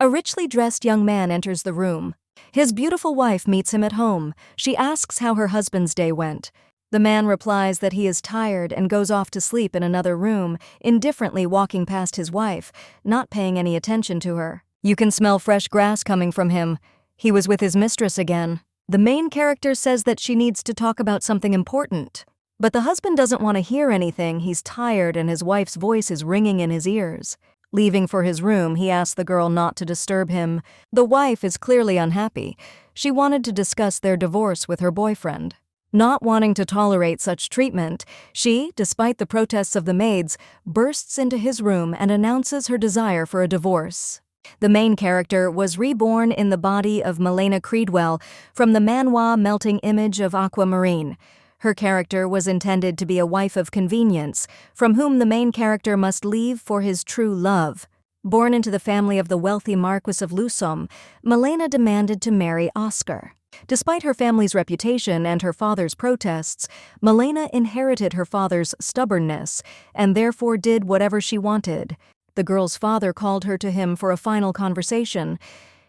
A richly dressed young man enters the room. His beautiful wife meets him at home. She asks how her husband's day went. The man replies that he is tired and goes off to sleep in another room, indifferently walking past his wife, not paying any attention to her. You can smell fresh grass coming from him. He was with his mistress again. The main character says that she needs to talk about something important. But the husband doesn't want to hear anything. He's tired and his wife's voice is ringing in his ears. Leaving for his room, he asks the girl not to disturb him. The wife is clearly unhappy. She wanted to discuss their divorce with her boyfriend. Not wanting to tolerate such treatment, she, despite the protests of the maids, bursts into his room and announces her desire for a divorce. The main character was reborn in the body of Melena from the Manhwa melting image of aquamarine. Her character was intended to be a wife of convenience, from whom the main character must leave for his true love. Born into the family of the wealthy Marquis of Lusum, Melena demanded to marry Oscar. Despite her family's reputation and her father's protests, Melena inherited her father's stubbornness and therefore did whatever she wanted. The girl's father called her to him for a final conversation.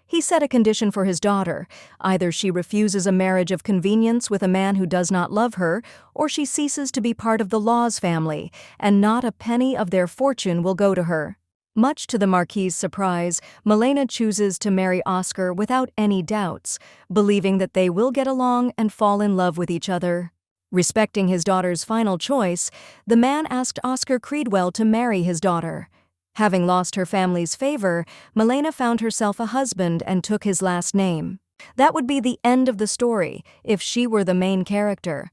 He set a condition for his daughter. Either she refuses a marriage of convenience with a man who does not love her, or she ceases to be part of the Law's family, and not a penny of their fortune will go to her. Much to the Marquis's surprise, Melena chooses to marry Oscar without any doubts, believing that they will get along and fall in love with each other. Respecting his daughter's final choice, the man asked Oscar to marry his daughter. Having lost her family's favor, Melena found herself a husband and took his last name. That would be the end of the story if she were the main character.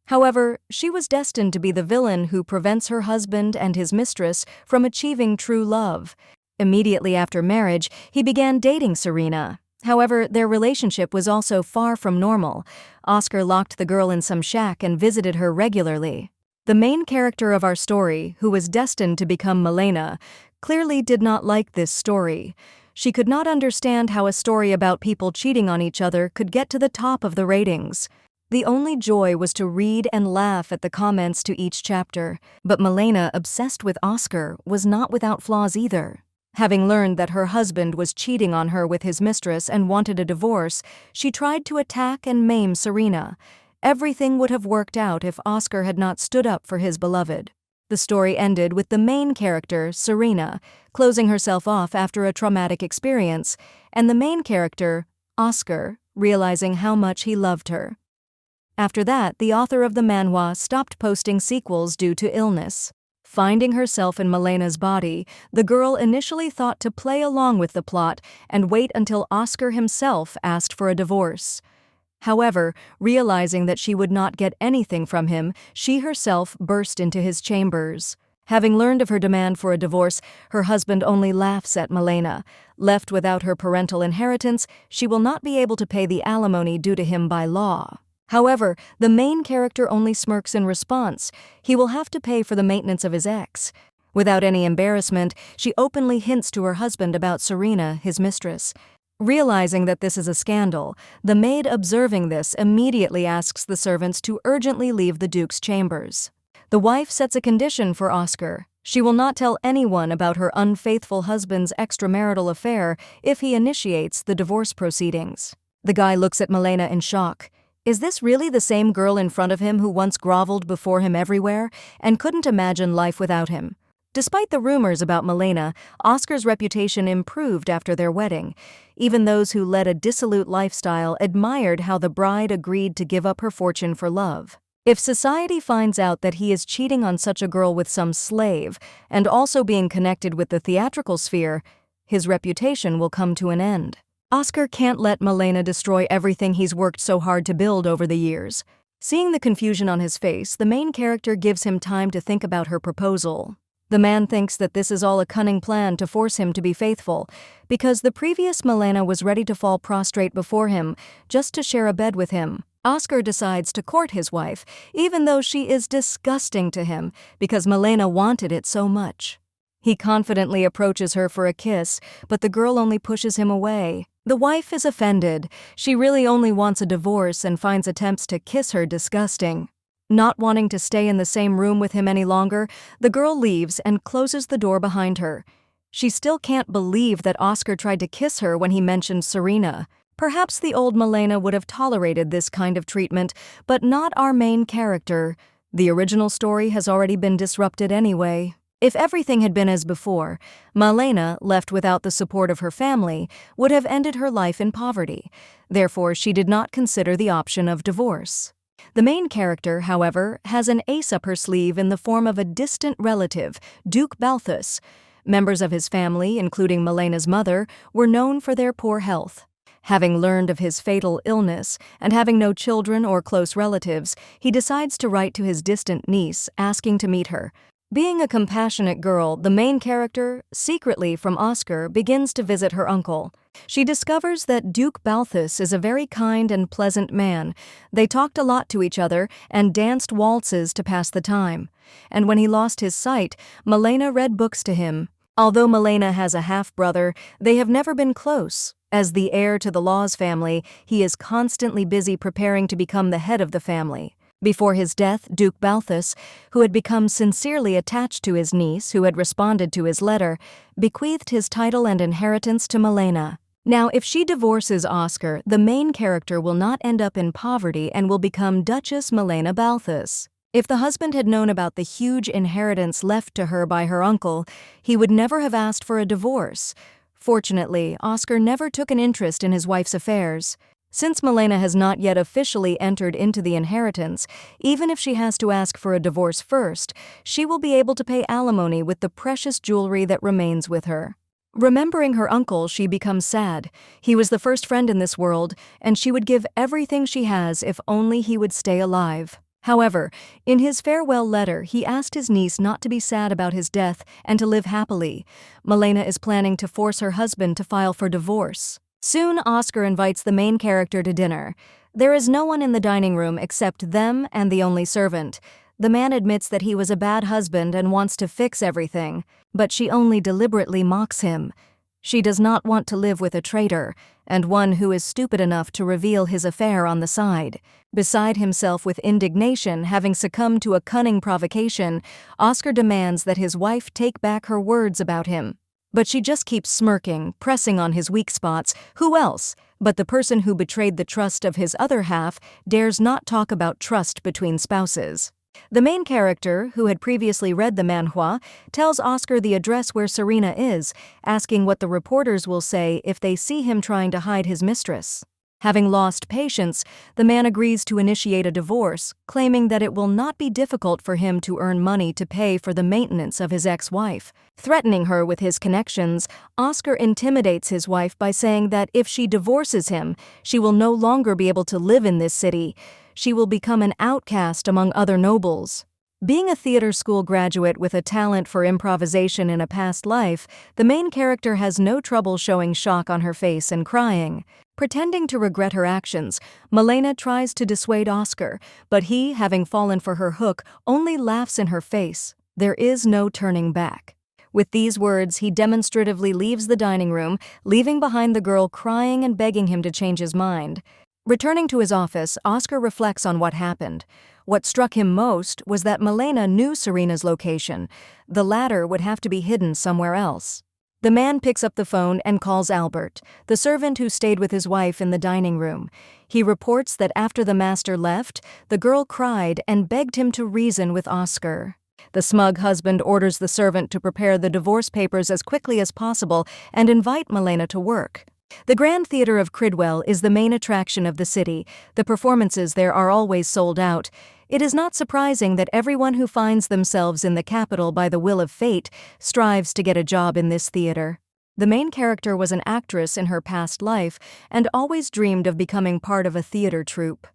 However, she was destined to be the villain who prevents her husband and his mistress from achieving true love. Immediately after marriage, he began dating Serena. However, their relationship was also far from normal. Oscar locked the girl in some shack and visited her regularly. The main character of our story, who was destined to become Melena, clearly did not like this story. She could not understand how a story about people cheating on each other could get to the top of the ratings. The only joy was to read and laugh at the comments to each chapter. But Melena, obsessed with Oscar, was not without flaws either. Having learned that her husband was cheating on her with his mistress and wanted a divorce, she tried to attack and maim Serena. Everything would have worked out if Oscar had not stood up for his beloved. The story ended with the main character, Serena, closing herself off after a traumatic experience, and the main character, Oscar, realizing how much he loved her. After that, the author of the manhwa stopped posting sequels due to illness. Finding herself in Melena's body, the girl initially thought to play along with the plot and wait until Oscar himself asked for a divorce. However, realizing that she would not get anything from him, she herself burst into his chambers. Having learned of her demand for a divorce, her husband only laughs at Melena. Left without her parental inheritance, she will not be able to pay the alimony due to him by law. However, the main character only smirks in response. He will have to pay for the maintenance of his ex. Without any embarrassment, she openly hints to her husband about Serena, his mistress. Realizing that this is a scandal, the maid observing this immediately asks the servants to urgently leave the Duke's chambers. The wife sets a condition for Oscar. She will not tell anyone about her unfaithful husband's extramarital affair if he initiates the divorce proceedings. The guy looks at Melena in shock. Is this really the same girl in front of him who once groveled before him everywhere and couldn't imagine life without him? Despite the rumors about Melena, Oscar's reputation improved after their wedding. Even those who led a dissolute lifestyle admired how the bride agreed to give up her fortune for love. If society finds out that he is cheating on such a girl with some slave and also being connected with the theatrical sphere, his reputation will come to an end. Oscar can't let Melena destroy everything he's worked so hard to build over the years. Seeing the confusion on his face, the main character gives him time to think about her proposal. The man thinks that this is all a cunning plan to force him to be faithful, because the previous Melena was ready to fall prostrate before him just to share a bed with him. Oscar decides to court his wife, even though she is disgusting to him, because Melena wanted it so much. He confidently approaches her for a kiss, but the girl only pushes him away. The wife is offended. She really only wants a divorce and finds attempts to kiss her disgusting. Not wanting to stay in the same room with him any longer, the girl leaves and closes the door behind her. She still can't believe that Oscar tried to kiss her when he mentioned Serena. Perhaps the old Melena would have tolerated this kind of treatment, but not our main character. The original story has already been disrupted anyway. If everything had been as before, Melena, left without the support of her family, would have ended her life in poverty. Therefore, she did not consider the option of divorce. The main character, however, has an ace up her sleeve in the form of a distant relative, Duke Balthus. Members of his family, including Melena's mother, were known for their poor health. Having learned of his fatal illness, and having no children or close relatives, he decides to write to his distant niece, asking to meet her. Being a compassionate girl, the main character, secretly from Oscar, begins to visit her uncle. She discovers that Duke Balthus is a very kind and pleasant man. They talked a lot to each other and danced waltzes to pass the time. And when he lost his sight, Melena read books to him. Although Melena has a half-brother, they have never been close. As the heir to the Laws family, he is constantly busy preparing to become the head of the family. Before his death, Duke Balthus, who had become sincerely attached to his niece who had responded to his letter, bequeathed his title and inheritance to Melena. Now, if she divorces Oscar, the main character will not end up in poverty and will become Duchess Melena Balthus. If the husband had known about the huge inheritance left to her by her uncle, he would never have asked for a divorce. Fortunately, Oscar never took an interest in his wife's affairs. Since Melena has not yet officially entered into the inheritance, even if she has to ask for a divorce first, she will be able to pay alimony with the precious jewelry that remains with her. Remembering her uncle, she becomes sad. He was the first friend in this world, and she would give everything she has if only he would stay alive. However, in his farewell letter, he asked his niece not to be sad about his death and to live happily. Melena is planning to force her husband to file for divorce. Soon, Oscar invites the main character to dinner. There is no one in the dining room except them and the only servant. The man admits that he was a bad husband and wants to fix everything, but she only deliberately mocks him. She does not want to live with a traitor, and one who is stupid enough to reveal his affair on the side. Beside himself with indignation, having succumbed to a cunning provocation, Oscar demands that his wife take back her words about him. But she just keeps smirking, pressing on his weak spots. Who else? But the person who betrayed the trust of his other half dares not talk about trust between spouses. The main character, who had previously read the manhwa, tells Oscar the address where Serena is, asking what the reporters will say if they see him trying to hide his mistress. Having lost patience, the man agrees to initiate a divorce, claiming that it will not be difficult for him to earn money to pay for the maintenance of his ex-wife. Threatening her with his connections, Oscar intimidates his wife by saying that if she divorces him, she will no longer be able to live in this city. She will become an outcast among other nobles. Being a theater school graduate with a talent for improvisation in a past life, the main character has no trouble showing shock on her face and crying. Pretending to regret her actions, Melena tries to dissuade Oscar, but he, having fallen for her hook, only laughs in her face. There is no turning back. With these words, he demonstratively leaves the dining room, leaving behind the girl crying and begging him to change his mind. Returning to his office, Oscar reflects on what happened. What struck him most was that Melena knew Serena's location. The latter would have to be hidden somewhere else. The man picks up the phone and calls Albert, the servant who stayed with his wife in the dining room. He reports that after the master left, the girl cried and begged him to reason with Oscar. The smug husband orders the servant to prepare the divorce papers as quickly as possible and invite Melena to work. The Grand Theatre of Cridwell is the main attraction of the city. The performances there are always sold out. It is not surprising that everyone who finds themselves in the capital by the will of fate strives to get a job in this theater. The main character was an actress in her past life and always dreamed of becoming part of a theater troupe.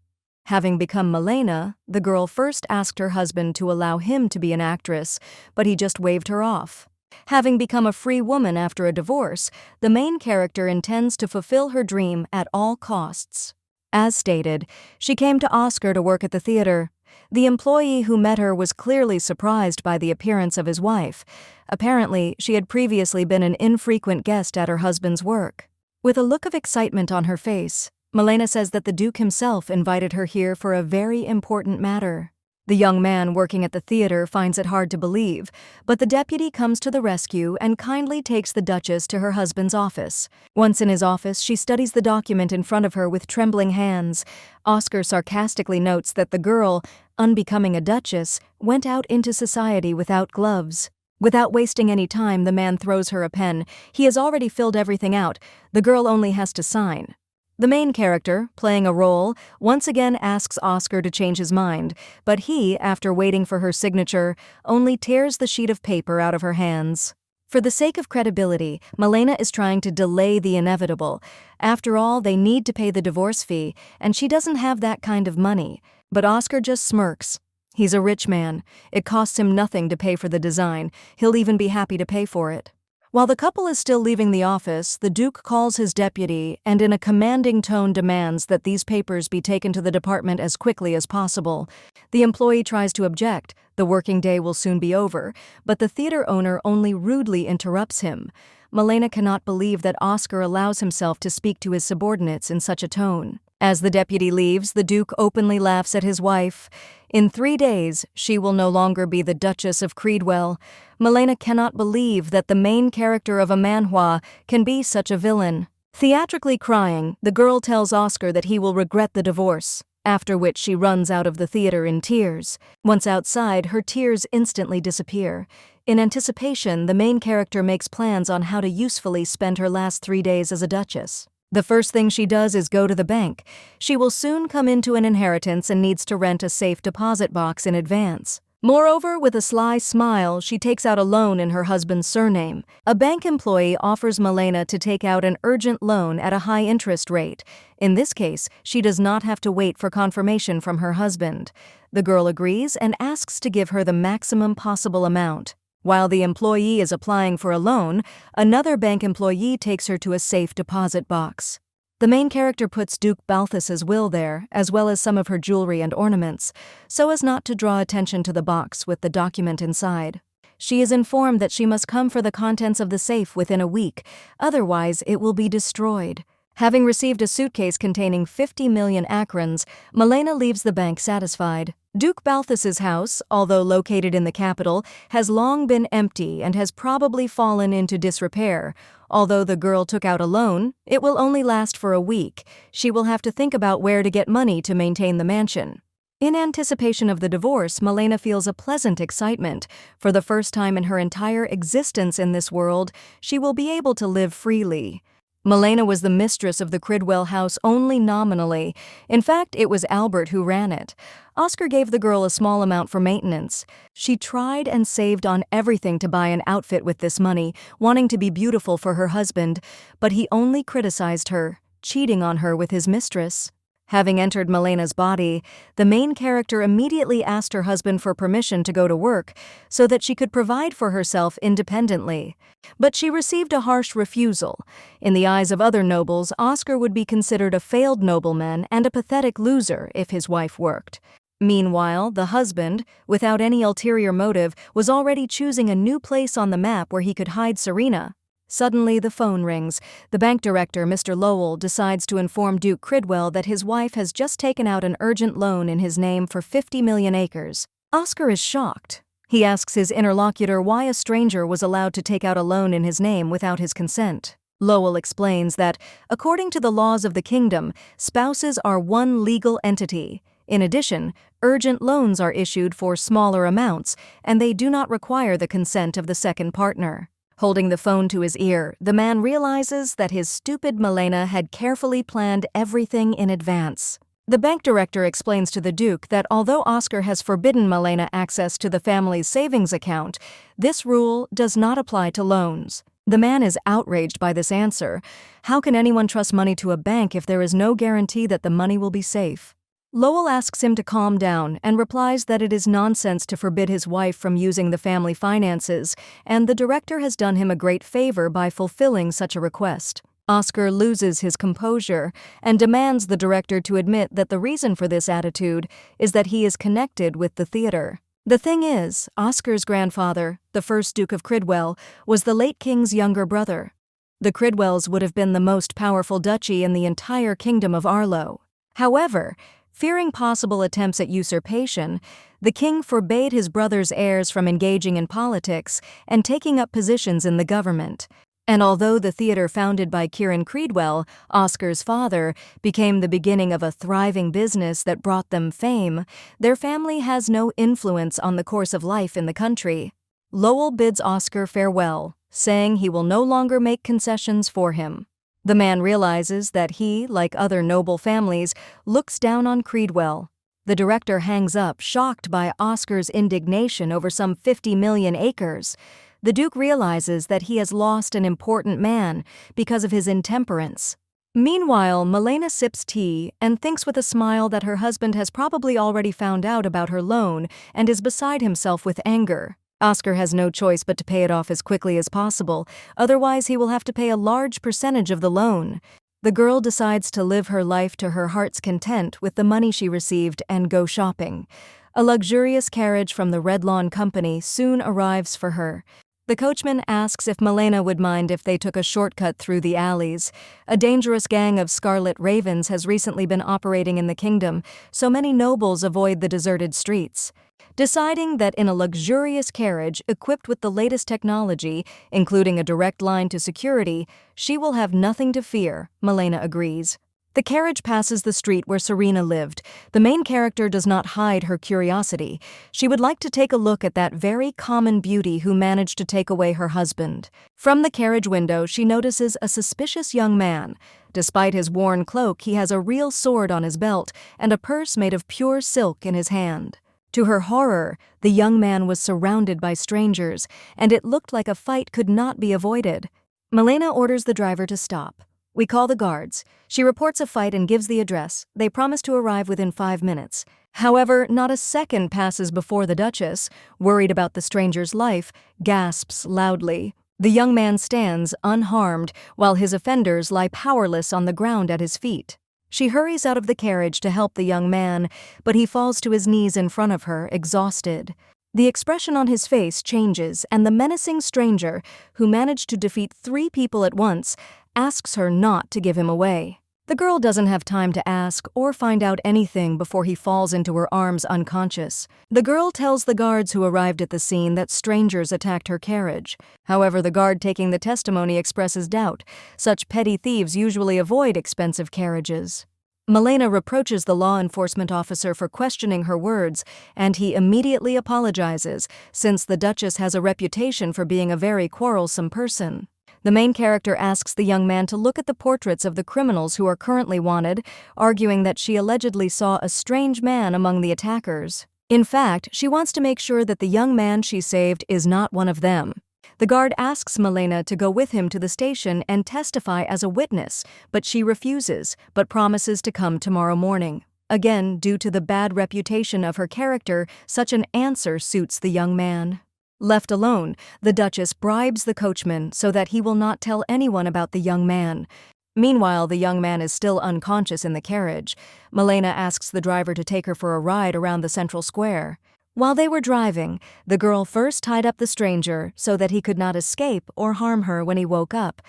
Having become Melena, the girl first asked her husband to allow him to be an actress, but he just waved her off. Having become a free woman after a divorce, the main character intends to fulfill her dream at all costs. As stated, she came to Oscar to work at the theater. The employee who met her was clearly surprised by the appearance of his wife. Apparently, she had previously been an infrequent guest at her husband's work. With a look of excitement on her face, Melena says that the Duke himself invited her here for a very important matter. The young man working at the theater finds it hard to believe, but the deputy comes to the rescue and kindly takes the Duchess to her husband's office. Once in his office, she studies the document in front of her with trembling hands. Oscar sarcastically notes that the girl, unbecoming a duchess, went out into society without gloves. Without wasting any time, the man throws her a pen. He has already filled everything out. The girl only has to sign. The main character, playing a role, once again asks Oscar to change his mind, but he, after waiting for her signature, only tears the sheet of paper out of her hands. For the sake of credibility, Melena is trying to delay the inevitable. After all, they need to pay the divorce fee, and she doesn't have that kind of money. But Oscar just smirks. He's a rich man. It costs him nothing to pay for the design. He'll even be happy to pay for it. While the couple is still leaving the office, the Duke calls his deputy and in a commanding tone demands that these papers be taken to the department as quickly as possible. The employee tries to object. The working day will soon be over, but the theater owner only rudely interrupts him. Melena cannot believe that Oscar allows himself to speak to his subordinates in such a tone. As the deputy leaves, the Duke openly laughs at his wife. In 3 days, she will no longer be the Duchess of Creedwell. Melena cannot believe that the main character of a manhwa can be such a villain. Theatrically crying, the girl tells Oscar that he will regret the divorce, after which she runs out of the theater in tears. Once outside, her tears instantly disappear. In anticipation, the main character makes plans on how to usefully spend her last 3 days as a duchess. The first thing she does is go to the bank. She will soon come into an inheritance and needs to rent a safe deposit box in advance. Moreover, with a sly smile, she takes out a loan in her husband's surname. A bank employee offers Melena to take out an urgent loan at a high interest rate. In this case, she does not have to wait for confirmation from her husband. The girl agrees and asks to give her the maximum possible amount. While the employee is applying for a loan, another bank employee takes her to a safe deposit box. The main character puts Duke Balthus's will there, as well as some of her jewelry and ornaments, so as not to draw attention to the box with the document inside. She is informed that she must come for the contents of the safe within a week, otherwise it will be destroyed. Having received a suitcase containing 50 million akrons, Melena leaves the bank satisfied. Duke Balthus's house, although located in the capital, has long been empty and has probably fallen into disrepair. Although the girl took out a loan, it will only last for a week. She will have to think about where to get money to maintain the mansion. In anticipation of the divorce, Melena feels a pleasant excitement. For the first time in her entire existence in this world, she will be able to live freely. Melena was the mistress of the Cridwell house only nominally. In fact, it was Albert who ran it. Oscar gave the girl a small amount for maintenance. She tried and saved on everything to buy an outfit with this money, wanting to be beautiful for her husband, but he only criticized her, cheating on her with his mistress. Having entered Melena's body, the main character immediately asked her husband for permission to go to work so that she could provide for herself independently. But she received a harsh refusal. In the eyes of other nobles, Oscar would be considered a failed nobleman and a pathetic loser if his wife worked. Meanwhile, the husband, without any ulterior motive, was already choosing a new place on the map where he could hide Serena. Suddenly, the phone rings. The bank director, Mr. Lowell, decides to inform Duke Cridwell that his wife has just taken out an urgent loan in his name for 50 million acres. Oscar is shocked. He asks his interlocutor why a stranger was allowed to take out a loan in his name without his consent. Lowell explains that, according to the laws of the kingdom, spouses are one legal entity. In addition, urgent loans are issued for smaller amounts, and they do not require the consent of the second partner. Holding the phone to his ear, the man realizes that his stupid Melena had carefully planned everything in advance. The bank director explains to the Duke that although Oscar has forbidden Melena access to the family's savings account, this rule does not apply to loans. The man is outraged by this answer. How can anyone trust money to a bank if there is no guarantee that the money will be safe? Lowell asks him to calm down and replies that it is nonsense to forbid his wife from using the family finances, and the director has done him a great favor by fulfilling such a request. Oscar loses his composure and demands the director to admit that the reason for this attitude is that he is connected with the theater. The thing is, Oscar's grandfather, the first Duke of Cridwell, was the late king's younger brother. The Cridwells would have been the most powerful duchy in the entire kingdom of Arlo. However, Fearing possible attempts at usurpation, the king forbade his brother's heirs from engaging in politics and taking up positions in the government. And although the theater founded by Kieran Creedwell, Oscar's father, became the beginning of a thriving business that brought them fame, their family has no influence on the course of life in the country. Lowell bids Oscar farewell, saying he will no longer make concessions for him. The man realizes that he, like other noble families, looks down on Creedwell. The director hangs up, shocked by Oscar's indignation over some 50 million acres. The Duke realizes that he has lost an important man because of his intemperance. Meanwhile, Melena sips tea and thinks with a smile that her husband has probably already found out about her loan and is beside himself with anger. Oscar has no choice but to pay it off as quickly as possible, otherwise he will have to pay a large percentage of the loan. The girl decides to live her life to her heart's content with the money she received and go shopping. A luxurious carriage from the Red Lawn Company soon arrives for her. The coachman asks if Melena would mind if they took a shortcut through the alleys. A dangerous gang of scarlet ravens has recently been operating in the kingdom, so many nobles avoid the deserted streets. Deciding that in a luxurious carriage equipped with the latest technology, including a direct line to security, she will have nothing to fear, Melena agrees. The carriage passes the street where Serena lived. The main character does not hide her curiosity. She would like to take a look at that very common beauty who managed to take away her husband. From the carriage window, she notices a suspicious young man. Despite his worn cloak, he has a real sword on his belt and a purse made of pure silk in his hand. To her horror, the young man was surrounded by strangers, and it looked like a fight could not be avoided. Melena orders the driver to stop. We call the guards. She reports a fight and gives the address. They promise to arrive within 5 minutes. However, not a second passes before the Duchess, worried about the stranger's life, gasps loudly. The young man stands, unharmed, while his offenders lie powerless on the ground at his feet. She hurries out of the carriage to help the young man, but he falls to his knees in front of her, exhausted. The expression on his face changes, and the menacing stranger, who managed to defeat 3 people at once, asks her not to give him away. The girl doesn't have time to ask or find out anything before he falls into her arms unconscious. The girl tells the guards who arrived at the scene that strangers attacked her carriage. However, the guard taking the testimony expresses doubt. Such petty thieves usually avoid expensive carriages. Melena reproaches the law enforcement officer for questioning her words, and he immediately apologizes, since the Duchess has a reputation for being a very quarrelsome person. The main character asks the young man to look at the portraits of the criminals who are currently wanted, arguing that she allegedly saw a strange man among the attackers. In fact, she wants to make sure that the young man she saved is not one of them. The guard asks Melena to go with him to the station and testify as a witness, but she refuses, but promises to come tomorrow morning. Again, due to the bad reputation of her character, such an answer suits the young man. Left alone, the Duchess bribes the coachman so that he will not tell anyone about the young man. Meanwhile, the young man is still unconscious in the carriage. Melena asks the driver to take her for a ride around the central square. While they were driving, the girl first tied up the stranger so that he could not escape or harm her when he woke up.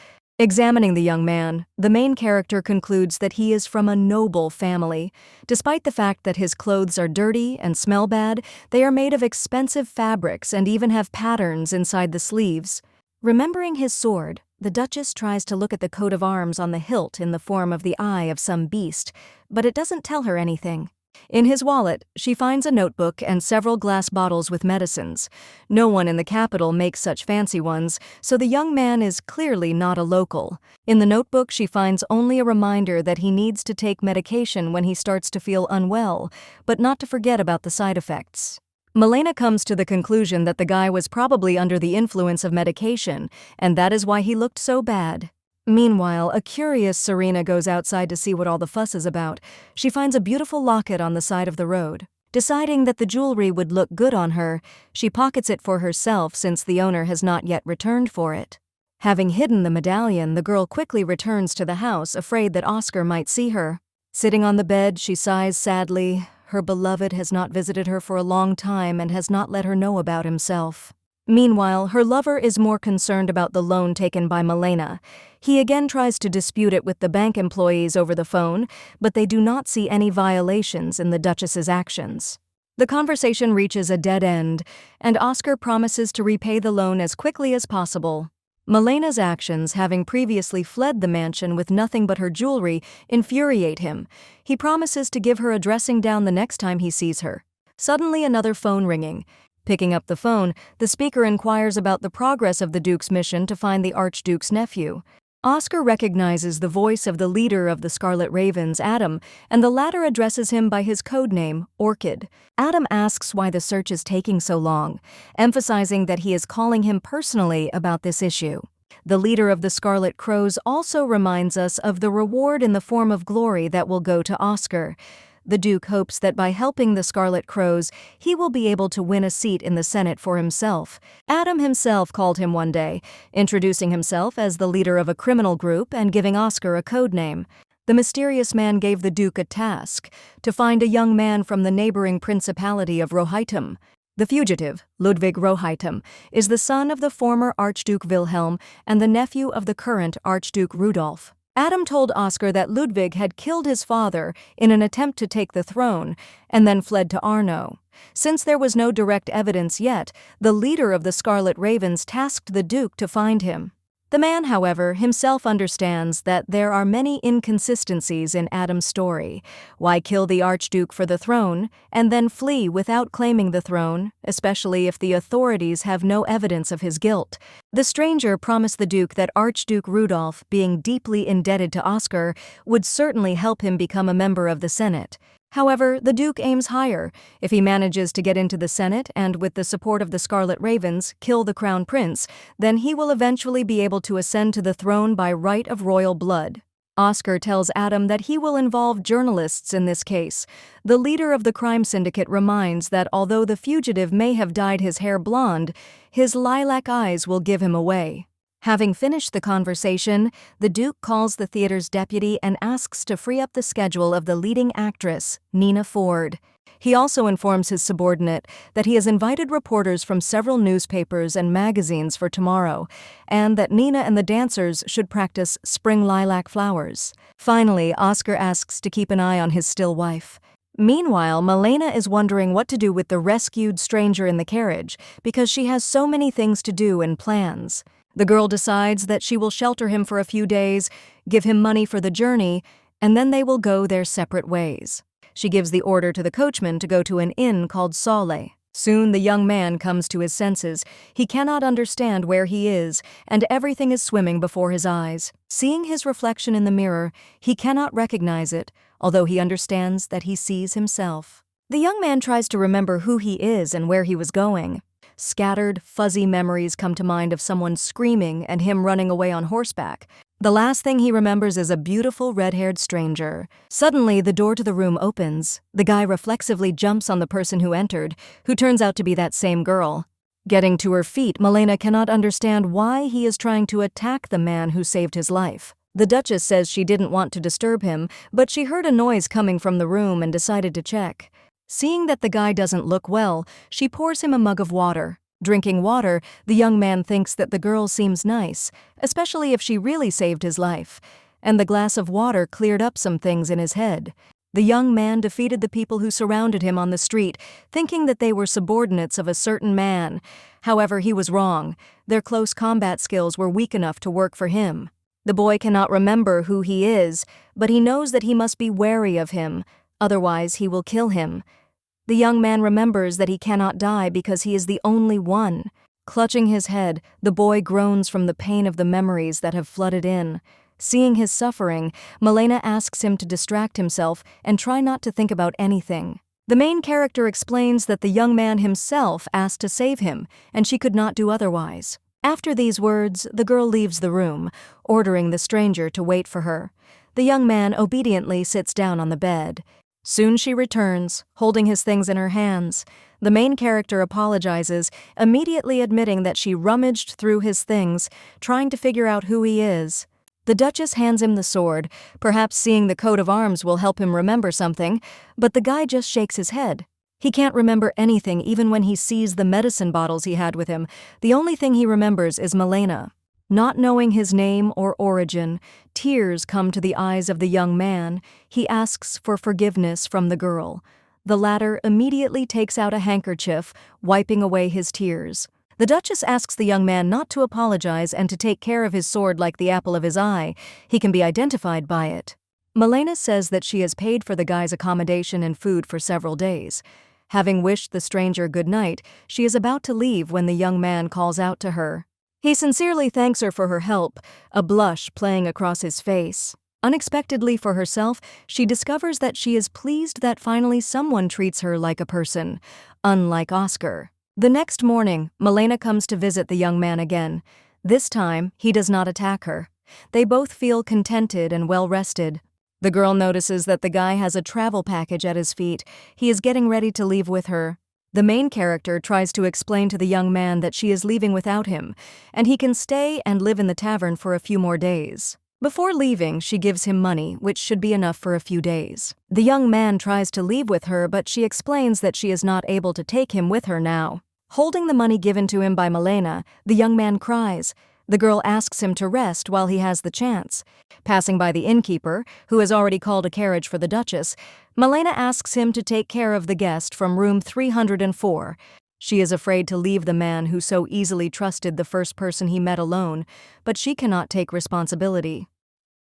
Examining the young man, the main character concludes that he is from a noble family. Despite the fact that his clothes are dirty and smell bad, they are made of expensive fabrics and even have patterns inside the sleeves. Remembering his sword, the Duchess tries to look at the coat of arms on the hilt in the form of the eye of some beast, but it doesn't tell her anything. In his wallet, she finds a notebook and several glass bottles with medicines. No one in the capital makes such fancy ones, so the young man is clearly not a local. In the notebook, she finds only a reminder that he needs to take medication when he starts to feel unwell, but not to forget about the side effects. Melena comes to the conclusion that the guy was probably under the influence of medication, and that is why he looked so bad. Meanwhile, a curious Serena goes outside to see what all the fuss is about. She finds a beautiful locket on the side of the road. Deciding that the jewelry would look good on her, she pockets it for herself since the owner has not yet returned for it. Having hidden the medallion, the girl quickly returns to the house, afraid that Oscar might see her. Sitting on the bed, she sighs sadly. Her beloved has not visited her for a long time and has not let her know about himself. Meanwhile, her lover is more concerned about the loan taken by Melena. He again tries to dispute it with the bank employees over the phone, but they do not see any violations in the Duchess's actions. The conversation reaches a dead end, and Oscar promises to repay the loan as quickly as possible. Melena's actions, having previously fled the mansion with nothing but her jewelry, infuriate him. He promises to give her a dressing down the next time he sees her. Suddenly, another phone ringing. Picking up the phone, the speaker inquires about the progress of the Duke's mission to find the Archduke's nephew. Oscar recognizes the voice of the leader of the Scarlet Ravens, Adam, and the latter addresses him by his code name, Orchid. Adam asks why the search is taking so long, emphasizing that he is calling him personally about this issue. The leader of the Scarlet Crows also reminds us of the reward in the form of glory that will go to Oscar. The Duke hopes that by helping the Scarlet Crows, he will be able to win a seat in the Senate for himself. Adam himself called him one day, introducing himself as the leader of a criminal group and giving Oscar a code name. The mysterious man gave the Duke a task, to find a young man from the neighboring principality of Rohaitum. The fugitive, Ludwig Rohaitum, is the son of the former Archduke Wilhelm and the nephew of the current Archduke Rudolf. Adam told Oscar that Ludwig had killed his father in an attempt to take the throne and then fled to Arno. Since there was no direct evidence yet, the leader of the Scarlet Ravens tasked the Duke to find him. The man, however, himself understands that there are many inconsistencies in Adam's story. Why kill the Archduke for the throne and then flee without claiming the throne, especially if the authorities have no evidence of his guilt? The stranger promised the Duke that Archduke Rudolf, being deeply indebted to Oscar, would certainly help him become a member of the Senate. However, the Duke aims higher. If he manages to get into the Senate and, with the support of the Scarlet Ravens, kill the Crown Prince, then he will eventually be able to ascend to the throne by right of royal blood. Oscar tells Adam that he will involve journalists in this case. The leader of the crime syndicate reminds that although the fugitive may have dyed his hair blonde, his lilac eyes will give him away. Having finished the conversation, the Duke calls the theater's deputy and asks to free up the schedule of the leading actress, Nina Ford. He also informs his subordinate that he has invited reporters from several newspapers and magazines for tomorrow, and that Nina and the dancers should practice spring lilac flowers. Finally, Oscar asks to keep an eye on his still wife. Meanwhile, Melena is wondering what to do with the rescued stranger in the carriage because she has so many things to do and plans. The girl decides that she will shelter him for a few days, give him money for the journey, and then they will go their separate ways. She gives the order to the coachman to go to an inn called Sale. Soon the young man comes to his senses. He cannot understand where he is, and everything is swimming before his eyes. Seeing his reflection in the mirror, he cannot recognize it, although he understands that he sees himself. The young man tries to remember who he is and where he was going. Scattered, fuzzy memories come to mind of someone screaming and him running away on horseback. The last thing he remembers is a beautiful red-haired stranger. Suddenly, the door to the room opens. The guy reflexively jumps on the person who entered, who turns out to be that same girl. Getting to her feet, Melena cannot understand why he is trying to attack the man who saved his life. The Duchess says she didn't want to disturb him, but she heard a noise coming from the room and decided to check. Seeing that the guy doesn't look well, she pours him a mug of water. Drinking water, the young man thinks that the girl seems nice, especially if she really saved his life, and the glass of water cleared up some things in his head. The young man defeated the people who surrounded him on the street, thinking that they were subordinates of a certain man. However, he was wrong. Their close combat skills were weak enough to work for him. The boy cannot remember who he is, but he knows that he must be wary of him, otherwise he will kill him. The young man remembers that he cannot die because he is the only one. Clutching his head, the boy groans from the pain of the memories that have flooded in. Seeing his suffering, Melena asks him to distract himself and try not to think about anything. The main character explains that the young man himself asked to save him, and she could not do otherwise. After these words, the girl leaves the room, ordering the stranger to wait for her. The young man obediently sits down on the bed. Soon she returns, holding his things in her hands. The main character apologizes, immediately admitting that she rummaged through his things, trying to figure out who he is. The Duchess hands him the sword, perhaps seeing the coat of arms will help him remember something, but the guy just shakes his head. He can't remember anything even when he sees the medicine bottles he had with him. The only thing he remembers is Melena. Not knowing his name or origin, tears come to the eyes of the young man. He asks for forgiveness from the girl. The latter immediately takes out a handkerchief, wiping away his tears. The Duchess asks the young man not to apologize and to take care of his sword like the apple of his eye. He can be identified by it. Melena says that she has paid for the guy's accommodation and food for several days. Having wished the stranger good night, she is about to leave when the young man calls out to her. He sincerely thanks her for her help, a blush playing across his face. Unexpectedly for herself, she discovers that she is pleased that finally someone treats her like a person, unlike Oscar. The next morning, Melena comes to visit the young man again. This time, he does not attack her. They both feel contented and well-rested. The girl notices that the guy has a travel package at his feet. He is getting ready to leave with her. The main character tries to explain to the young man that she is leaving without him, and he can stay and live in the tavern for a few more days. Before leaving, she gives him money, which should be enough for a few days. The young man tries to leave with her, but she explains that she is not able to take him with her now. Holding the money given to him by Melena, the young man cries. The girl asks him to rest while he has the chance. Passing by the innkeeper, who has already called a carriage for the Duchess, Melena asks him to take care of the guest from room 304. She is afraid to leave the man who so easily trusted the first person he met alone, but she cannot take responsibility.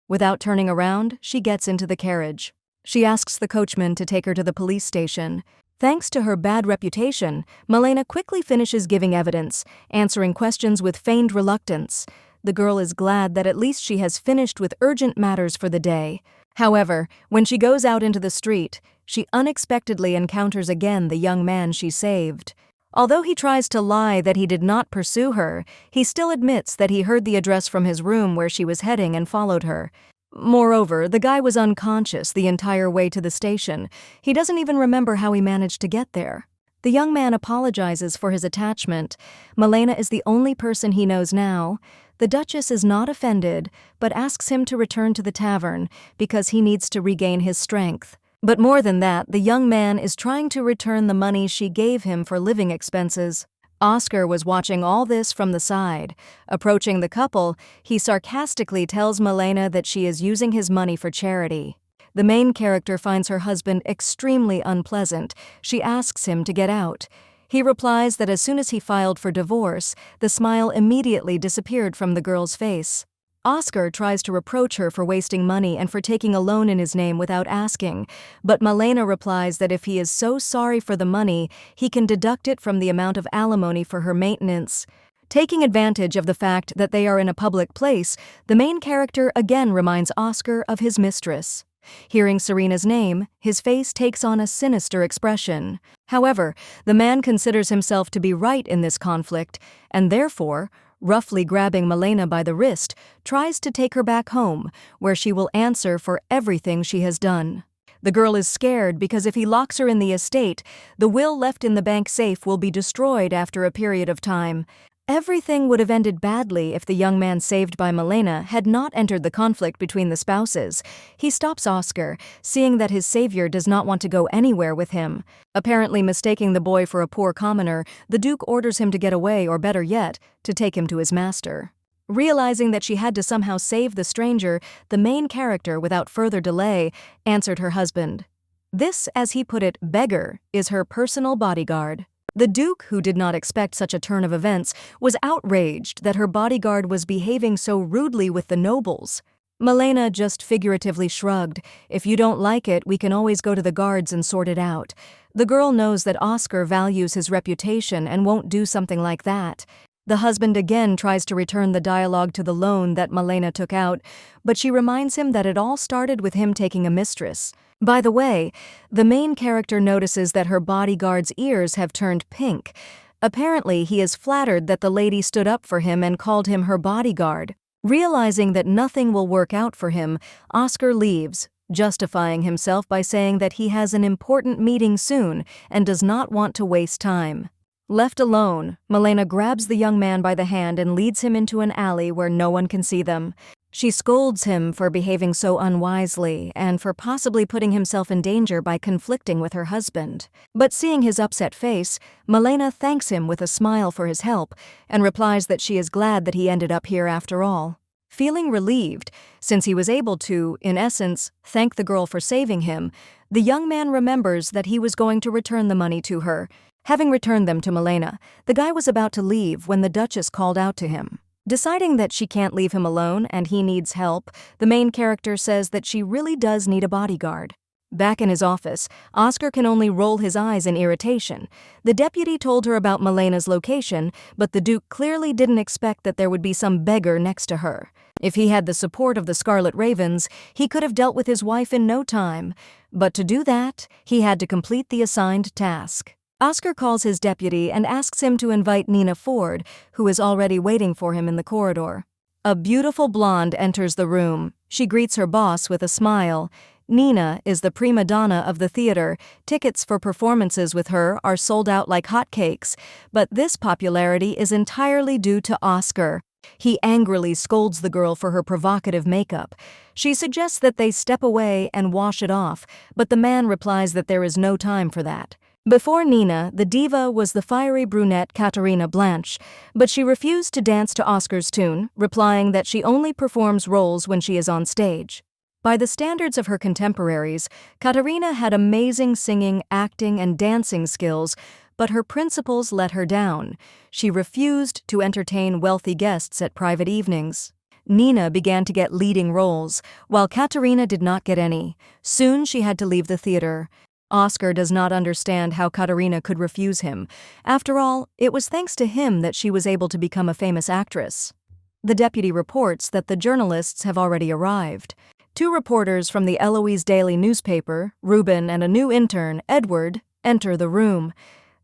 Without turning around, she gets into the carriage. She asks the coachman to take her to the police station. Thanks to her bad reputation, Melena quickly finishes giving evidence, answering questions with feigned reluctance. The girl is glad that at least she has finished with urgent matters for the day. However, when she goes out into the street, she unexpectedly encounters again the young man she saved. Although he tries to lie that he did not pursue her, he still admits that he heard the address from his room where she was heading and followed her. Moreover, the guy was unconscious the entire way to the station. He doesn't even remember how he managed to get there. The young man apologizes for his attachment. Melena is the only person he knows now. The Duchess is not offended, but asks him to return to the tavern because he needs to regain his strength. But more than that, the young man is trying to return the money she gave him for living expenses. Oscar was watching all this from the side. Approaching the couple, he sarcastically tells Melena that she is using his money for charity. The main character finds her husband extremely unpleasant. She asks him to get out. He replies that as soon as he filed for divorce, the smile immediately disappeared from the girl's face. Oscar tries to reproach her for wasting money and for taking a loan in his name without asking, but Melena replies that if he is so sorry for the money, he can deduct it from the amount of alimony for her maintenance. Taking advantage of the fact that they are in a public place, the main character again reminds Oscar of his mistress. Hearing Serena's name, his face takes on a sinister expression. However, the man considers himself to be right in this conflict, and therefore, roughly grabbing Melena by the wrist, tries to take her back home, where she will answer for everything she has done. The girl is scared because if he locks her in the estate, the will left in the bank safe will be destroyed after a period of time. Everything would have ended badly if the young man saved by Melena had not entered the conflict between the spouses. He stops Oscar, seeing that his savior does not want to go anywhere with him. Apparently mistaking the boy for a poor commoner, the Duke orders him to get away, or better yet, to take him to his master. Realizing that she had to somehow save the stranger, the main character, without further delay, answered her husband. This, as he put it, beggar, is her personal bodyguard. The Duke, who did not expect such a turn of events, was outraged that her bodyguard was behaving so rudely with the nobles. Melena just figuratively shrugged. If you don't like it, we can always go to the guards and sort it out. The girl knows that Oscar values his reputation and won't do something like that. The husband again tries to return the dialogue to the loan that Melena took out, but she reminds him that it all started with him taking a mistress. By the way, the main character notices that her bodyguard's ears have turned pink. Apparently, he is flattered that the lady stood up for him and called him her bodyguard. Realizing that nothing will work out for him, Oscar leaves, justifying himself by saying that he has an important meeting soon and does not want to waste time. Left alone, Melena grabs the young man by the hand and leads him into an alley where no one can see them. She scolds him for behaving so unwisely and for possibly putting himself in danger by conflicting with her husband. But seeing his upset face, Melena thanks him with a smile for his help and replies that she is glad that he ended up here after all. Feeling relieved, since he was able to, in essence, thank the girl for saving him, the young man remembers that he was going to return the money to her. Having returned them to Melena, the guy was about to leave when the Duchess called out to him. Deciding that she can't leave him alone and he needs help, the main character says that she really does need a bodyguard. Back in his office, Oscar can only roll his eyes in irritation. The deputy told her about Melena's location, but the Duke clearly didn't expect that there would be some beggar next to her. If he had the support of the Scarlet Ravens, he could have dealt with his wife in no time. But to do that, he had to complete the assigned task. Oscar calls his deputy and asks him to invite Nina Ford, who is already waiting for him in the corridor. A beautiful blonde enters the room. She greets her boss with a smile. Nina is the prima donna of the theater. Tickets for performances with her are sold out like hotcakes, but this popularity is entirely due to Oscar. He angrily scolds the girl for her provocative makeup. She suggests that they step away and wash it off, but the man replies that there is no time for that. Before Nina, the diva was the fiery brunette Katarina Blanche, but she refused to dance to Oscar's tune, replying that she only performs roles when she is on stage. By the standards of her contemporaries, Katarina had amazing singing, acting, and dancing skills, but her principles let her down. She refused to entertain wealthy guests at private evenings. Nina began to get leading roles, while Katarina did not get any. Soon she had to leave the theater. Oscar does not understand how Katarina could refuse him. After all, it was thanks to him that she was able to become a famous actress. The deputy reports that the journalists have already arrived. 2 reporters from the Eloise Daily newspaper, Ruben and a new intern, Edward, enter the room.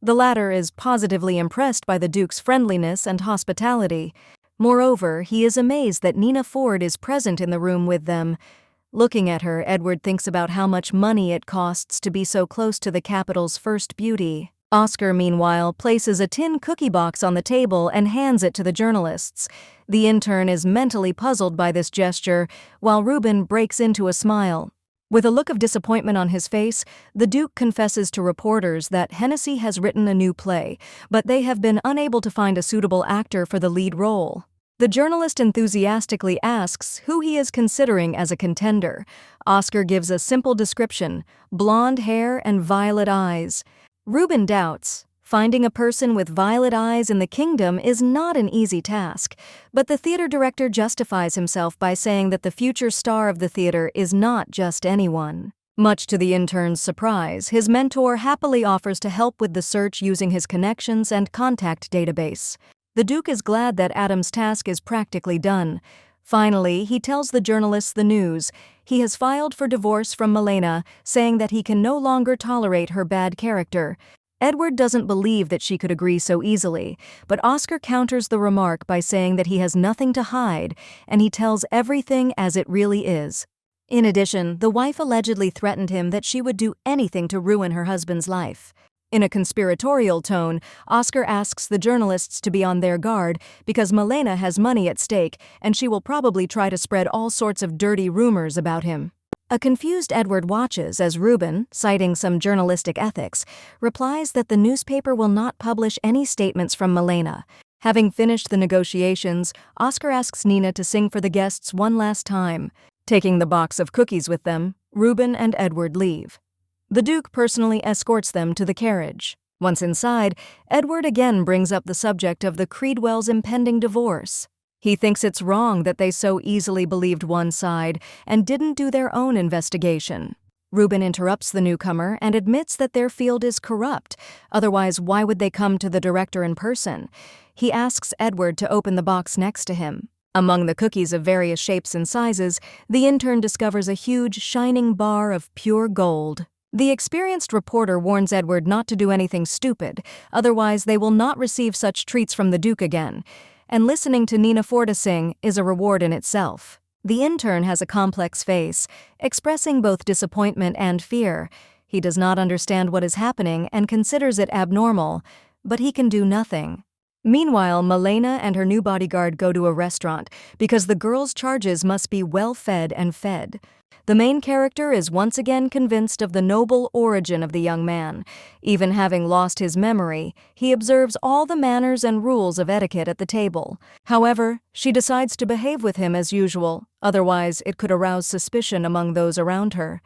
The latter is positively impressed by the Duke's friendliness and hospitality. Moreover, he is amazed that Nina Ford is present in the room with them. Looking at her, Edward thinks about how much money it costs to be so close to the capital's first beauty. Oscar, meanwhile, places a tin cookie box on the table and hands it to the journalists. The intern is mentally puzzled by this gesture, while Ruben breaks into a smile. With a look of disappointment on his face, the Duke confesses to reporters that Hennessy has written a new play, but they have been unable to find a suitable actor for the lead role. The journalist enthusiastically asks who he is considering as a contender. Oscar gives a simple description: blonde hair and violet eyes. Ruben doubts. Finding a person with violet eyes in the kingdom is not an easy task, but the theater director justifies himself by saying that the future star of the theater is not just anyone. Much to the intern's surprise, his mentor happily offers to help with the search using his connections and contact database. The Duke is glad that Adam's task is practically done. Finally, he tells the journalists the news. He has filed for divorce from Melena, saying that he can no longer tolerate her bad character. Edward doesn't believe that she could agree so easily, but Oscar counters the remark by saying that he has nothing to hide, and he tells everything as it really is. In addition, the wife allegedly threatened him that she would do anything to ruin her husband's life. In a conspiratorial tone, Oscar asks the journalists to be on their guard because Melena has money at stake and she will probably try to spread all sorts of dirty rumors about him. A confused Edward watches as Ruben, citing some journalistic ethics, replies that the newspaper will not publish any statements from Melena. Having finished the negotiations, Oscar asks Nina to sing for the guests one last time. Taking the box of cookies with them, Ruben and Edward leave. The Duke personally escorts them to the carriage. Once inside, Edward again brings up the subject of the Creedwells' impending divorce. He thinks it's wrong that they so easily believed one side and didn't do their own investigation. Ruben interrupts the newcomer and admits that their field is corrupt, otherwise why would they come to the director in person? He asks Edward to open the box next to him. Among the cookies of various shapes and sizes, the intern discovers a huge, shining bar of pure gold. The experienced reporter warns Edward not to do anything stupid, otherwise they will not receive such treats from the Duke again, and listening to Nina Ford sing is a reward in itself. The intern has a complex face, expressing both disappointment and fear. He does not understand what is happening and considers it abnormal, but he can do nothing. Meanwhile, Melena and her new bodyguard go to a restaurant because the girl's charges must be well fed and fed. The main character is once again convinced of the noble origin of the young man. Even having lost his memory, he observes all the manners and rules of etiquette at the table. However, she decides to behave with him as usual, otherwise it could arouse suspicion among those around her.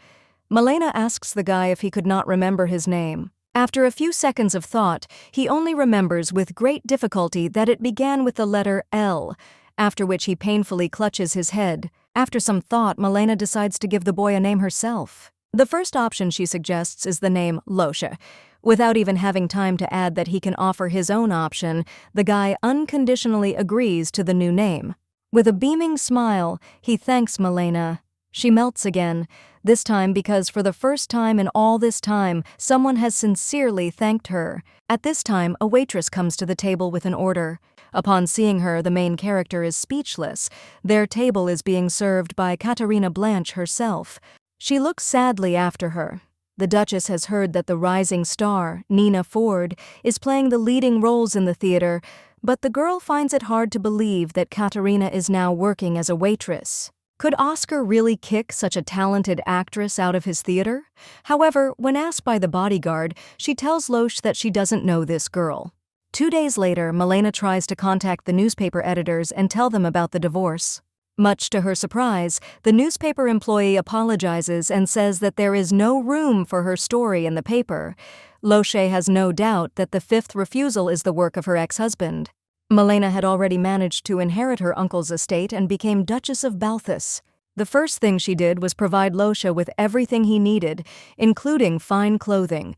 Melena asks the guy if he could not remember his name. After a few seconds of thought, he only remembers with great difficulty that it began with the letter L, after which he painfully clutches his head. After some thought, Melena decides to give the boy a name herself. The first option she suggests is the name Losha. Without even having time to add that he can offer his own option, the guy unconditionally agrees to the new name. With a beaming smile, he thanks Melena. She melts again, this time because for the first time in all this time, someone has sincerely thanked her. At this time, a waitress comes to the table with an order. Upon seeing her, the main character is speechless. Their table is being served by Katarina Blanche herself. She looks sadly after her. The Duchess has heard that the rising star, Nina Ford, is playing the leading roles in the theater, but the girl finds it hard to believe that Katarina is now working as a waitress. Could Oscar really kick such a talented actress out of his theater? However, when asked by the bodyguard, she tells Loesch that she doesn't know this girl. 2 days later, Melena tries to contact the newspaper editors and tell them about the divorce. Much to her surprise, the newspaper employee apologizes and says that there is no room for her story in the paper. Loesch has no doubt that the fifth refusal is the work of her ex-husband. Melena had already managed to inherit her uncle's estate and became Duchess of Balthus. The first thing she did was provide Loesch with everything he needed, including fine clothing.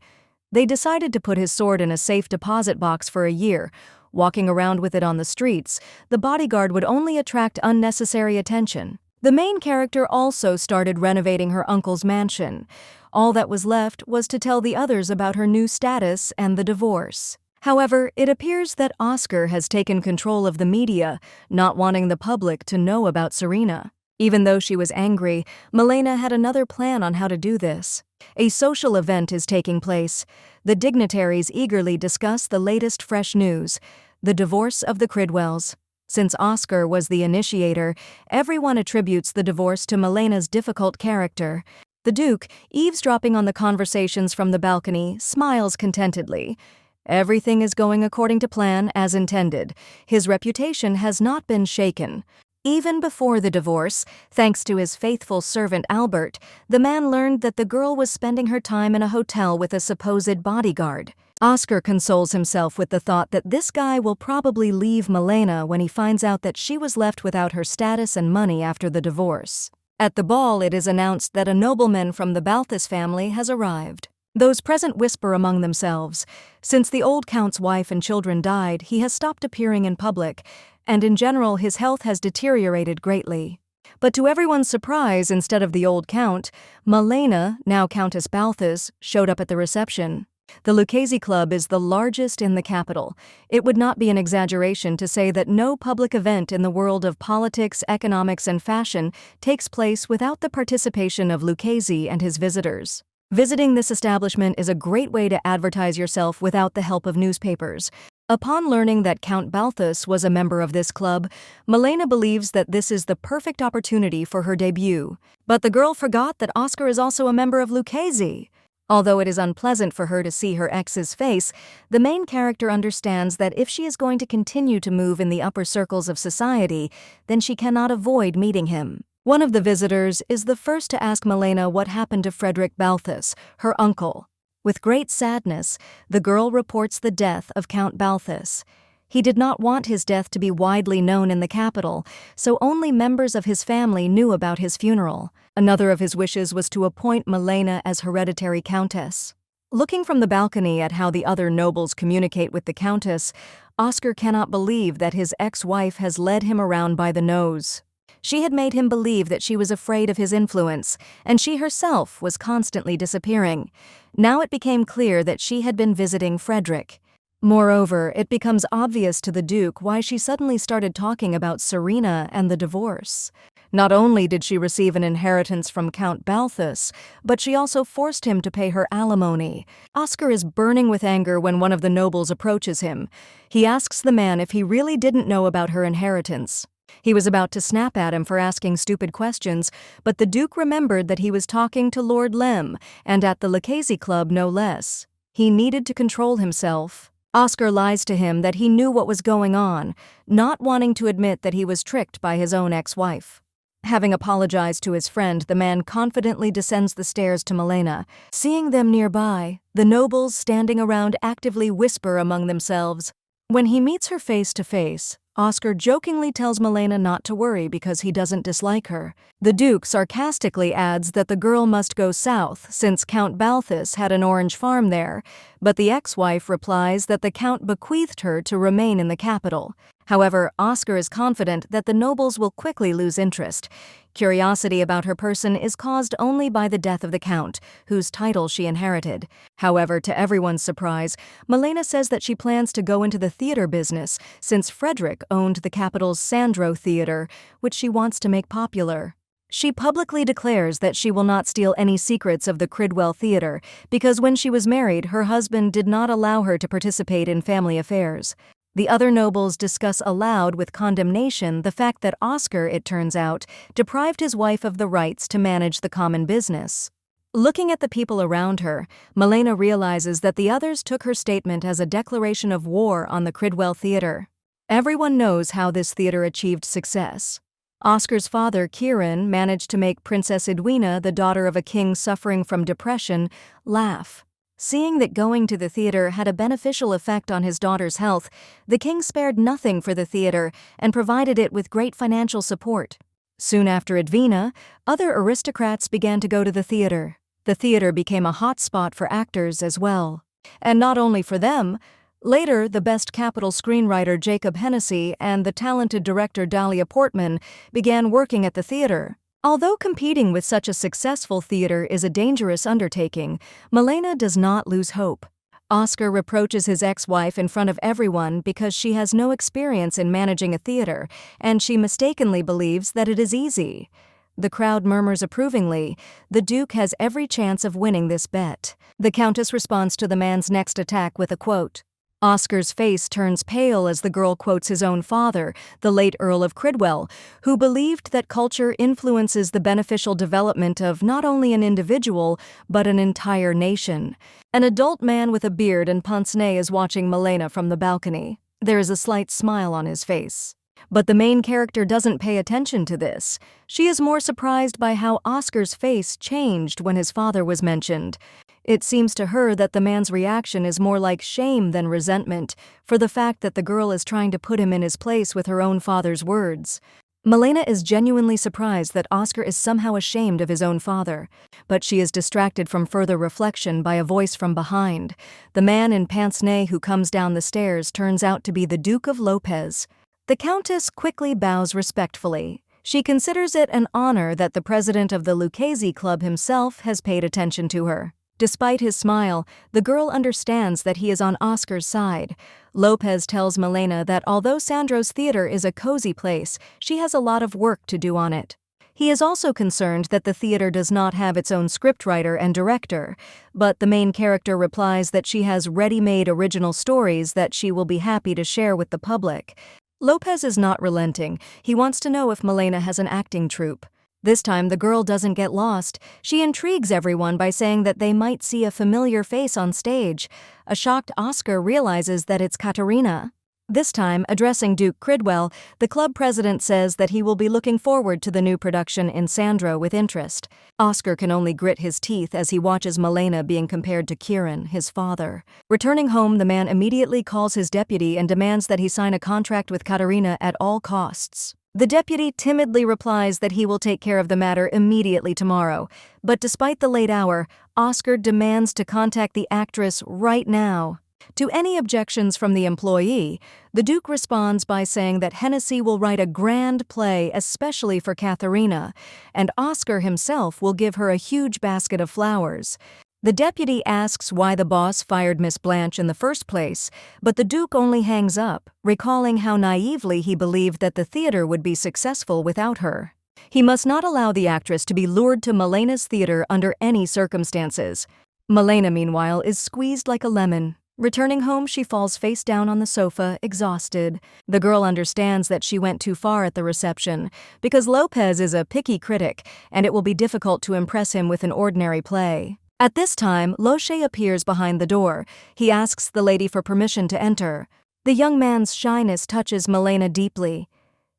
They decided to put his sword in a safe deposit box for a year. Walking around with it on the streets, the bodyguard would only attract unnecessary attention. The main character also started renovating her uncle's mansion. All that was left was to tell the others about her new status and the divorce. However, it appears that Oscar has taken control of the media, not wanting the public to know about Serena. Even though she was angry, Melena had another plan on how to do this. A social event is taking place. The dignitaries eagerly discuss the latest fresh news, the divorce of the Cridwells. Since Oscar was the initiator, everyone attributes the divorce to Melena's difficult character. The Duke, eavesdropping on the conversations from the balcony, smiles contentedly. Everything is going according to plan as intended. His reputation has not been shaken. Even before the divorce, thanks to his faithful servant Albert, the man learned that the girl was spending her time in a hotel with a supposed bodyguard. Oscar consoles himself with the thought that this guy will probably leave Melena when he finds out that she was left without her status and money after the divorce. At the ball, it is announced that a nobleman from the Balthus family has arrived. Those present whisper among themselves. Since the old count's wife and children died, he has stopped appearing in public, and in general his health has deteriorated greatly. But to everyone's surprise, instead of the old count, Melena, now Countess Balthus, showed up at the reception. The Lucazi Club is the largest in the capital. It would not be an exaggeration to say that no public event in the world of politics, economics, and fashion takes place without the participation of Lucazi and his visitors. Visiting this establishment is a great way to advertise yourself without the help of newspapers. Upon learning that Count Balthus was a member of this club, Melena believes that this is the perfect opportunity for her debut. But the girl forgot that Oscar is also a member of Lucazi. Although it is unpleasant for her to see her ex's face, the main character understands that if she is going to continue to move in the upper circles of society, then she cannot avoid meeting him. One of the visitors is the first to ask Melena what happened to Frederick Balthus, her uncle. With great sadness, the girl reports the death of Count Balthus. He did not want his death to be widely known in the capital, so only members of his family knew about his funeral. Another of his wishes was to appoint Melena as hereditary countess. Looking from the balcony at how the other nobles communicate with the countess, Oscar cannot believe that his ex-wife has led him around by the nose. She had made him believe that she was afraid of his influence, and she herself was constantly disappearing. Now it became clear that she had been visiting Frederick. Moreover, it becomes obvious to the Duke why she suddenly started talking about Serena and the divorce. Not only did she receive an inheritance from Count Balthus, but she also forced him to pay her alimony. Oscar is burning with anger when one of the nobles approaches him. He asks the man if he really didn't know about her inheritance. He was about to snap at him for asking stupid questions, but the Duke remembered that he was talking to Lord Lem, and at the Lucazi Club no less. He needed to control himself. Oscar lies to him that he knew what was going on, not wanting to admit that he was tricked by his own ex-wife. Having apologized to his friend, the man confidently descends the stairs to Melena. Seeing them nearby, the nobles standing around actively whisper among themselves. When he meets her face to face, Oscar jokingly tells Melena not to worry because he doesn't dislike her. The Duke sarcastically adds that the girl must go south since Count Balthus had an orange farm there, but the ex-wife replies that the Count bequeathed her to remain in the capital. However, Oscar is confident that the nobles will quickly lose interest. Curiosity about her person is caused only by the death of the Count, whose title she inherited. However, to everyone's surprise, Melena says that she plans to go into the theater business since Frederick owned the capital's Sandro Theater, which she wants to make popular. She publicly declares that she will not steal any secrets of the Cridwell Theater because when she was married, her husband did not allow her to participate in family affairs. The other nobles discuss aloud with condemnation the fact that Oscar, it turns out, deprived his wife of the rights to manage the common business. Looking at the people around her, Melena realizes that the others took her statement as a declaration of war on the Cridwell Theater. Everyone knows how this theater achieved success. Oscar's father, Kieran, managed to make Princess Edwina, the daughter of a king suffering from depression, laugh. Seeing that going to the theater had a beneficial effect on his daughter's health, the king spared nothing for the theater and provided it with great financial support. Soon after Edwina, other aristocrats began to go to the theater. The theater became a hot spot for actors as well. And not only for them, later the best capital screenwriter Jacob Hennessy and the talented director Dahlia Portman began working at the theater. Although competing with such a successful theater is a dangerous undertaking, Melena does not lose hope. Oscar reproaches his ex-wife in front of everyone because she has no experience in managing a theater, and she mistakenly believes that it is easy. The crowd murmurs approvingly. The Duke has every chance of winning this bet. The Countess responds to the man's next attack with a quote. Oscar's face turns pale as the girl quotes his own father, the late Earl of Cridwell, who believed that culture influences the beneficial development of not only an individual, but an entire nation. An adult man with a beard and pince-nez is watching Melena from the balcony. There is a slight smile on his face. But the main character doesn't pay attention to this. She is more surprised by how Oscar's face changed when his father was mentioned. It seems to her that the man's reaction is more like shame than resentment for the fact that the girl is trying to put him in his place with her own father's words. Melena is genuinely surprised that Oscar is somehow ashamed of his own father, but she is distracted from further reflection by a voice from behind. The man in pince-nez who comes down the stairs turns out to be the Duke of Lopez. The Countess quickly bows respectfully. She considers it an honor that the president of the Lucazi Club himself has paid attention to her. Despite his smile, the girl understands that he is on Oscar's side. Lopez tells Melena that although Sandro's theater is a cozy place, she has a lot of work to do on it. He is also concerned that the theater does not have its own scriptwriter and director, but the main character replies that she has ready-made original stories that she will be happy to share with the public. Lopez is not relenting. He wants to know if Melena has an acting troupe. This time, the girl doesn't get lost. She intrigues everyone by saying that they might see a familiar face on stage. A shocked Oscar realizes that it's Katarina. This time, addressing Duke Cridwell, the club president says that he will be looking forward to the new production in Sandro with interest. Oscar can only grit his teeth as he watches Melena being compared to Kieran, his father. Returning home, the man immediately calls his deputy and demands that he sign a contract with Katarina at all costs. The deputy timidly replies that he will take care of the matter immediately tomorrow, but despite the late hour, Oscar demands to contact the actress right now. To any objections from the employee, the Duke responds by saying that Hennessy will write a grand play especially for Katarina, and Oscar himself will give her a huge basket of flowers. The deputy asks why the boss fired Miss Blanche in the first place, but the Duke only hangs up, recalling how naively he believed that the theater would be successful without her. He must not allow the actress to be lured to Melena's theater under any circumstances. Melena, meanwhile, is squeezed like a lemon. Returning home, she falls face down on the sofa, exhausted. The girl understands that she went too far at the reception, because Lopez is a picky critic, and it will be difficult to impress him with an ordinary play. At this time, Lopez appears behind the door. He asks the lady for permission to enter. The young man's shyness touches Melena deeply.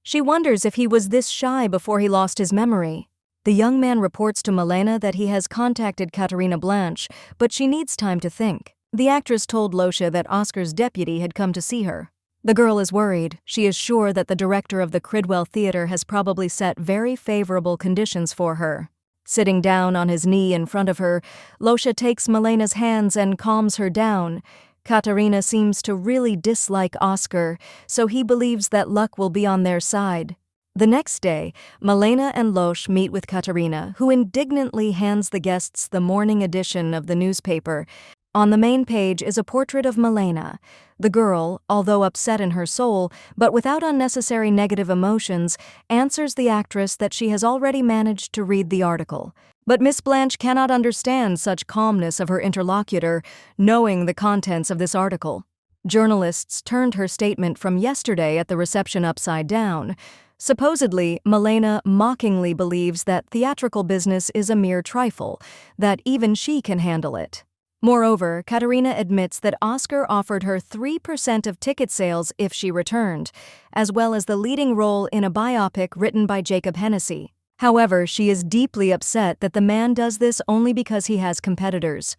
She wonders if he was this shy before he lost his memory. The young man reports to Melena that he has contacted Katarina Blanche, but she needs time to think. The actress told Losha that Oscar's deputy had come to see her. The girl is worried. She is sure that the director of the Cridwell Theater has probably set very favorable conditions for her. Sitting down on his knee in front of her, Losha takes Melena's hands and calms her down. Katarina seems to really dislike Oscar, so he believes that luck will be on their side. The next day, Melena and Losh meet with Katarina, who indignantly hands the guests the morning edition of the newspaper. On the main page is a portrait of Melena. The girl, although upset in her soul, but without unnecessary negative emotions, answers the actress that she has already managed to read the article. But Miss Blanche cannot understand such calmness of her interlocutor, knowing the contents of this article. Journalists turned her statement from yesterday at the reception upside down. Supposedly, Melena mockingly believes that theatrical business is a mere trifle, that even she can handle it. Moreover, Katarina admits that Oscar offered her 3% of ticket sales if she returned, as well as the leading role in a biopic written by Jacob Hennessy. However, she is deeply upset that the man does this only because he has competitors.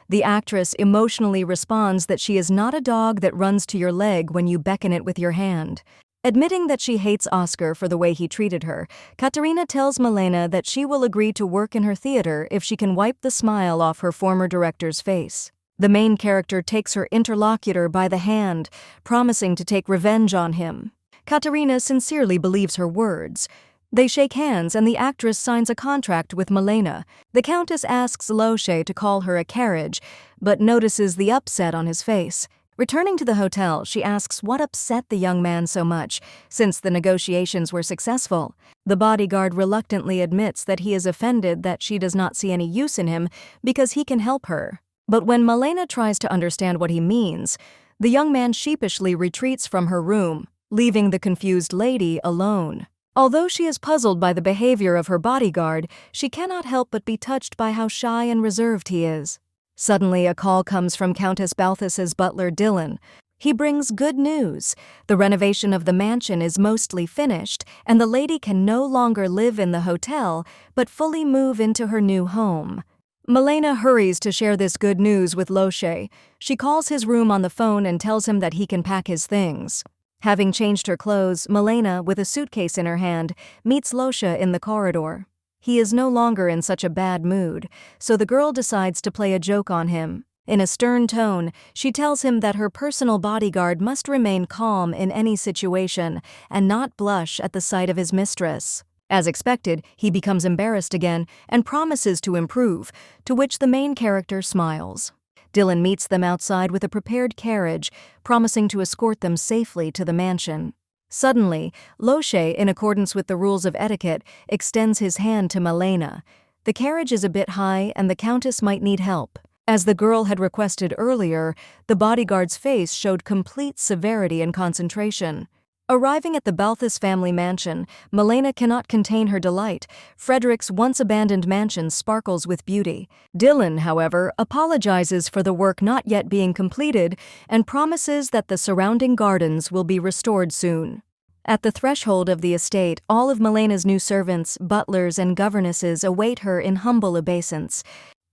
The actress emotionally responds that she is not a dog that runs to your leg when you beckon it with your hand. Admitting that she hates Oscar for the way he treated her, Katarina tells Melena that she will agree to work in her theater if she can wipe the smile off her former director's face. The main character takes her interlocutor by the hand, promising to take revenge on him. Katarina sincerely believes her words. They shake hands and the actress signs a contract with Melena. The Countess asks Loshe to call her a carriage, but notices the upset on his face. Returning to the hotel, she asks what upset the young man so much, since the negotiations were successful. The bodyguard reluctantly admits that he is offended that she does not see any use in him because he can help her. But when Melena tries to understand what he means, the young man sheepishly retreats from her room, leaving the confused lady alone. Although she is puzzled by the behavior of her bodyguard, she cannot help but be touched by how shy and reserved he is. Suddenly, a call comes from Countess Balthus's butler, Dylan. He brings good news. The renovation of the mansion is mostly finished, and the lady can no longer live in the hotel, but fully move into her new home. Melena hurries to share this good news with Loshe. She calls his room on the phone and tells him that he can pack his things. Having changed her clothes, Melena, with a suitcase in her hand, meets Loshe in the corridor. He is no longer in such a bad mood, so the girl decides to play a joke on him. In a stern tone, she tells him that her personal bodyguard must remain calm in any situation and not blush at the sight of his mistress. As expected, he becomes embarrassed again and promises to improve, to which the main character smiles. Dylan meets them outside with a prepared carriage, promising to escort them safely to the mansion. Suddenly, Loshe, in accordance with the rules of etiquette, extends his hand to Melena. The carriage is a bit high and the Countess might need help. As the girl had requested earlier, the bodyguard's face showed complete severity and concentration. Arriving at the Balthus family mansion, Melena cannot contain her delight. Frederick's once-abandoned mansion sparkles with beauty. Dylan, however, apologizes for the work not yet being completed and promises that the surrounding gardens will be restored soon. At the threshold of the estate, all of Melena's new servants, butlers, and governesses await her in humble obeisance.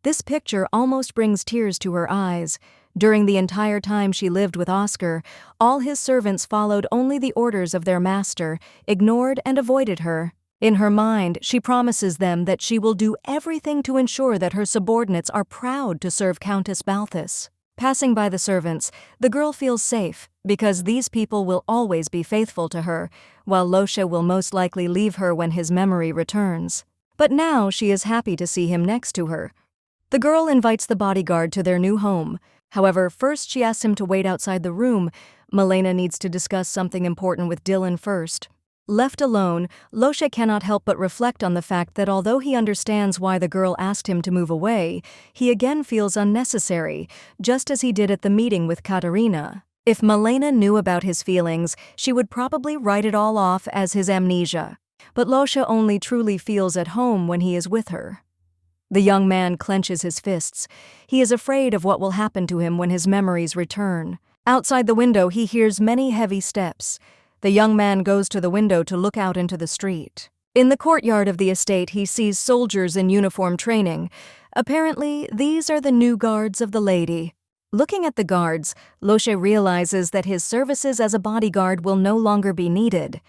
This picture almost brings tears to her eyes. During the entire time she lived with Oscar, all his servants followed only the orders of their master, ignored and avoided her. In her mind, she promises them that she will do everything to ensure that her subordinates are proud to serve Countess Balthus. Passing by the servants, the girl feels safe, because these people will always be faithful to her, while Loshe will most likely leave her when his memory returns. But now she is happy to see him next to her. The girl invites the bodyguard to their new home. However, first she asks him to wait outside the room. Melena needs to discuss something important with Dylan first. Left alone, Loshe cannot help but reflect on the fact that although he understands why the girl asked him to move away, he again feels unnecessary, just as he did at the meeting with Katarina. If Melena knew about his feelings, she would probably write it all off as his amnesia. But Loshe only truly feels at home when he is with her. The young man clenches his fists. He is afraid of what will happen to him when his memories return. Outside the window, he hears many heavy steps. The young man goes to the window to look out into the street. In the courtyard of the estate, he sees soldiers in uniform training. Apparently, these are the new guards of the lady. Looking at the guards, Loshe realizes that his services as a bodyguard will no longer be needed.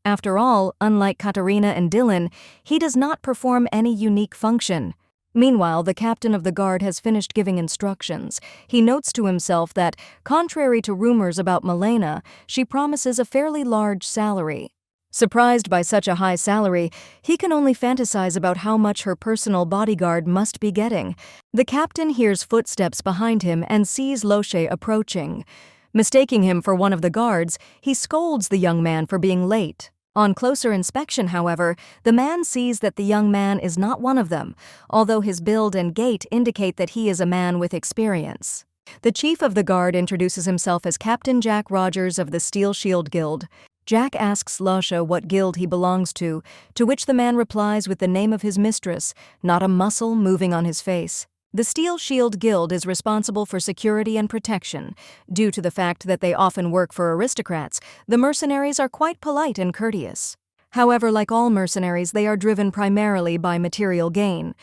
After all, unlike Katarina and Dylan, he does not perform any unique function. Meanwhile, the captain of the guard has finished giving instructions. He notes to himself that, contrary to rumors about Melena, she promises a fairly large salary. Surprised by such a high salary, he can only fantasize about how much her personal bodyguard must be getting. The captain hears footsteps behind him and sees Loshe approaching. Mistaking him for one of the guards, he scolds the young man for being late. On closer inspection, however, the man sees that the young man is not one of them, although his build and gait indicate that he is a man with experience. The chief of the guard introduces himself as Captain Jack Rogers of the Steel Shield Guild. Jack asks Loshe what guild he belongs to which the man replies with the name of his mistress, not a muscle moving on his face. The Steel Shield Guild is responsible for security and protection. Due to the fact that they often work for aristocrats, the mercenaries are quite polite and courteous. However, like all mercenaries, they are driven primarily by material gain.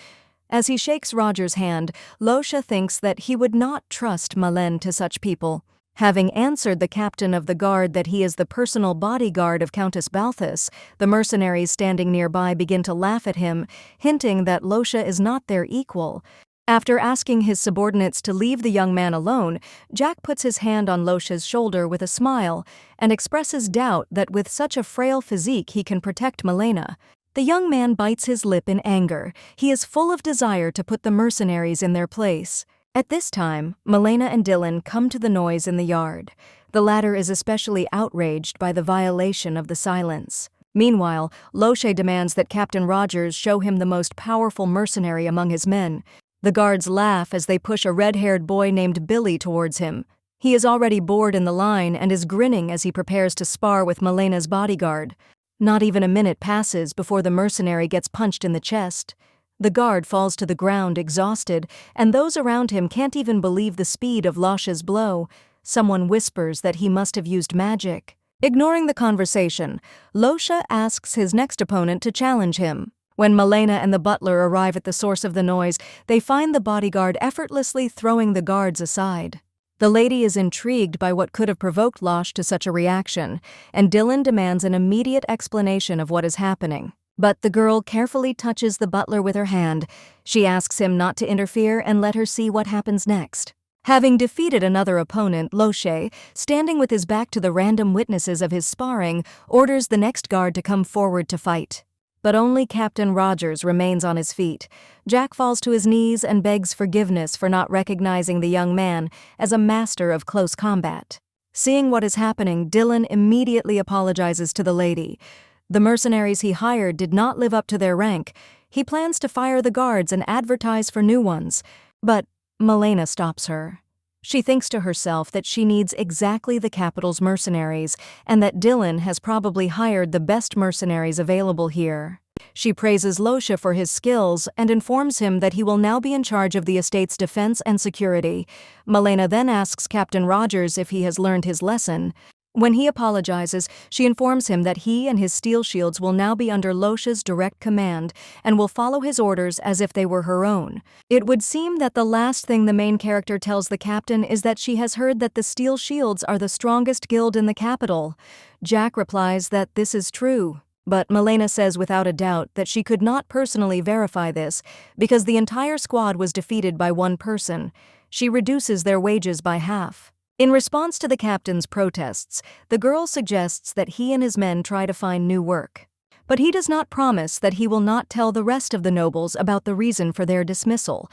As he shakes Roger's hand, Loshe thinks that he would not trust Melena to such people. Having answered the captain of the guard that he is the personal bodyguard of Countess Balthus, the mercenaries standing nearby begin to laugh at him, hinting that Loshe is not their equal. After asking his subordinates to leave the young man alone, Jack puts his hand on Loshe's shoulder with a smile and expresses doubt that with such a frail physique he can protect Melena. The young man bites his lip in anger. He is full of desire to put the mercenaries in their place. At this time, Melena and Dylan come to the noise in the yard. The latter is especially outraged by the violation of the silence. Meanwhile, Loshe demands that Captain Rogers show him the most powerful mercenary among his men. The guards laugh as they push a red-haired boy named Billy towards him. He is already bored in the line and is grinning as he prepares to spar with Melena's bodyguard. Not even a minute passes before the mercenary gets punched in the chest. The guard falls to the ground exhausted, and those around him can't even believe the speed of Loshe's blow. Someone whispers that he must have used magic. Ignoring the conversation, Loshe asks his next opponent to challenge him. When Melena and the butler arrive at the source of the noise, they find the bodyguard effortlessly throwing the guards aside. The lady is intrigued by what could have provoked Loshe to such a reaction, and Dylan demands an immediate explanation of what is happening. But the girl carefully touches the butler with her hand. She asks him not to interfere and let her see what happens next. Having defeated another opponent, Loshe, standing with his back to the random witnesses of his sparring, orders the next guard to come forward to fight. But only Captain Rogers remains on his feet. Jack falls to his knees and begs forgiveness for not recognizing the young man as a master of close combat. Seeing what is happening, Dylan immediately apologizes to the lady. The mercenaries he hired did not live up to their rank. He plans to fire the guards and advertise for new ones. But Melena stops her. She thinks to herself that she needs exactly the capital's mercenaries and that Dylan has probably hired the best mercenaries available here. She praises Loshe for his skills and informs him that he will now be in charge of the estate's defense and security. Melena then asks Captain Rogers if he has learned his lesson. When he apologizes, she informs him that he and his steel shields will now be under Loshe's direct command and will follow his orders as if they were her own. It would seem that the last thing the main character tells the captain is that she has heard that the steel shields are the strongest guild in the capital. Jack replies that this is true, but Melena says without a doubt that she could not personally verify this because the entire squad was defeated by one person. She reduces their wages by half. In response to the captain's protests, the girl suggests that he and his men try to find new work. But he does not promise that he will not tell the rest of the nobles about the reason for their dismissal.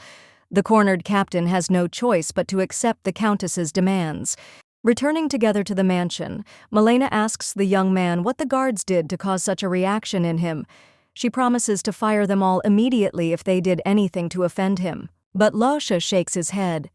The cornered captain has no choice but to accept the countess's demands. Returning together to the mansion, Melena asks the young man what the guards did to cause such a reaction in him. She promises to fire them all immediately if they did anything to offend him. But Lopez shakes his head.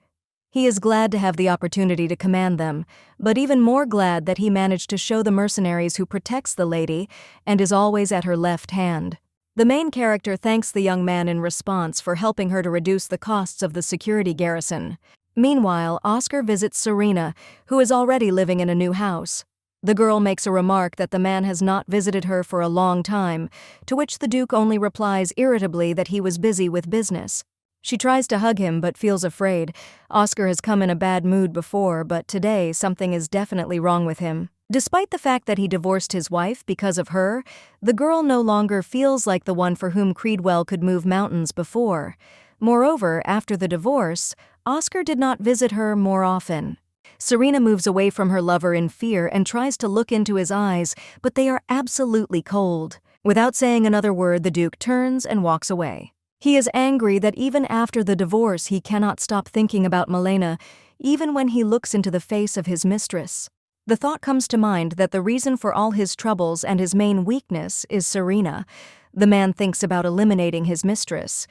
He is glad to have the opportunity to command them, but even more glad that he managed to show the mercenaries who protects the lady and is always at her left hand. The main character thanks the young man in response for helping her to reduce the costs of the security garrison. Meanwhile, Oscar visits Serena, who is already living in a new house. The girl makes a remark that the man has not visited her for a long time, to which the Duke only replies irritably that he was busy with business. She tries to hug him but feels afraid. Oscar has come in a bad mood before, but today something is definitely wrong with him. Despite the fact that he divorced his wife because of her, the girl no longer feels like the one for whom Creedwell could move mountains before. Moreover, after the divorce, Oscar did not visit her more often. Serena moves away from her lover in fear and tries to look into his eyes, but they are absolutely cold. Without saying another word, the Duke turns and walks away. He is angry that even after the divorce he cannot stop thinking about Melena, even when he looks into the face of his mistress. The thought comes to mind that the reason for all his troubles and his main weakness is Serena. The man thinks about eliminating his mistress,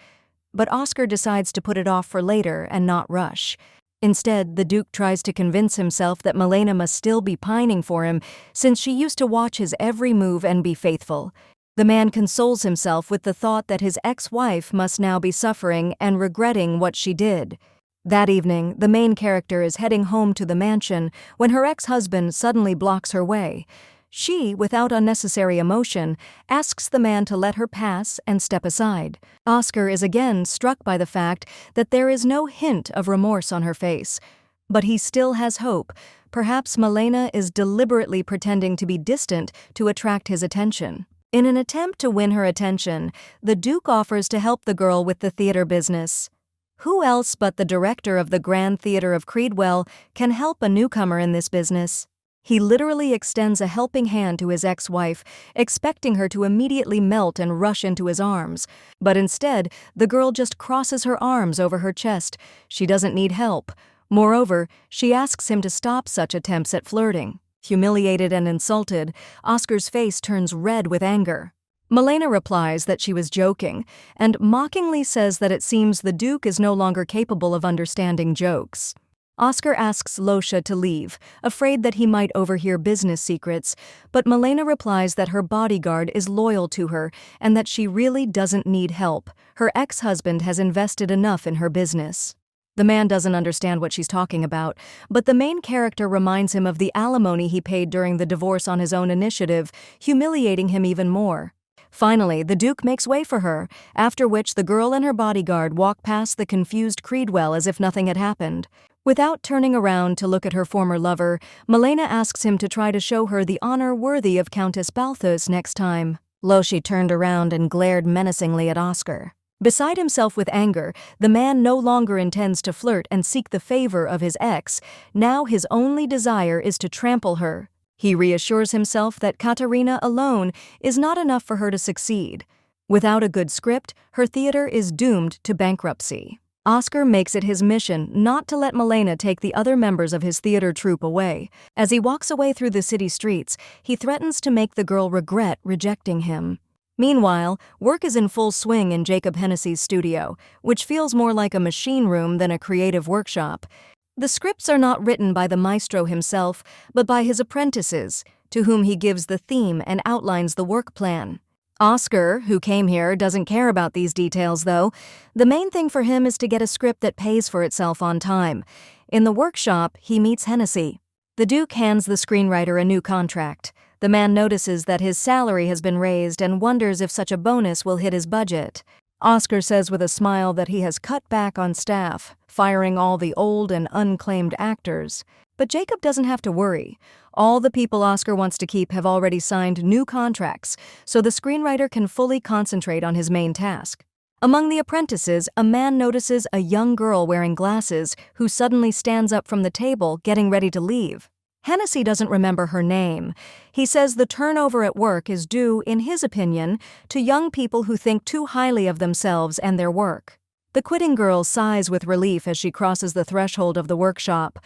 but Oscar decides to put it off for later and not rush. Instead, the Duke tries to convince himself that Melena must still be pining for him since she used to watch his every move and be faithful. The man consoles himself with the thought that his ex-wife must now be suffering and regretting what she did. That evening, the main character is heading home to the mansion when her ex-husband suddenly blocks her way. She, without unnecessary emotion, asks the man to let her pass and step aside. Oscar is again struck by the fact that there is no hint of remorse on her face. But he still has hope. Perhaps Melena is deliberately pretending to be distant to attract his attention. In an attempt to win her attention, the Duke offers to help the girl with the theater business. Who else but the director of the Grand Theater of Creedwell can help a newcomer in this business? He literally extends a helping hand to his ex-wife, expecting her to immediately melt and rush into his arms. But instead, the girl just crosses her arms over her chest. She doesn't need help. Moreover, she asks him to stop such attempts at flirting. Humiliated and insulted, Oscar's face turns red with anger. Melena replies that she was joking, and mockingly says that it seems the Duke is no longer capable of understanding jokes. Oscar asks Lopez to leave, afraid that he might overhear business secrets, but Melena replies that her bodyguard is loyal to her and that she really doesn't need help. Her ex-husband has invested enough in her business. The man doesn't understand what she's talking about, but the main character reminds him of the alimony he paid during the divorce on his own initiative, humiliating him even more. Finally, the Duke makes way for her, after which the girl and her bodyguard walk past the confused Creedwell as if nothing had happened. Without turning around to look at her former lover, Melena asks him to try to show her the honor worthy of Countess Balthus next time. Lopez turned around and glared menacingly at Oscar. Beside himself with anger, the man no longer intends to flirt and seek the favor of his ex. Now his only desire is to trample her. He reassures himself that Katarina alone is not enough for her to succeed. Without a good script, her theater is doomed to bankruptcy. Oscar makes it his mission not to let Melena take the other members of his theater troupe away. As he walks away through the city streets, he threatens to make the girl regret rejecting him. Meanwhile, work is in full swing in Jacob Hennessy's studio, which feels more like a machine room than a creative workshop. The scripts are not written by the maestro himself, but by his apprentices, to whom he gives the theme and outlines the work plan. Oscar, who came here, doesn't care about these details, though. The main thing for him is to get a script that pays for itself on time. In the workshop, he meets Hennessy. The Duke hands the screenwriter a new contract. The man notices that his salary has been raised and wonders if such a bonus will hit his budget. Oscar says with a smile that he has cut back on staff, firing all the old and unclaimed actors. But Jacob doesn't have to worry. All the people Oscar wants to keep have already signed new contracts, so the screenwriter can fully concentrate on his main task. Among the apprentices, a man notices a young girl wearing glasses who suddenly stands up from the table, getting ready to leave. Hennessy doesn't remember her name. He says the turnover at work is due, in his opinion, to young people who think too highly of themselves and their work. The quitting girl sighs with relief as she crosses the threshold of the workshop.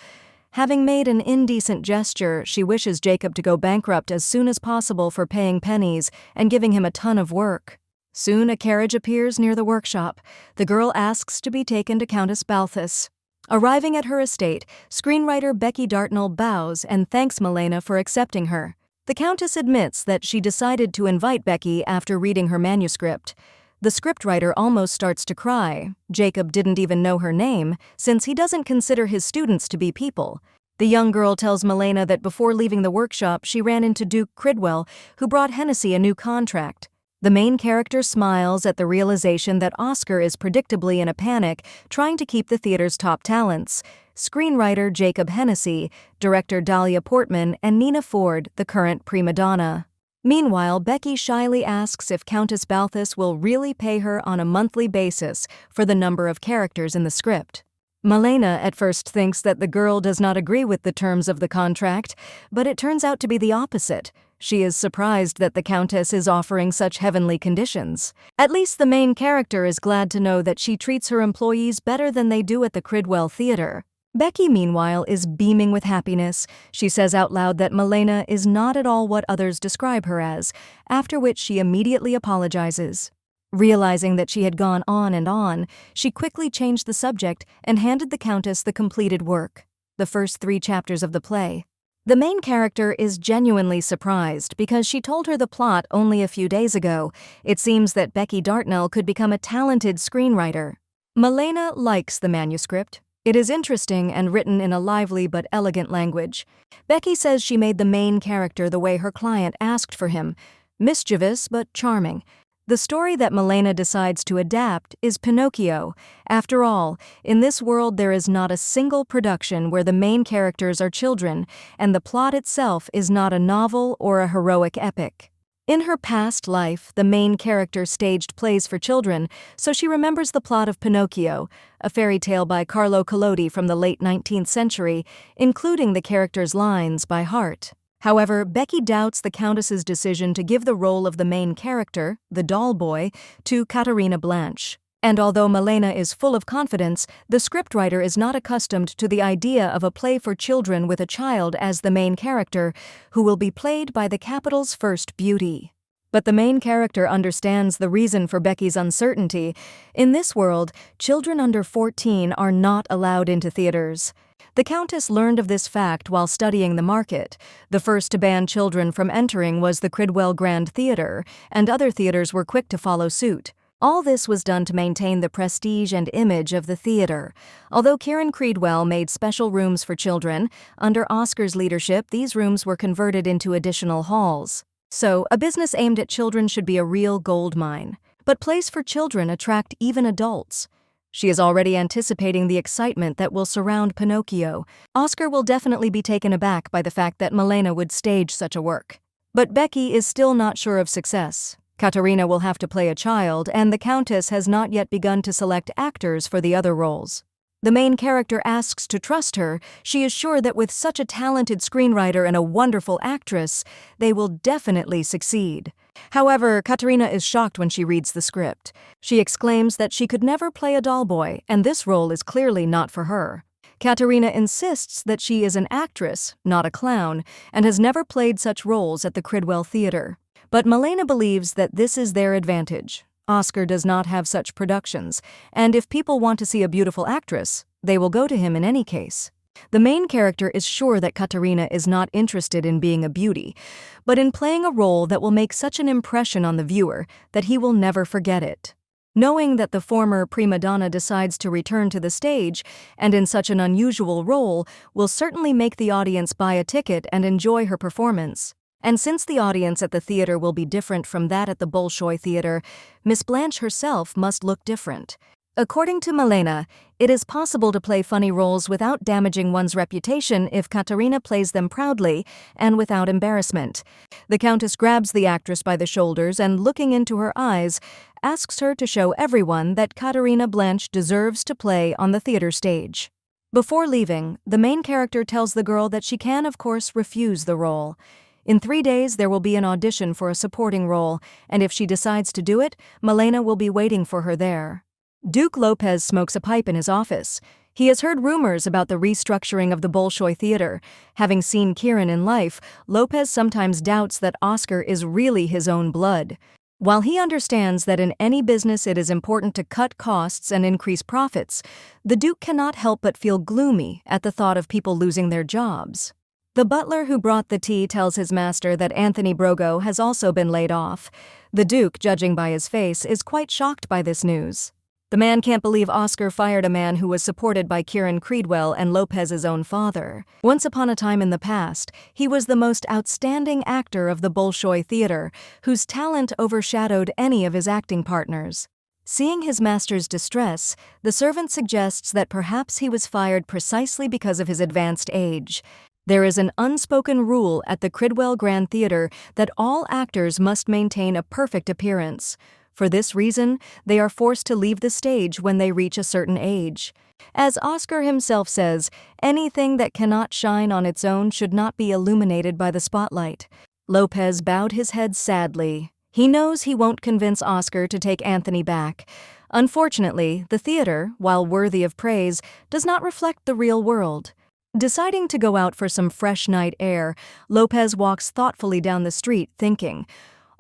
Having made an indecent gesture, she wishes Jacob to go bankrupt as soon as possible for paying pennies and giving him a ton of work. Soon a carriage appears near the workshop. The girl asks to be taken to Countess Balthus. Arriving at her estate, screenwriter Becky Dartnell bows and thanks Melena for accepting her. The Countess admits that she decided to invite Becky after reading her manuscript. The scriptwriter almost starts to cry. Jacob didn't even know her name, since he doesn't consider his students to be people. The young girl tells Melena that before leaving the workshop she ran into Duke Cridwell, who brought Hennessy a new contract. The main character smiles at the realization that Oscar is predictably in a panic, trying to keep the theater's top talents. Screenwriter Jacob Hennessy, director Dahlia Portman, and Nina Ford, the current prima donna. Meanwhile, Becky shyly asks if Countess Balthus will really pay her on a monthly basis for the number of characters in the script. Melena at first thinks that the girl does not agree with the terms of the contract, but it turns out to be the opposite. She is surprised that the Countess is offering such heavenly conditions. At least the main character is glad to know that she treats her employees better than they do at the Cridwell Theater. Becky, meanwhile, is beaming with happiness. She says out loud that Melena is not at all what others describe her as, after which she immediately apologizes. Realizing that she had gone on, she quickly changed the subject and handed the Countess the completed work, the first 3 chapters of the play. The main character is genuinely surprised because she told her the plot only a few days ago. It seems that Becky Dartnell could become a talented screenwriter. Melena likes the manuscript. It is interesting and written in a lively but elegant language. Becky says she made the main character the way her client asked for him, mischievous but charming. The story that Melena decides to adapt is Pinocchio. After all, in this world there is not a single production where the main characters are children, and the plot itself is not a novel or a heroic epic. In her past life, the main character staged plays for children, so she remembers the plot of Pinocchio, a fairy tale by Carlo Collodi from the late 19th century, including the character's lines by heart. However, Becky doubts the Countess's decision to give the role of the main character, the doll boy, to Katarina Blanche. And although Melena is full of confidence, the scriptwriter is not accustomed to the idea of a play for children with a child as the main character, who will be played by the capital's first beauty. But the main character understands the reason for Becky's uncertainty. In this world, children under 14 are not allowed into theaters. The Countess learned of this fact while studying the market. The first to ban children from entering was the Cridwell Grand Theatre, and other theaters were quick to follow suit. All this was done to maintain the prestige and image of the theater. Although Kieran Cridwell made special rooms for children, under Oscar's leadership these rooms were converted into additional halls. So, a business aimed at children should be a real gold mine. But plays for children attract even adults. She is already anticipating the excitement that will surround Pinocchio. Oscar will definitely be taken aback by the fact that Melena would stage such a work. But Becky is still not sure of success. Katarina will have to play a child, and the Countess has not yet begun to select actors for the other roles. The main character asks to trust her. She is sure that with such a talented screenwriter and a wonderful actress, they will definitely succeed. However, Katarina is shocked when she reads the script. She exclaims that she could never play a doll boy, and this role is clearly not for her. Katarina insists that she is an actress, not a clown, and has never played such roles at the Cridwell Theatre. But Melena believes that this is their advantage. Oscar does not have such productions, and if people want to see a beautiful actress, they will go to him in any case. The main character is sure that Katarina is not interested in being a beauty, but in playing a role that will make such an impression on the viewer that he will never forget it. Knowing that the former prima donna decides to return to the stage, and in such an unusual role, will certainly make the audience buy a ticket and enjoy her performance. And since the audience at the theater will be different from that at the Bolshoi Theater, Miss Blanche herself must look different. According to Melena, it is possible to play funny roles without damaging one's reputation if Katarina plays them proudly and without embarrassment. The Countess grabs the actress by the shoulders and, looking into her eyes, asks her to show everyone that Katarina Blanche deserves to play on the theater stage. Before leaving, the main character tells the girl that she can, of course, refuse the role. In 3 days, there will be an audition for a supporting role, and if she decides to do it, Melena will be waiting for her there. Duke Lopez smokes a pipe in his office. He has heard rumors about the restructuring of the Bolshoi Theater. Having seen Kieran in life, Lopez sometimes doubts that Oscar is really his own blood. While he understands that in any business it is important to cut costs and increase profits, the Duke cannot help but feel gloomy at the thought of people losing their jobs. The butler who brought the tea tells his master that Anthony Brogo has also been laid off. The Duke, judging by his face, is quite shocked by this news. The man can't believe Oscar fired a man who was supported by Kieran Creedwell and Lopez's own father. Once upon a time in the past, he was the most outstanding actor of the Bolshoi Theater, whose talent overshadowed any of his acting partners. Seeing his master's distress, the servant suggests that perhaps he was fired precisely because of his advanced age. There is an unspoken rule at the Cridwell Grand Theatre that all actors must maintain a perfect appearance. For this reason, they are forced to leave the stage when they reach a certain age. As Oscar himself says, anything that cannot shine on its own should not be illuminated by the spotlight. Lopez bowed his head sadly. He knows he won't convince Oscar to take Anthony back. Unfortunately, the theater, while worthy of praise, does not reflect the real world. Deciding to go out for some fresh night air, Lopez walks thoughtfully down the street, thinking,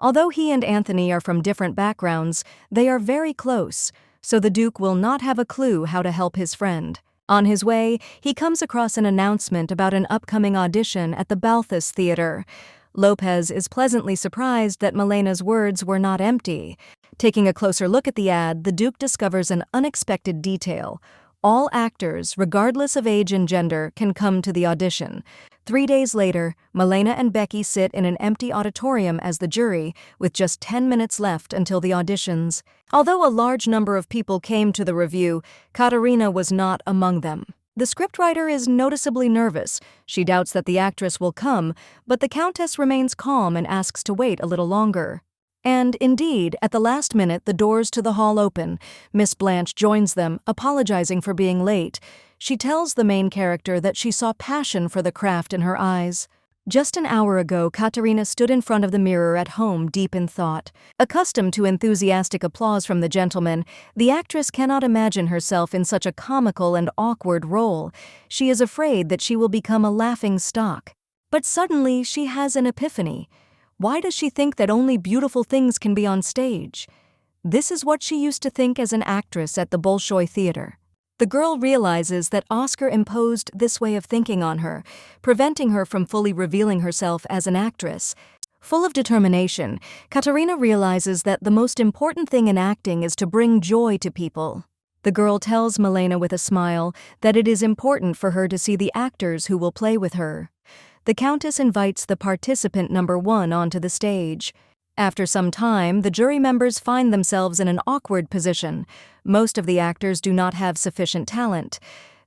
although he and Anthony are from different backgrounds, they are very close, so the Duke will not have a clue how to help his friend. On his way, he comes across an announcement about an upcoming audition at the Balthus Theater. Lopez is pleasantly surprised that Melena's words were not empty. Taking a closer look at the ad, the Duke discovers an unexpected detail. All actors, regardless of age and gender, can come to the audition. 3 days later, Melena and Becky sit in an empty auditorium as the jury, with just 10 minutes left until the auditions. Although a large number of people came to the review, Katarina was not among them. The scriptwriter is noticeably nervous. She doubts that the actress will come, but the Countess remains calm and asks to wait a little longer. And indeed, at the last minute, the doors to the hall open. Miss Blanche joins them, apologizing for being late. She tells the main character that she saw passion for the craft in her eyes. Just an hour ago, Katarina stood in front of the mirror at home, deep in thought. Accustomed to enthusiastic applause from the gentlemen, the actress cannot imagine herself in such a comical and awkward role. She is afraid that she will become a laughing stock. But suddenly, she has an epiphany. Why does she think that only beautiful things can be on stage? This is what she used to think as an actress at the Bolshoi Theater. The girl realizes that Oscar imposed this way of thinking on her, preventing her from fully revealing herself as an actress. Full of determination, Katarina realizes that the most important thing in acting is to bring joy to people. The girl tells Melena with a smile that it is important for her to see the actors who will play with her. The Countess invites the participant number 1 onto the stage. After some time, the jury members find themselves in an awkward position. Most of the actors do not have sufficient talent.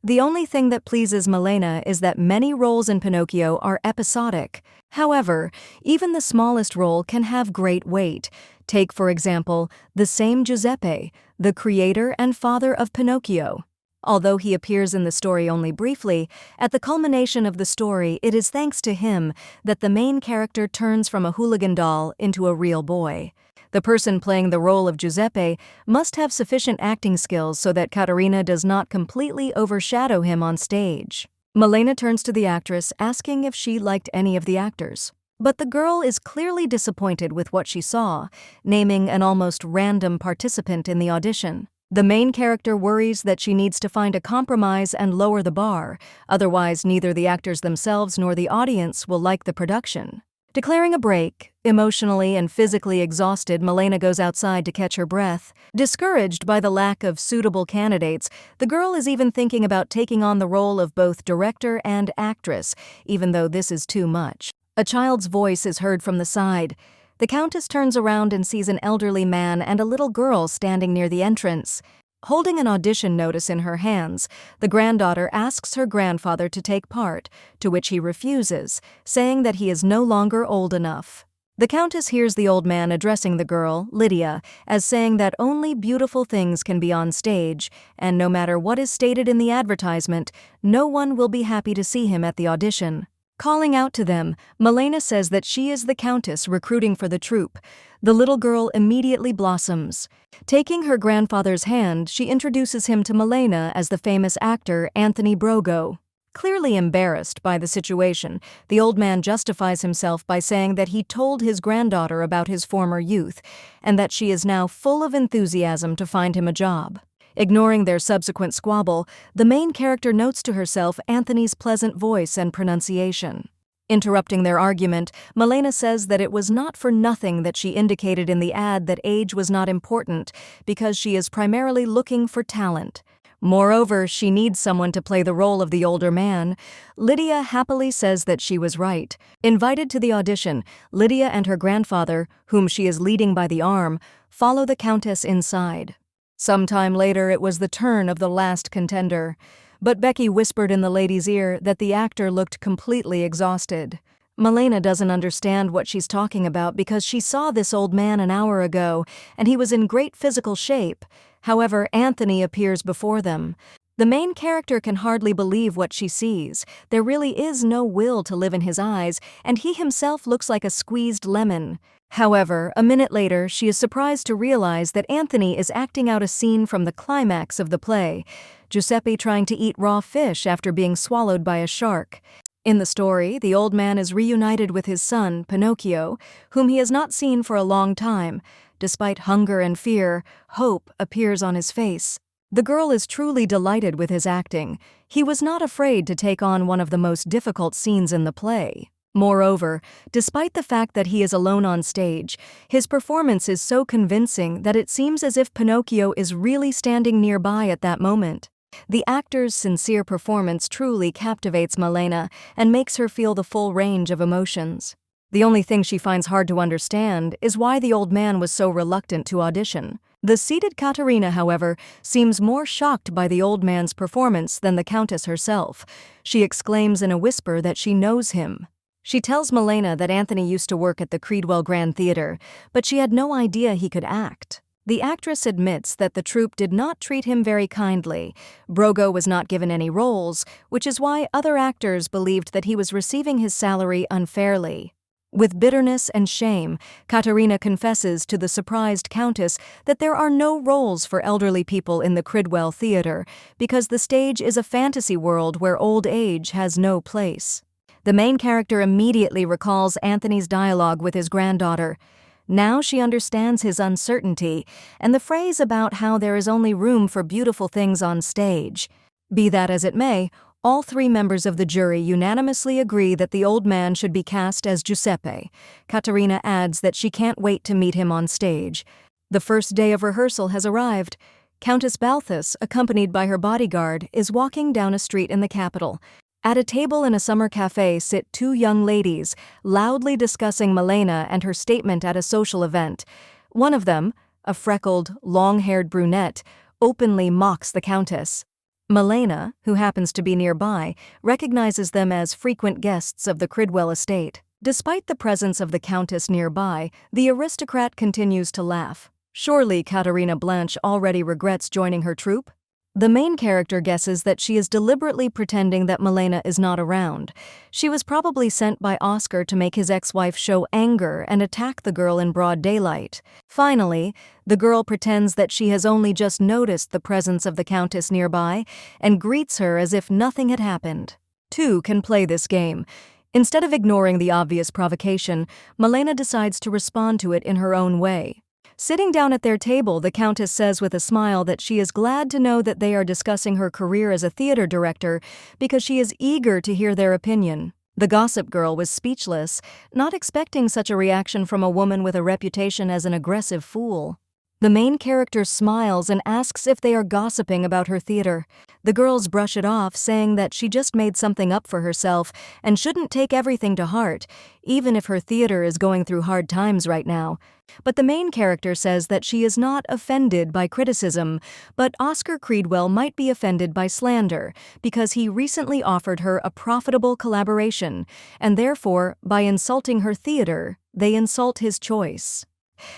The only thing that pleases Melena is that many roles in Pinocchio are episodic. However, even the smallest role can have great weight. Take, for example, the same Giuseppe, the creator and father of Pinocchio. Although he appears in the story only briefly, at the culmination of the story, it is thanks to him that the main character turns from a hooligan doll into a real boy. The person playing the role of Giuseppe must have sufficient acting skills so that Katarina does not completely overshadow him on stage. Melena turns to the actress, asking if she liked any of the actors. But the girl is clearly disappointed with what she saw, naming an almost random participant in the audition. The main character worries that she needs to find a compromise and lower the bar, otherwise neither the actors themselves nor the audience will like the production. Declaring a break, emotionally and physically exhausted, Melena goes outside to catch her breath. Discouraged by the lack of suitable candidates, the girl is even thinking about taking on the role of both director and actress, even though this is too much. A child's voice is heard from the side. The Countess turns around and sees an elderly man and a little girl standing near the entrance. Holding an audition notice in her hands, the granddaughter asks her grandfather to take part, to which he refuses, saying that he is no longer old enough. The Countess hears the old man addressing the girl, Lydia, as saying that only beautiful things can be on stage, and no matter what is stated in the advertisement, no one will be happy to see him at the audition. Calling out to them, Melena says that she is the countess recruiting for the troupe. The little girl immediately blossoms. Taking her grandfather's hand, she introduces him to Melena as the famous actor Anthony Brogo. Clearly embarrassed by the situation, the old man justifies himself by saying that he told his granddaughter about his former youth, and that she is now full of enthusiasm to find him a job. Ignoring their subsequent squabble, the main character notes to herself Anthony's pleasant voice and pronunciation. Interrupting their argument, Melena says that it was not for nothing that she indicated in the ad that age was not important, because she is primarily looking for talent. Moreover, she needs someone to play the role of the older man. Lydia happily says that she was right. Invited to the audition, Lydia and her grandfather, whom she is leading by the arm, follow the countess inside. Sometime later, it was the turn of the last contender. But Becky whispered in the lady's ear that the actor looked completely exhausted. Melena doesn't understand what she's talking about because she saw this old man an hour ago, and he was in great physical shape. However, Anthony appears before them. The main character can hardly believe what she sees. There really is no will to live in his eyes, and he himself looks like a squeezed lemon. However, a minute later, she is surprised to realize that Anthony is acting out a scene from the climax of the play, Giuseppe trying to eat raw fish after being swallowed by a shark. In the story, the old man is reunited with his son, Pinocchio, whom he has not seen for a long time. Despite hunger and fear, hope appears on his face. The girl is truly delighted with his acting. He was not afraid to take on one of the most difficult scenes in the play. Moreover, despite the fact that he is alone on stage, his performance is so convincing that it seems as if Pinocchio is really standing nearby at that moment. The actor's sincere performance truly captivates Melena and makes her feel the full range of emotions. The only thing she finds hard to understand is why the old man was so reluctant to audition. The seated Katarina, however, seems more shocked by the old man's performance than the countess herself. She exclaims in a whisper that she knows him. She tells Melena that Anthony used to work at the Creedwell Grand Theatre, but she had no idea he could act. The actress admits that the troupe did not treat him very kindly. Brogo was not given any roles, which is why other actors believed that he was receiving his salary unfairly. With bitterness and shame, Katarina confesses to the surprised countess that there are no roles for elderly people in the Creedwell Theatre because the stage is a fantasy world where old age has no place. The main character immediately recalls Anthony's dialogue with his granddaughter. Now she understands his uncertainty and the phrase about how there is only room for beautiful things on stage. Be that as it may, all three members of the jury unanimously agree that the old man should be cast as Giuseppe. Katarina adds that she can't wait to meet him on stage. The first day of rehearsal has arrived. Countess Balthus, accompanied by her bodyguard, is walking down a street in the capital. At a table in a summer cafe sit two young ladies, loudly discussing Melena and her statement at a social event. One of them, a freckled, long-haired brunette, openly mocks the countess. Melena, who happens to be nearby, recognizes them as frequent guests of the Creedwell estate. Despite the presence of the countess nearby, the aristocrat continues to laugh. Surely Katarina Blanche already regrets joining her troupe? The main character guesses that she is deliberately pretending that Melena is not around. She was probably sent by Oscar to make his ex-wife show anger and attack the girl in broad daylight. Finally, the girl pretends that she has only just noticed the presence of the countess nearby and greets her as if nothing had happened. Two can play this game. Instead of ignoring the obvious provocation, Melena decides to respond to it in her own way. Sitting down at their table, the countess says with a smile that she is glad to know that they are discussing her career as a theater director because she is eager to hear their opinion. The gossip girl was speechless, not expecting such a reaction from a woman with a reputation as an aggressive fool. The main character smiles and asks if they are gossiping about her theater. The girls brush it off, saying that she just made something up for herself and shouldn't take everything to heart, even if her theater is going through hard times right now. But the main character says that she is not offended by criticism, but Oscar Creedwell might be offended by slander because he recently offered her a profitable collaboration, and therefore, by insulting her theater, they insult his choice.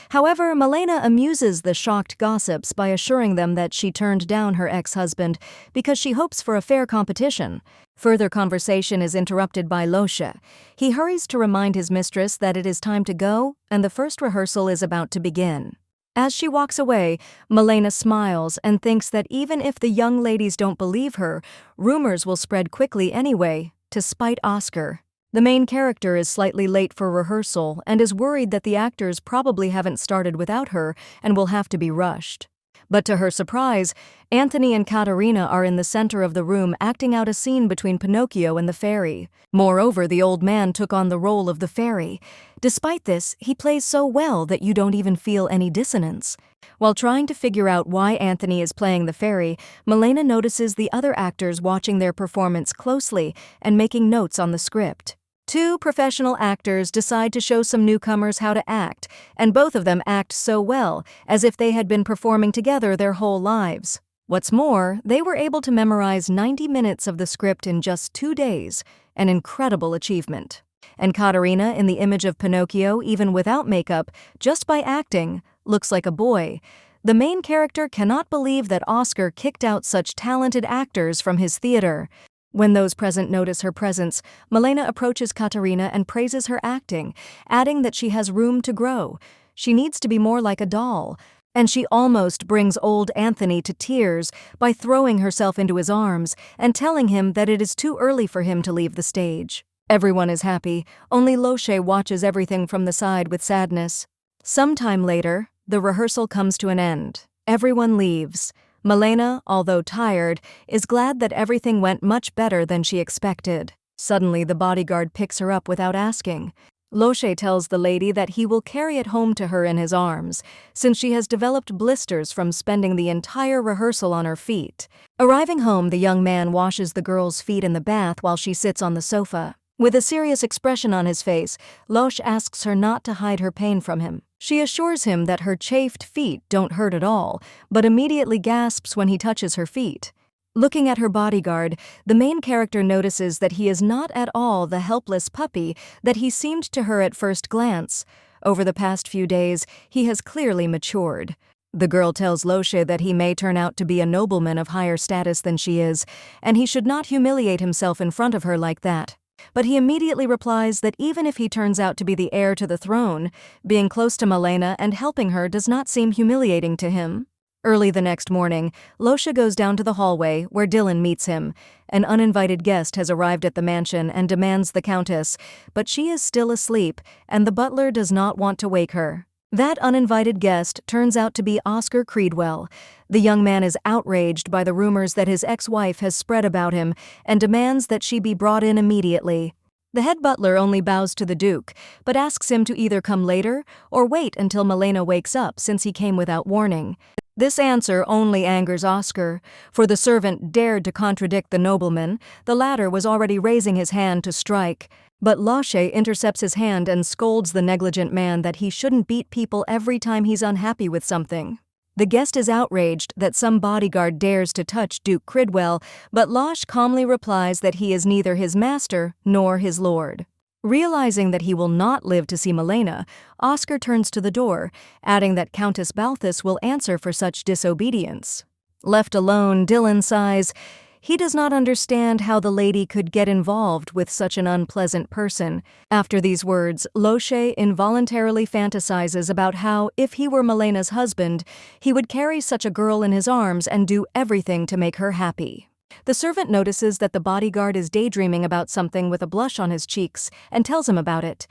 However, Melena amuses the shocked gossips by assuring them that she turned down her ex-husband because she hopes for a fair competition. Further conversation is interrupted by Loshe. He hurries to remind his mistress that it is time to go, and the first rehearsal is about to begin. As she walks away, Melena smiles and thinks that even if the young ladies don't believe her, rumors will spread quickly anyway, to spite Oscar. The main character is slightly late for rehearsal and is worried that the actors probably haven't started without her and will have to be rushed. But to her surprise, Anthony and Katarina are in the center of the room acting out a scene between Pinocchio and the fairy. Moreover, the old man took on the role of the fairy. Despite this, he plays so well that you don't even feel any dissonance. While trying to figure out why Anthony is playing the fairy, Melena notices the other actors watching their performance closely and making notes on the script. Two professional actors decide to show some newcomers how to act, and both of them act so well, as if they had been performing together their whole lives. What's more, they were able to memorize 90 minutes of the script in just 2 days, an incredible achievement. And Katarina, in the image of Pinocchio, even without makeup, just by acting, looks like a boy. The main character cannot believe that Oscar kicked out such talented actors from his theater. When those present notice her presence, Melena approaches Katarina and praises her acting, adding that she has room to grow. She needs to be more like a doll. And she almost brings old Anthony to tears by throwing herself into his arms and telling him that it is too early for him to leave the stage. Everyone is happy, only Loshe watches everything from the side with sadness. Sometime later, the rehearsal comes to an end. Everyone leaves. Melena, although tired, is glad that everything went much better than she expected. Suddenly, the bodyguard picks her up without asking. Loshe tells the lady that he will carry it home to her in his arms, since she has developed blisters from spending the entire rehearsal on her feet. Arriving home, the young man washes the girl's feet in the bath while she sits on the sofa. With a serious expression on his face, Loshe asks her not to hide her pain from him. She assures him that her chafed feet don't hurt at all, but immediately gasps when he touches her feet. Looking at her bodyguard, the main character notices that he is not at all the helpless puppy that he seemed to her at first glance. Over the past few days, he has clearly matured. The girl tells Loshe that he may turn out to be a nobleman of higher status than she is, and he should not humiliate himself in front of her like that. But he immediately replies that even if he turns out to be the heir to the throne, being close to Melena and helping her does not seem humiliating to him. Early the next morning, Loshe goes down to the hallway where Dylan meets him. An uninvited guest has arrived at the mansion and demands the countess, but she is still asleep, and the butler does not want to wake her. That uninvited guest turns out to be Oscar Creedwell. The young man is outraged by the rumors that his ex-wife has spread about him and demands that she be brought in immediately. The head butler only bows to the Duke, but asks him to either come later or wait until Melena wakes up since he came without warning. This answer only angers Oscar, for the servant dared to contradict the nobleman. The latter was already raising his hand to strike. But Loshe intercepts his hand and scolds the negligent man that he shouldn't beat people every time he's unhappy with something. The guest is outraged that some bodyguard dares to touch Duke Cridwell, but Loshe calmly replies that he is neither his master nor his lord. Realizing that he will not live to see Melena, Oscar turns to the door, adding that Countess Balthus will answer for such disobedience. Left alone, Dylan sighs. He does not understand how the lady could get involved with such an unpleasant person. After these words, Loshe involuntarily fantasizes about how, if he were Melena's husband, he would carry such a girl in his arms and do everything to make her happy. The servant notices that the bodyguard is daydreaming about something with a blush on his cheeks and tells him about it.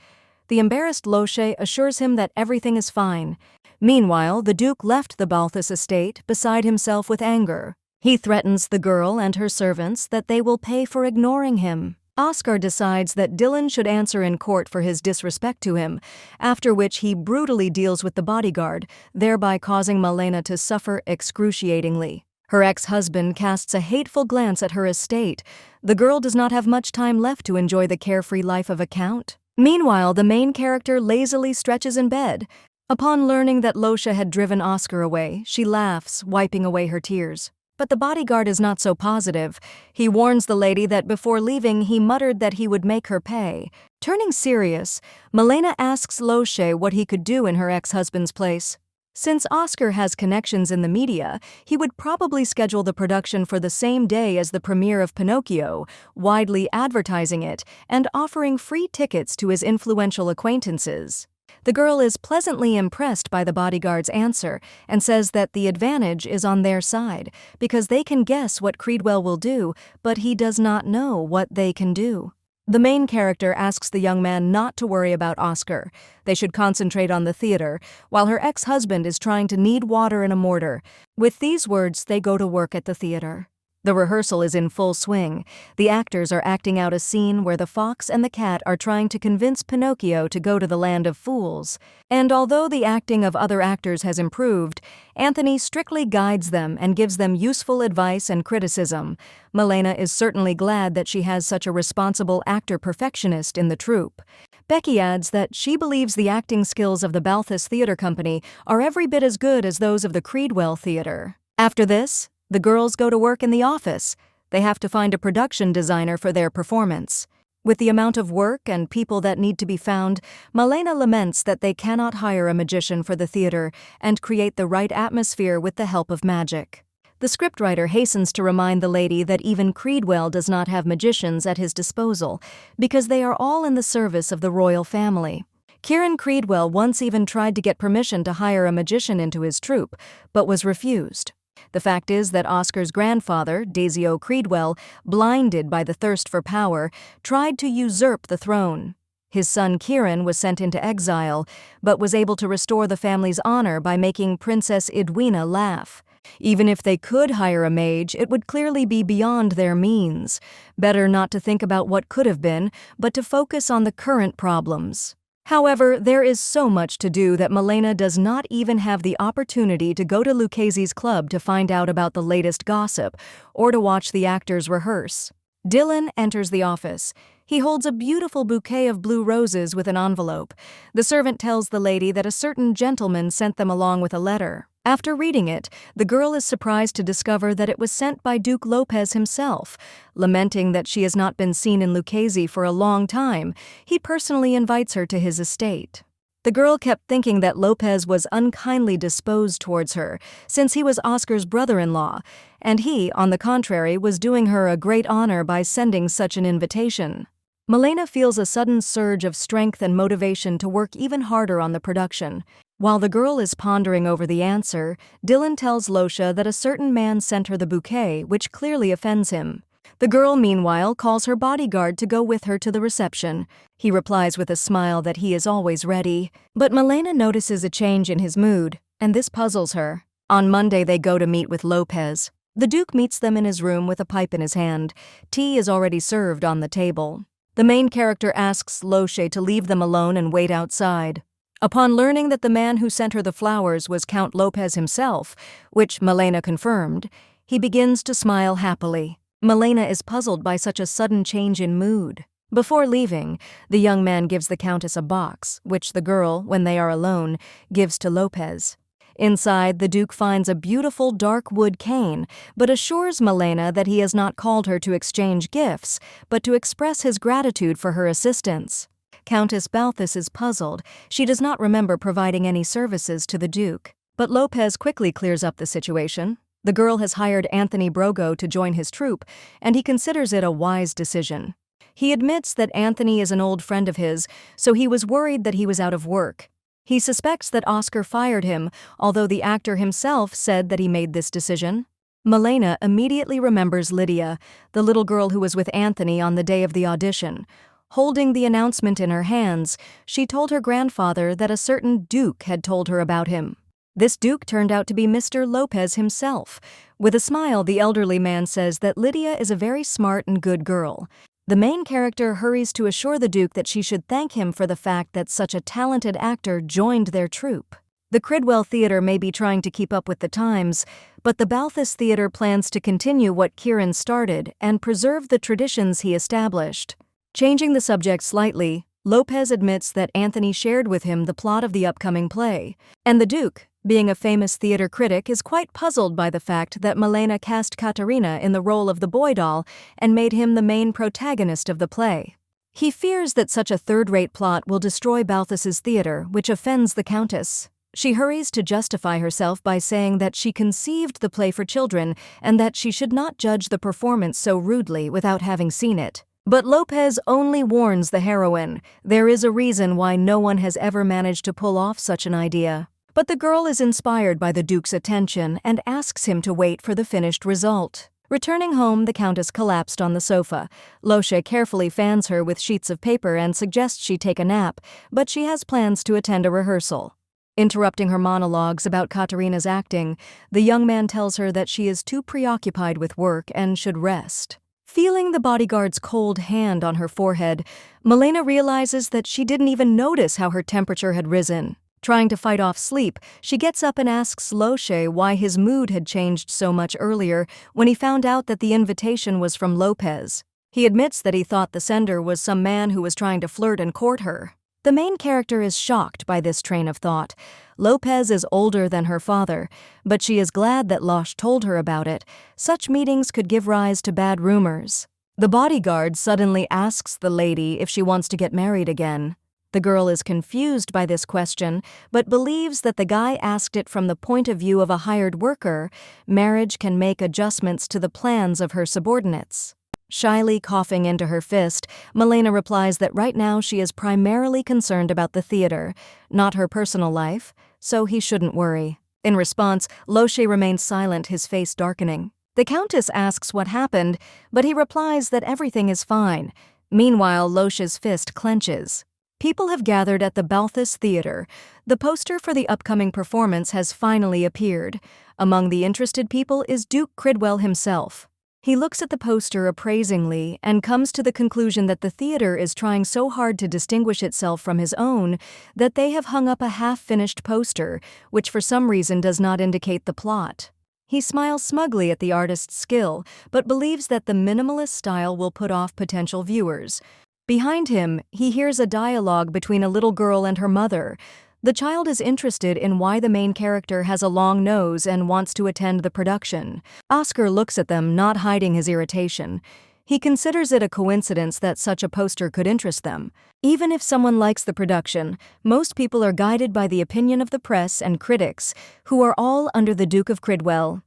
The embarrassed Loshe assures him that everything is fine. Meanwhile, the Duke left the Balthus estate beside himself with anger. He threatens the girl and her servants that they will pay for ignoring him. Oscar decides that Dylan should answer in court for his disrespect to him, after which he brutally deals with the bodyguard, thereby causing Melena to suffer excruciatingly. Her ex-husband casts a hateful glance at her estate. The girl does not have much time left to enjoy the carefree life of a count. Meanwhile, the main character lazily stretches in bed. Upon learning that Loshe had driven Oscar away, she laughs, wiping away her tears. But the bodyguard is not so positive. He warns the lady that before leaving he muttered that he would make her pay. Turning serious, Melena asks Lopez what he could do in her ex-husband's place. Since Oscar has connections in the media, he would probably schedule the production for the same day as the premiere of Pinocchio, widely advertising it and offering free tickets to his influential acquaintances. The girl is pleasantly impressed by the bodyguard's answer and says that the advantage is on their side because they can guess what Creedwell will do, but he does not know what they can do. The main character asks the young man not to worry about Oscar. They should concentrate on the theater, while her ex-husband is trying to knead water in a mortar. With these words, they go to work at the theater. The rehearsal is in full swing. The actors are acting out a scene where the fox and the cat are trying to convince Pinocchio to go to the land of fools. And although the acting of other actors has improved, Anthony strictly guides them and gives them useful advice and criticism. Melena is certainly glad that she has such a responsible actor-perfectionist in the troupe. Becky adds that she believes the acting skills of the Balthus Theatre Company are every bit as good as those of the Creedwell Theatre. After this, the girls go to work in the office. They have to find a production designer for their performance. With the amount of work and people that need to be found, Melena laments that they cannot hire a magician for the theater and create the right atmosphere with the help of magic. The scriptwriter hastens to remind the lady that even Creedwell does not have magicians at his disposal because they are all in the service of the royal family. Kieran Creedwell once even tried to get permission to hire a magician into his troupe, but was refused. The fact is that Oscar's grandfather, Daisio Creedwell, blinded by the thirst for power, tried to usurp the throne. His son Kieran was sent into exile, but was able to restore the family's honor by making Princess Edwina laugh. Even if they could hire a mage, it would clearly be beyond their means. Better not to think about what could have been, but to focus on the current problems. However, there is so much to do that Melena does not even have the opportunity to go to Lucazi's club to find out about the latest gossip or to watch the actors rehearse. Dylan enters the office. He holds a beautiful bouquet of blue roses with an envelope. The servant tells the lady that a certain gentleman sent them along with a letter. After reading it, the girl is surprised to discover that it was sent by Duke Lopez himself. Lamenting that she has not been seen in Lucazi for a long time, he personally invites her to his estate. The girl kept thinking that Lopez was unkindly disposed towards her, since he was Oscar's brother-in-law, and he, on the contrary, was doing her a great honor by sending such an invitation. Melena feels a sudden surge of strength and motivation to work even harder on the production. While the girl is pondering over the answer, Dylan tells Losha that a certain man sent her the bouquet, which clearly offends him. The girl, meanwhile, calls her bodyguard to go with her to the reception. He replies with a smile that he is always ready. But Melena notices a change in his mood, and this puzzles her. On Monday, they go to meet with Lopez. The Duke meets them in his room with a pipe in his hand. Tea is already served on the table. The main character asks Loshe to leave them alone and wait outside. Upon learning that the man who sent her the flowers was Count Lopez himself, which Melena confirmed, he begins to smile happily. Melena is puzzled by such a sudden change in mood. Before leaving, the young man gives the Countess a box, which the girl, when they are alone, gives to Lopez. Inside, the Duke finds a beautiful dark wood cane, but assures Melena that he has not called her to exchange gifts, but to express his gratitude for her assistance. Countess Balthus is puzzled. She does not remember providing any services to the Duke. But Lopez quickly clears up the situation. The girl has hired Anthony Brogo to join his troupe, and he considers it a wise decision. He admits that Anthony is an old friend of his, so he was worried that he was out of work. He suspects that Oscar fired him, although the actor himself said that he made this decision. Melena immediately remembers Lydia, the little girl who was with Anthony on the day of the audition. Holding the announcement in her hands, she told her grandfather that a certain Duke had told her about him. This Duke turned out to be Mr. Lopez himself. With a smile, the elderly man says that Lydia is a very smart and good girl. The main character hurries to assure the Duke that she should thank him for the fact that such a talented actor joined their troupe. The Creedwell Theatre may be trying to keep up with the times, but the Balthus Theatre plans to continue what Kieran started and preserve the traditions he established. Changing the subject slightly, Lopez admits that Anthony shared with him the plot of the upcoming play, and the Duke, being a famous theater critic, is quite puzzled by the fact that Melena cast Katarina in the role of the boy doll and made him the main protagonist of the play. He fears that such a third-rate plot will destroy Balthus's theater, which offends the Countess. She hurries to justify herself by saying that she conceived the play for children and that she should not judge the performance so rudely without having seen it. But Lopez only warns the heroine. There is a reason why no one has ever managed to pull off such an idea. But the girl is inspired by the Duke's attention and asks him to wait for the finished result. Returning home, the Countess collapsed on the sofa. Lopez carefully fans her with sheets of paper and suggests she take a nap, but she has plans to attend a rehearsal. Interrupting her monologues about Katarina's acting, the young man tells her that she is too preoccupied with work and should rest. Feeling the bodyguard's cold hand on her forehead, Melena realizes that she didn't even notice how her temperature had risen. Trying to fight off sleep, she gets up and asks Lopez why his mood had changed so much earlier when he found out that the invitation was from Lopez. He admits that he thought the sender was some man who was trying to flirt and court her. The main character is shocked by this train of thought. Lopez is older than her father, but she is glad that Lopez told her about it. Such meetings could give rise to bad rumors. The bodyguard suddenly asks the lady if she wants to get married again. The girl is confused by this question, but believes that the guy asked it from the point of view of a hired worker. Marriage can make adjustments to the plans of her subordinates. Shyly coughing into her fist, Melena replies that right now she is primarily concerned about the theater, not her personal life, so he shouldn't worry. In response, Lopez remains silent, his face darkening. The Countess asks what happened, but he replies that everything is fine. Meanwhile, Lopez's fist clenches. People have gathered at the Balthus Theater. The poster for the upcoming performance has finally appeared. Among the interested people is Duke Cridwell himself. He looks at the poster appraisingly and comes to the conclusion that the theater is trying so hard to distinguish itself from his own that they have hung up a half-finished poster, which for some reason does not indicate the plot. He smiles smugly at the artist's skill, but believes that the minimalist style will put off potential viewers. Behind him, he hears a dialogue between a little girl and her mother. The child is interested in why the main character has a long nose and wants to attend the production. Oscar looks at them, not hiding his irritation. He considers it a coincidence that such a poster could interest them. Even if someone likes the production, most people are guided by the opinion of the press and critics, who are all under the Duke of Cridwell.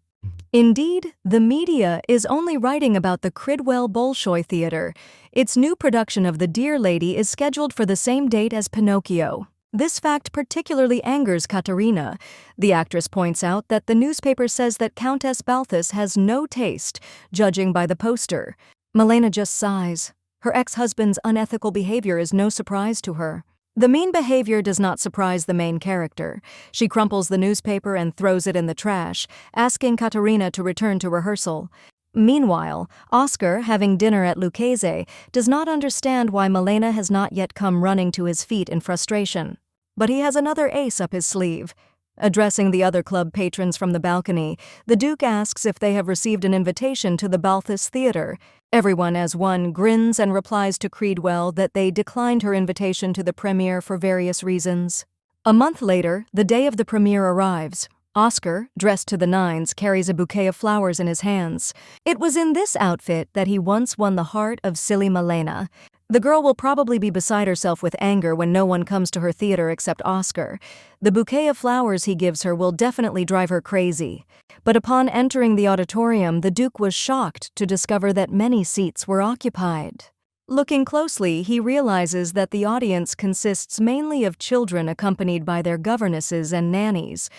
Indeed, the media is only writing about the Cridwell Bolshoi Theater. Its new production of The Dear Lady is scheduled for the same date as Pinocchio. This fact particularly angers Katarina. The actress points out that the newspaper says that Countess Balthus has no taste, judging by the poster. Melena just sighs. Her ex-husband's unethical behavior is no surprise to her. The mean behavior does not surprise the main character. She crumples the newspaper and throws it in the trash, asking Katarina to return to rehearsal. Meanwhile, Oscar, having dinner at Lucazi, does not understand why Melena has not yet come running to his feet in frustration. But he has another ace up his sleeve. Addressing the other club patrons from the balcony, the Duke asks if they have received an invitation to the Balthus Theater. Everyone as one grins and replies to Cridwell that they declined her invitation to the premiere for various reasons. A month later, the day of the premiere arrives. Oscar, dressed to the nines, carries a bouquet of flowers in his hands. It was in this outfit that he once won the heart of silly Melena. The girl will probably be beside herself with anger when no one comes to her theater except Oscar. The bouquet of flowers he gives her will definitely drive her crazy. But upon entering the auditorium, the Duke was shocked to discover that many seats were occupied. Looking closely, he realizes that the audience consists mainly of children accompanied by their governesses and nannies.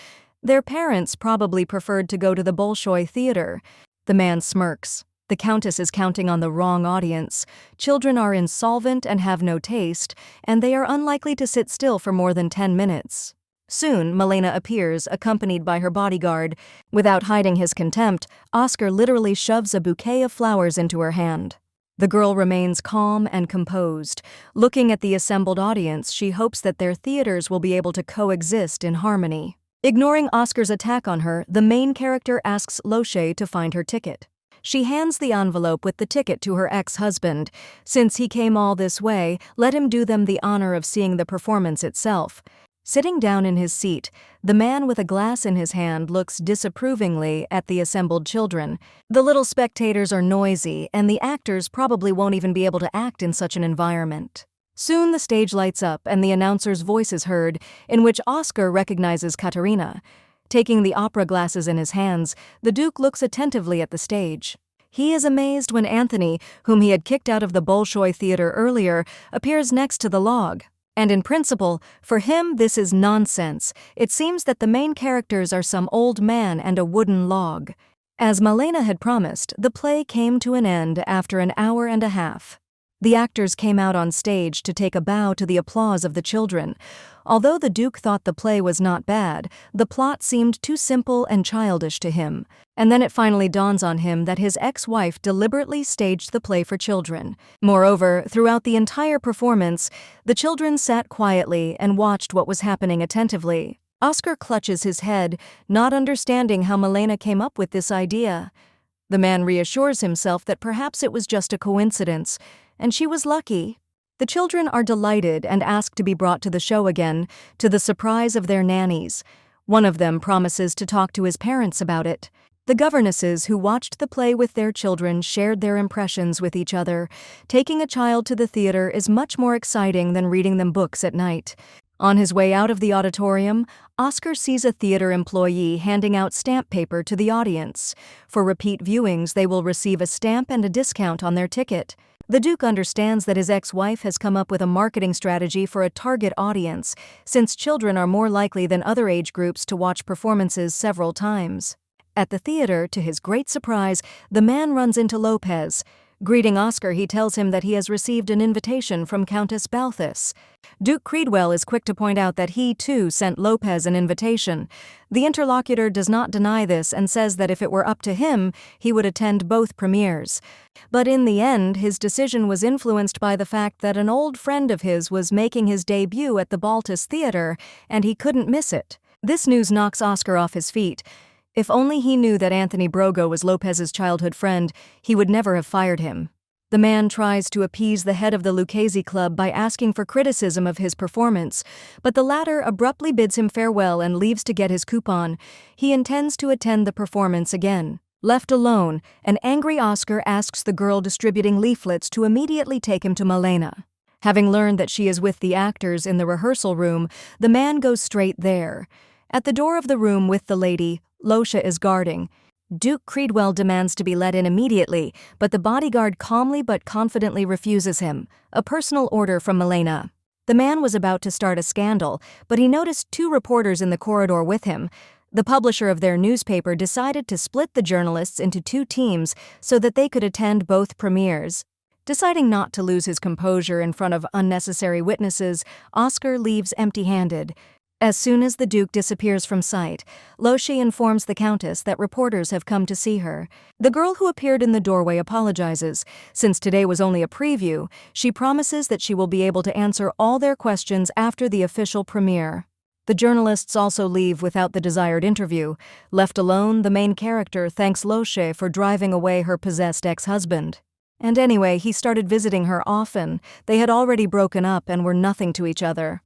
Their parents probably preferred to go to the Bolshoi Theater. The man smirks. The Countess is counting on the wrong audience. Children are insolvent and have no taste, and they are unlikely to sit still for more than 10 minutes. Soon, Melena appears, accompanied by her bodyguard. Without hiding his contempt, Oscar literally shoves a bouquet of flowers into her hand. The girl remains calm and composed. Looking at the assembled audience, she hopes that their theaters will be able to coexist in harmony. Ignoring Oscar's attack on her, the main character asks Lopez to find her ticket. She hands the envelope with the ticket to her ex-husband. Since he came all this way, let him do them the honor of seeing the performance itself. Sitting down in his seat, the man with a glass in his hand looks disapprovingly at the assembled children. The little spectators are noisy, and the actors probably won't even be able to act in such an environment. Soon the stage lights up and the announcer's voice is heard, in which Oscar recognizes Katarina. Taking the opera glasses in his hands, the Duke looks attentively at the stage. He is amazed when Anthony, whom he had kicked out of the Bolshoi Theater earlier, appears next to the log. And in principle, for him this is nonsense. It seems that the main characters are some old man and a wooden log. As Melena had promised, the play came to an end after an hour and a half. The actors came out on stage to take a bow to the applause of the children. Although the Duke thought the play was not bad, the plot seemed too simple and childish to him. And then it finally dawns on him that his ex-wife deliberately staged the play for children. Moreover, throughout the entire performance, the children sat quietly and watched what was happening attentively. Oscar clutches his head, not understanding how Melena came up with this idea. The man reassures himself that perhaps it was just a coincidence, and she was lucky. The children are delighted and ask to be brought to the show again, to the surprise of their nannies. One of them promises to talk to his parents about it. The governesses who watched the play with their children shared their impressions with each other. Taking a child to the theater is much more exciting than reading them books at night. On his way out of the auditorium, Oscar sees a theater employee handing out stamp paper to the audience. For repeat viewings, they will receive a stamp and a discount on their ticket. The Duke understands that his ex-wife has come up with a marketing strategy for a target audience, since children are more likely than other age groups to watch performances several times. At the theater, to his great surprise, the man runs into Lopez. Greeting Oscar, he tells him that he has received an invitation from Countess Balthus. Duke Creedwell is quick to point out that he, too, sent Lopez an invitation. The interlocutor does not deny this and says that if it were up to him, he would attend both premieres. But in the end, his decision was influenced by the fact that an old friend of his was making his debut at the Balthus Theater, and he couldn't miss it. This news knocks Oscar off his feet. If only he knew that Anthony Brogo was Lopez's childhood friend, he would never have fired him. The man tries to appease the head of the Lucazi Club by asking for criticism of his performance, but the latter abruptly bids him farewell and leaves to get his coupon. He intends to attend the performance again. Left alone, an angry Oscar asks the girl distributing leaflets to immediately take him to Melena. Having learned that she is with the actors in the rehearsal room, the man goes straight there. At the door of the room with the lady, Losha is guarding. Duke Creedwell demands to be let in immediately, but the bodyguard calmly but confidently refuses him, a personal order from Melena. The man was about to start a scandal, but he noticed two reporters in the corridor with him. The publisher of their newspaper decided to split the journalists into two teams so that they could attend both premieres. Deciding not to lose his composure in front of unnecessary witnesses, Oscar leaves empty-handed. As soon as the Duke disappears from sight, Loshi informs the Countess that reporters have come to see her. The girl who appeared in the doorway apologizes. Since today was only a preview, she promises that she will be able to answer all their questions after the official premiere. The journalists also leave without the desired interview. Left alone, the main character thanks Loshi for driving away her possessed ex-husband. And anyway, he started visiting her often. They had already broken up and were nothing to each other.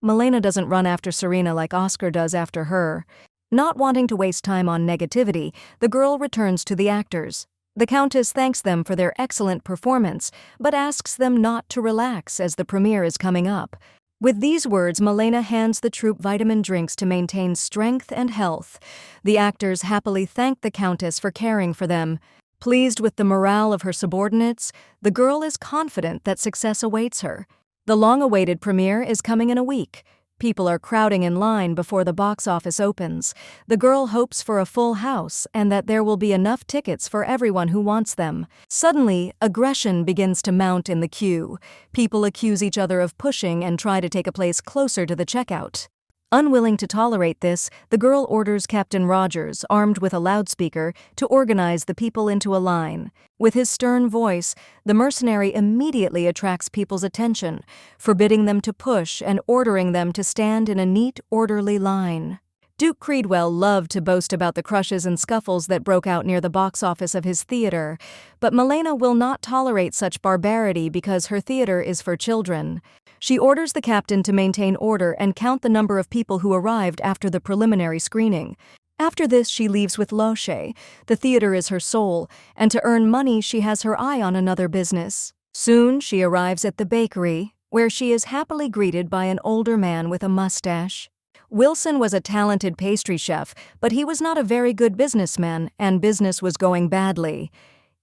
Melena doesn't run after Serena like Oscar does after her. Not wanting to waste time on negativity, the girl returns to the actors. The Countess thanks them for their excellent performance, but asks them not to relax as the premiere is coming up. With these words, Melena hands the troupe vitamin drinks to maintain strength and health. The actors happily thank the Countess for caring for them. Pleased with the morale of her subordinates, the girl is confident that success awaits her. The long-awaited premiere is coming in a week. People are crowding in line before the box office opens. The girl hopes for a full house and that there will be enough tickets for everyone who wants them. Suddenly, aggression begins to mount in the queue. People accuse each other of pushing and try to take a place closer to the checkout. Unwilling to tolerate this, the girl orders Captain Rogers, armed with a loudspeaker, to organize the people into a line. With his stern voice, the mercenary immediately attracts people's attention, forbidding them to push and ordering them to stand in a neat, orderly line. Duke Cridwell loved to boast about the crushes and scuffles that broke out near the box office of his theater, but Melena will not tolerate such barbarity because her theater is for children. She orders the captain to maintain order and count the number of people who arrived after the preliminary screening. After this, she leaves with Lopez. The theater is her soul, and to earn money she has her eye on another business. Soon she arrives at the bakery, where she is happily greeted by an older man with a mustache. Wilson was a talented pastry chef, but he was not a very good businessman, and business was going badly.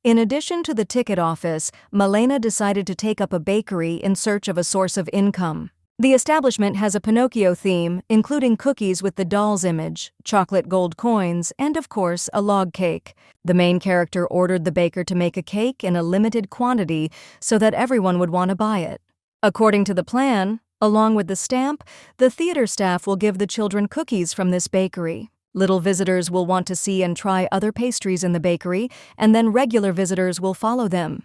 In addition to the ticket office, Melena decided to take up a bakery in search of a source of income. The establishment has a Pinocchio theme, including cookies with the doll's image, chocolate gold coins, and of course, a log cake. The main character ordered the baker to make a cake in a limited quantity so that everyone would want to buy it. According to the plan, along with the stamp, the theater staff will give the children cookies from this bakery. Little visitors will want to see and try other pastries in the bakery, and then regular visitors will follow them.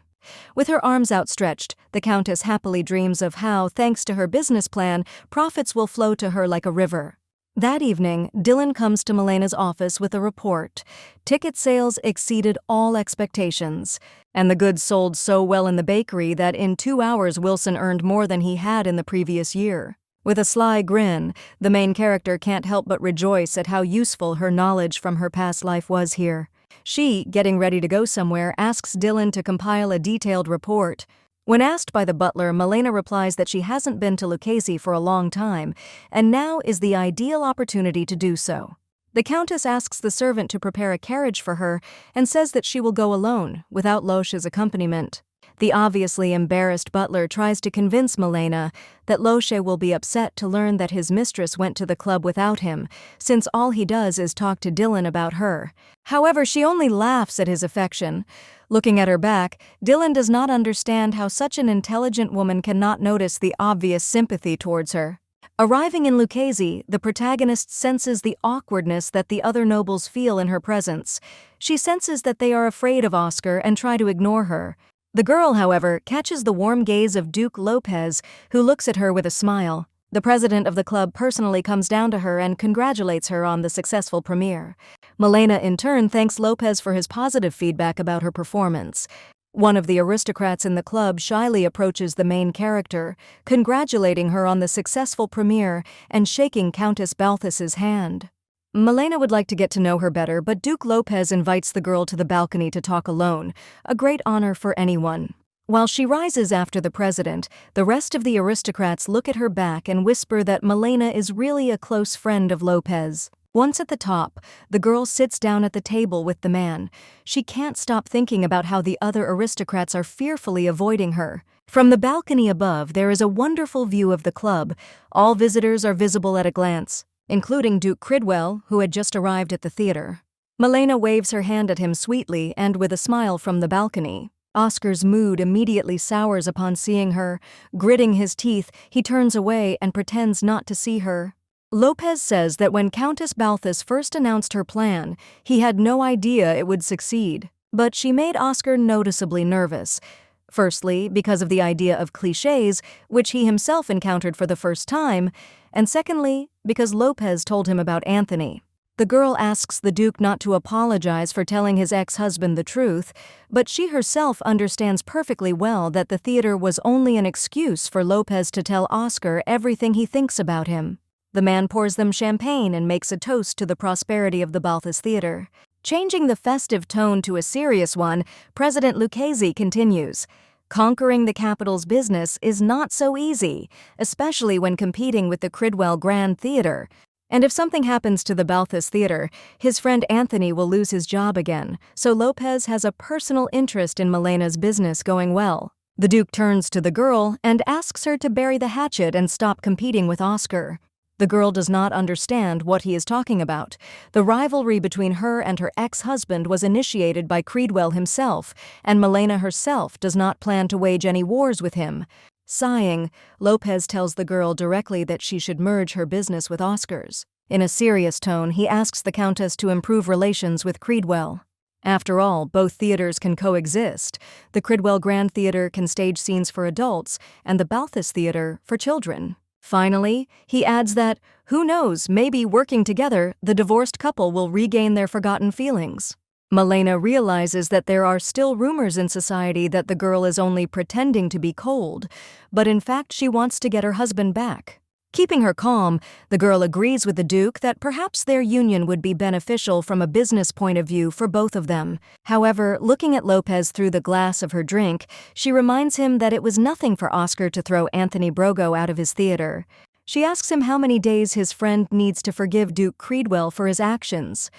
With her arms outstretched, the Countess happily dreams of how, thanks to her business plan, profits will flow to her like a river. That evening, Dylan comes to Melena's office with a report. Ticket sales exceeded all expectations, and the goods sold so well in the bakery that in 2 hours Wilson earned more than he had in the previous year. With a sly grin, the main character can't help but rejoice at how useful her knowledge from her past life was here. She, getting ready to go somewhere, asks Dylan to compile a detailed report. When asked by the butler, Melena replies that she hasn't been to lucazi for a long time, and now is the ideal opportunity to do so. The Countess asks the servant to prepare a carriage for her and says that she will go alone, without Lopez's accompaniment. The obviously embarrassed butler tries to convince Melena that Lopez will be upset to learn that his mistress went to the club without him, since all he does is talk to Dylan about her. However, she only laughs at his affection. Looking at her back, Dylan does not understand how such an intelligent woman cannot notice the obvious sympathy towards her. Arriving in lucazi, the protagonist senses the awkwardness that the other nobles feel in her presence. She senses that they are afraid of Oscar and try to ignore her. The girl, however, catches the warm gaze of Duke Lopez, who looks at her with a smile. The president of the club personally comes down to her and congratulates her on the successful premiere. Melena, in turn, thanks Lopez for his positive feedback about her performance. One of the aristocrats in the club shyly approaches the main character, congratulating her on the successful premiere and shaking Countess Balthus's hand. Melena would like to get to know her better, but Duke Lopez invites the girl to the balcony to talk alone, a great honor for anyone. While she rises after the president, the rest of the aristocrats look at her back and whisper that Melena is really a close friend of Lopez. Once at the top, the girl sits down at the table with the man. She can't stop thinking about how the other aristocrats are fearfully avoiding her. From the balcony above, there is a wonderful view of the club. All visitors are visible at a glance, including Duke Cridwell, who had just arrived at the theater. Melena waves her hand at him sweetly and with a smile from the balcony. Oscar's mood immediately sours upon seeing her. Gritting his teeth, he turns away and pretends not to see her. Lopez says that when Countess Balthus first announced her plan, he had no idea it would succeed, but she made Oscar noticeably nervous. Firstly, because of the idea of clichés, which he himself encountered for the first time, and secondly, because Lopez told him about Anthony. The girl asks the Duke not to apologize for telling his ex-husband the truth, but she herself understands perfectly well that the theater was only an excuse for Lopez to tell Oscar everything he thinks about him. The man pours them champagne and makes a toast to the prosperity of the Balthus Theater. Changing the festive tone to a serious one, President Lucazi continues. Conquering the capital's business is not so easy, especially when competing with the Cridwell Grand Theater. And if something happens to the Balthus Theater, his friend Anthony will lose his job again, so Lopez has a personal interest in Melena's business going well. The Duke turns to the girl and asks her to bury the hatchet and stop competing with Oscar. The girl does not understand what he is talking about. The rivalry between her and her ex-husband was initiated by Cridwell himself, and Melena herself does not plan to wage any wars with him. Sighing, Lopez tells the girl directly that she should merge her business with Oscar's. In a serious tone, he asks the Countess to improve relations with Cridwell. After all, both theaters can coexist. The Cridwell Grand Theater can stage scenes for adults, and the Balthus Theater for children. Finally, he adds that, who knows, maybe working together, the divorced couple will regain their forgotten feelings. Melena realizes that there are still rumors in society that the girl is only pretending to be cold, but in fact she wants to get her husband back. Keeping her calm, the girl agrees with the Duke that perhaps their union would be beneficial from a business point of view for both of them. However, looking at Lopez through the glass of her drink, she reminds him that it was nothing for Oscar to throw Anthony Brogo out of his theater. She asks him how many days his friend needs to forgive Duke Creedwell for his actions.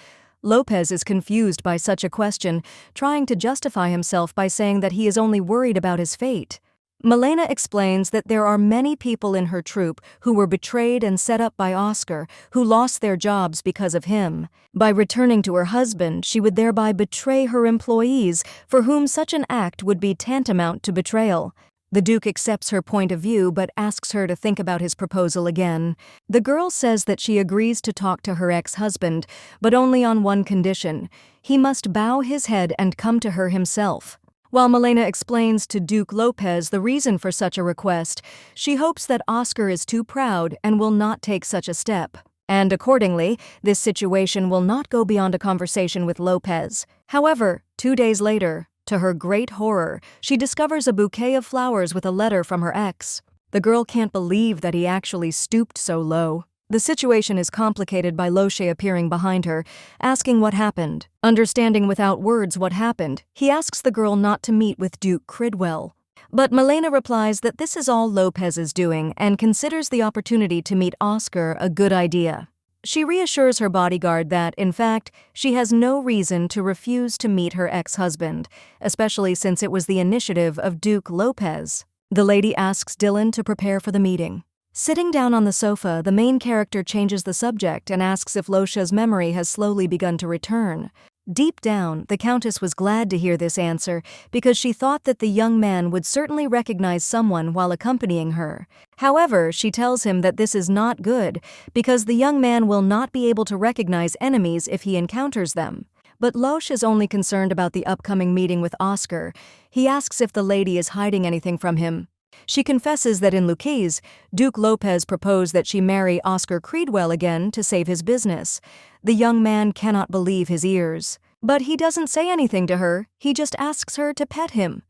Lopez is confused by such a question, trying to justify himself by saying that he is only worried about his fate. Melena explains that there are many people in her troupe who were betrayed and set up by Oscar, who lost their jobs because of him. By returning to her husband, she would thereby betray her employees, for whom such an act would be tantamount to betrayal. The Duke accepts her point of view but asks her to think about his proposal again. The girl says that she agrees to talk to her ex-husband, but only on one condition. He must bow his head and come to her himself. While Melena explains to Duke Lopez the reason for such a request, she hopes that Oscar is too proud and will not take such a step. And accordingly, this situation will not go beyond a conversation with Lopez. However, 2 days later, to her great horror, she discovers a bouquet of flowers with a letter from her ex. The girl can't believe that he actually stooped so low. The situation is complicated by Lopez appearing behind her, asking what happened. Understanding without words what happened, he asks the girl not to meet with Duke Creedwell. But Melena replies that this is all Lopez is doing and considers the opportunity to meet Oscar a good idea. She reassures her bodyguard that, in fact, she has no reason to refuse to meet her ex-husband, especially since it was the initiative of Duke Lopez. The lady asks Dylan to prepare for the meeting. Sitting down on the sofa, the main character changes the subject and asks if Losha's memory has slowly begun to return. Deep down, the Countess was glad to hear this answer because she thought that the young man would certainly recognize someone while accompanying her. However, she tells him that this is not good because the young man will not be able to recognize enemies if he encounters them. But Loesch is only concerned about the upcoming meeting with Oscar. He asks if the lady is hiding anything from him. She confesses that in Lucazi, Duke Lopez proposed that she marry Oscar Creedwell again to save his business. The young man cannot believe his ears. But he doesn't say anything to her, he just asks her to pet him.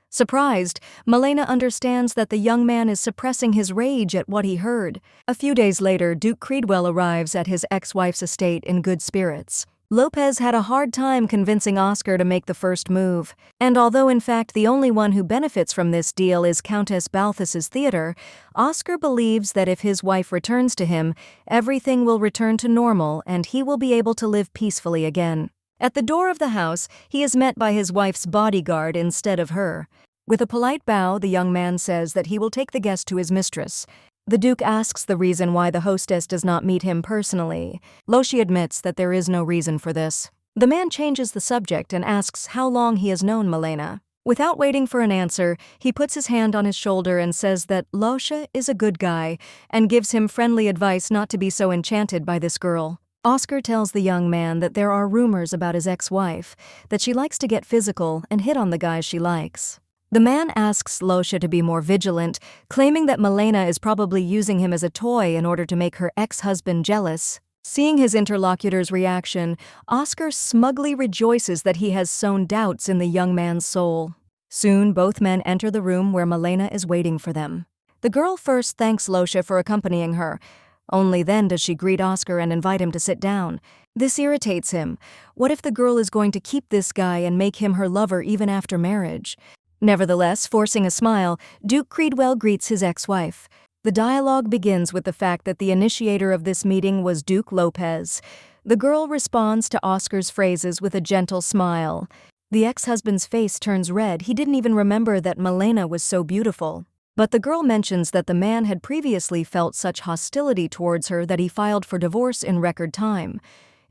Surprised, Melena understands that the young man is suppressing his rage at what he heard. A few days later, Duke Creedwell arrives at his ex-wife's estate in good spirits. Lopez had a hard time convincing Oscar to make the first move, and although in fact the only one who benefits from this deal is Countess Balthus's theater, Oscar believes that if his wife returns to him, everything will return to normal and he will be able to live peacefully again. At the door of the house, he is met by his wife's bodyguard instead of her. With a polite bow, the young man says that he will take the guest to his mistress. The Duke asks the reason why the hostess does not meet him personally. Loesch admits that there is no reason for this. The man changes the subject and asks how long he has known Melena. Without waiting for an answer, he puts his hand on his shoulder and says that Loesch is a good guy and gives him friendly advice not to be so enchanted by this girl. Oscar tells the young man that there are rumors about his ex-wife, that she likes to get physical and hit on the guys she likes. The man asks Loesch to be more vigilant, claiming that Melena is probably using him as a toy in order to make her ex-husband jealous. Seeing his interlocutor's reaction, Oscar smugly rejoices that he has sown doubts in the young man's soul. Soon, both men enter the room where Melena is waiting for them. The girl first thanks Loesch for accompanying her. Only then does she greet Oscar and invite him to sit down. This irritates him. What if the girl is going to keep this guy and make him her lover even after marriage? Nevertheless, forcing a smile, Duke Creedwell greets his ex-wife. The dialogue begins with the fact that the initiator of this meeting was Duke Lopez. The girl responds to Oscar's phrases with a gentle smile. The ex-husband's face turns red. He didn't even remember that Melena was so beautiful. But the girl mentions that the man had previously felt such hostility towards her that he filed for divorce in record time.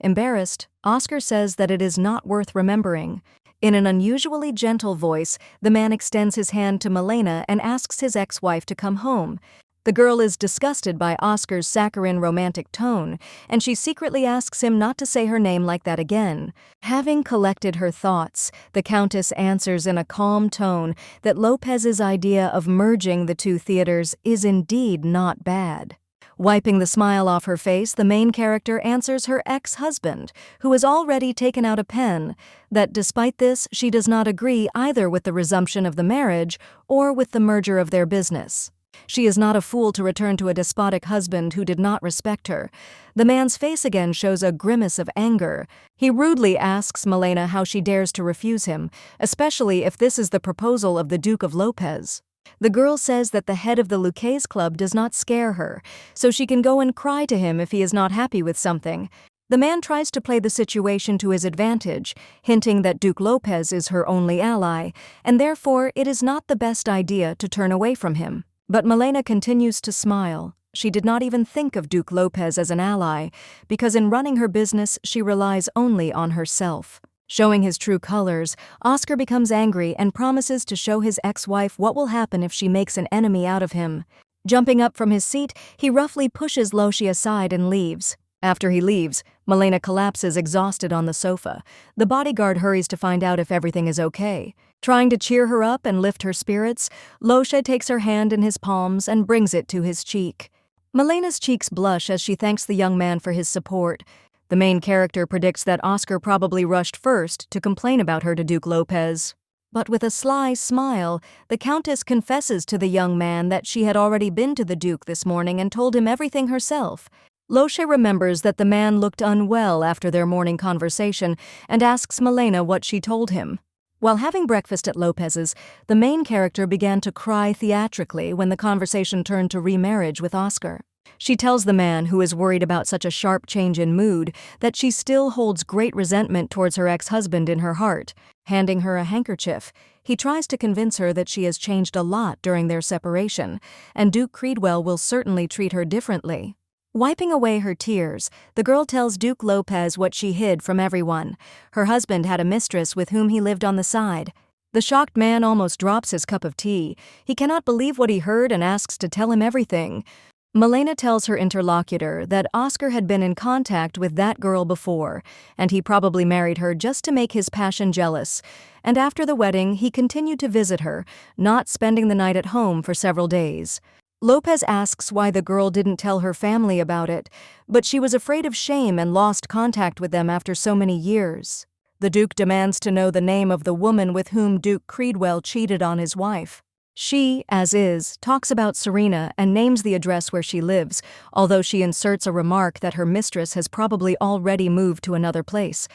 Embarrassed, Oscar says that it is not worth remembering. In an unusually gentle voice, the man extends his hand to Melena and asks his ex-wife to come home. The girl is disgusted by Oscar's saccharine romantic tone, and she secretly asks him not to say her name like that again. Having collected her thoughts, the Countess answers in a calm tone that Lopez's idea of merging the two theaters is indeed not bad. Wiping the smile off her face, the main character answers her ex-husband, who has already taken out a pen, that despite this, she does not agree either with the resumption of the marriage or with the merger of their business. She is not a fool to return to a despotic husband who did not respect her. The man's face again shows a grimace of anger. He rudely asks Melena how she dares to refuse him, especially if this is the proposal of the Duke of Lopez. The girl says that the head of the Lucazi club does not scare her, so she can go and cry to him if he is not happy with something. The man tries to play the situation to his advantage, hinting that Duke Lopez is her only ally, and therefore it is not the best idea to turn away from him. But Melena continues to smile. She did not even think of Duke Lopez as an ally, because in running her business she relies only on herself. Showing his true colors, Oscar becomes angry and promises to show his ex-wife what will happen if she makes an enemy out of him. Jumping up from his seat, he roughly pushes Loshi aside and leaves. After he leaves, Melena collapses exhausted on the sofa. The bodyguard hurries to find out if everything is okay. Trying to cheer her up and lift her spirits, Loshe takes her hand in his palms and brings it to his cheek. Melena's cheeks blush as she thanks the young man for his support. The main character predicts that Oscar probably rushed first to complain about her to Duke Lopez. But with a sly smile, the Countess confesses to the young man that she had already been to the Duke this morning and told him everything herself. Loesche remembers that the man looked unwell after their morning conversation and asks Melena what she told him. While having breakfast at Lopez's, the main character began to cry theatrically when the conversation turned to remarriage with Oscar. She tells the man, who is worried about such a sharp change in mood, that she still holds great resentment towards her ex-husband in her heart. Handing her a handkerchief, he tries to convince her that she has changed a lot during their separation, and Duke Creedwell will certainly treat her differently. Wiping away her tears, the girl tells Duke Lopez what she hid from everyone. Her husband had a mistress with whom he lived on the side. The shocked man almost drops his cup of tea. He cannot believe what he heard and asks to tell him everything. Melena tells her interlocutor that Oscar had been in contact with that girl before, and he probably married her just to make his passion jealous. And after the wedding, he continued to visit her, not spending the night at home for several days. Lopez asks why the girl didn't tell her family about it, but she was afraid of shame and lost contact with them after so many years. The Duke demands to know the name of the woman with whom Duke Creedwell cheated on his wife. She, as is, talks about Serena and names the address where she lives, although she inserts a remark that her mistress has probably already moved to another place.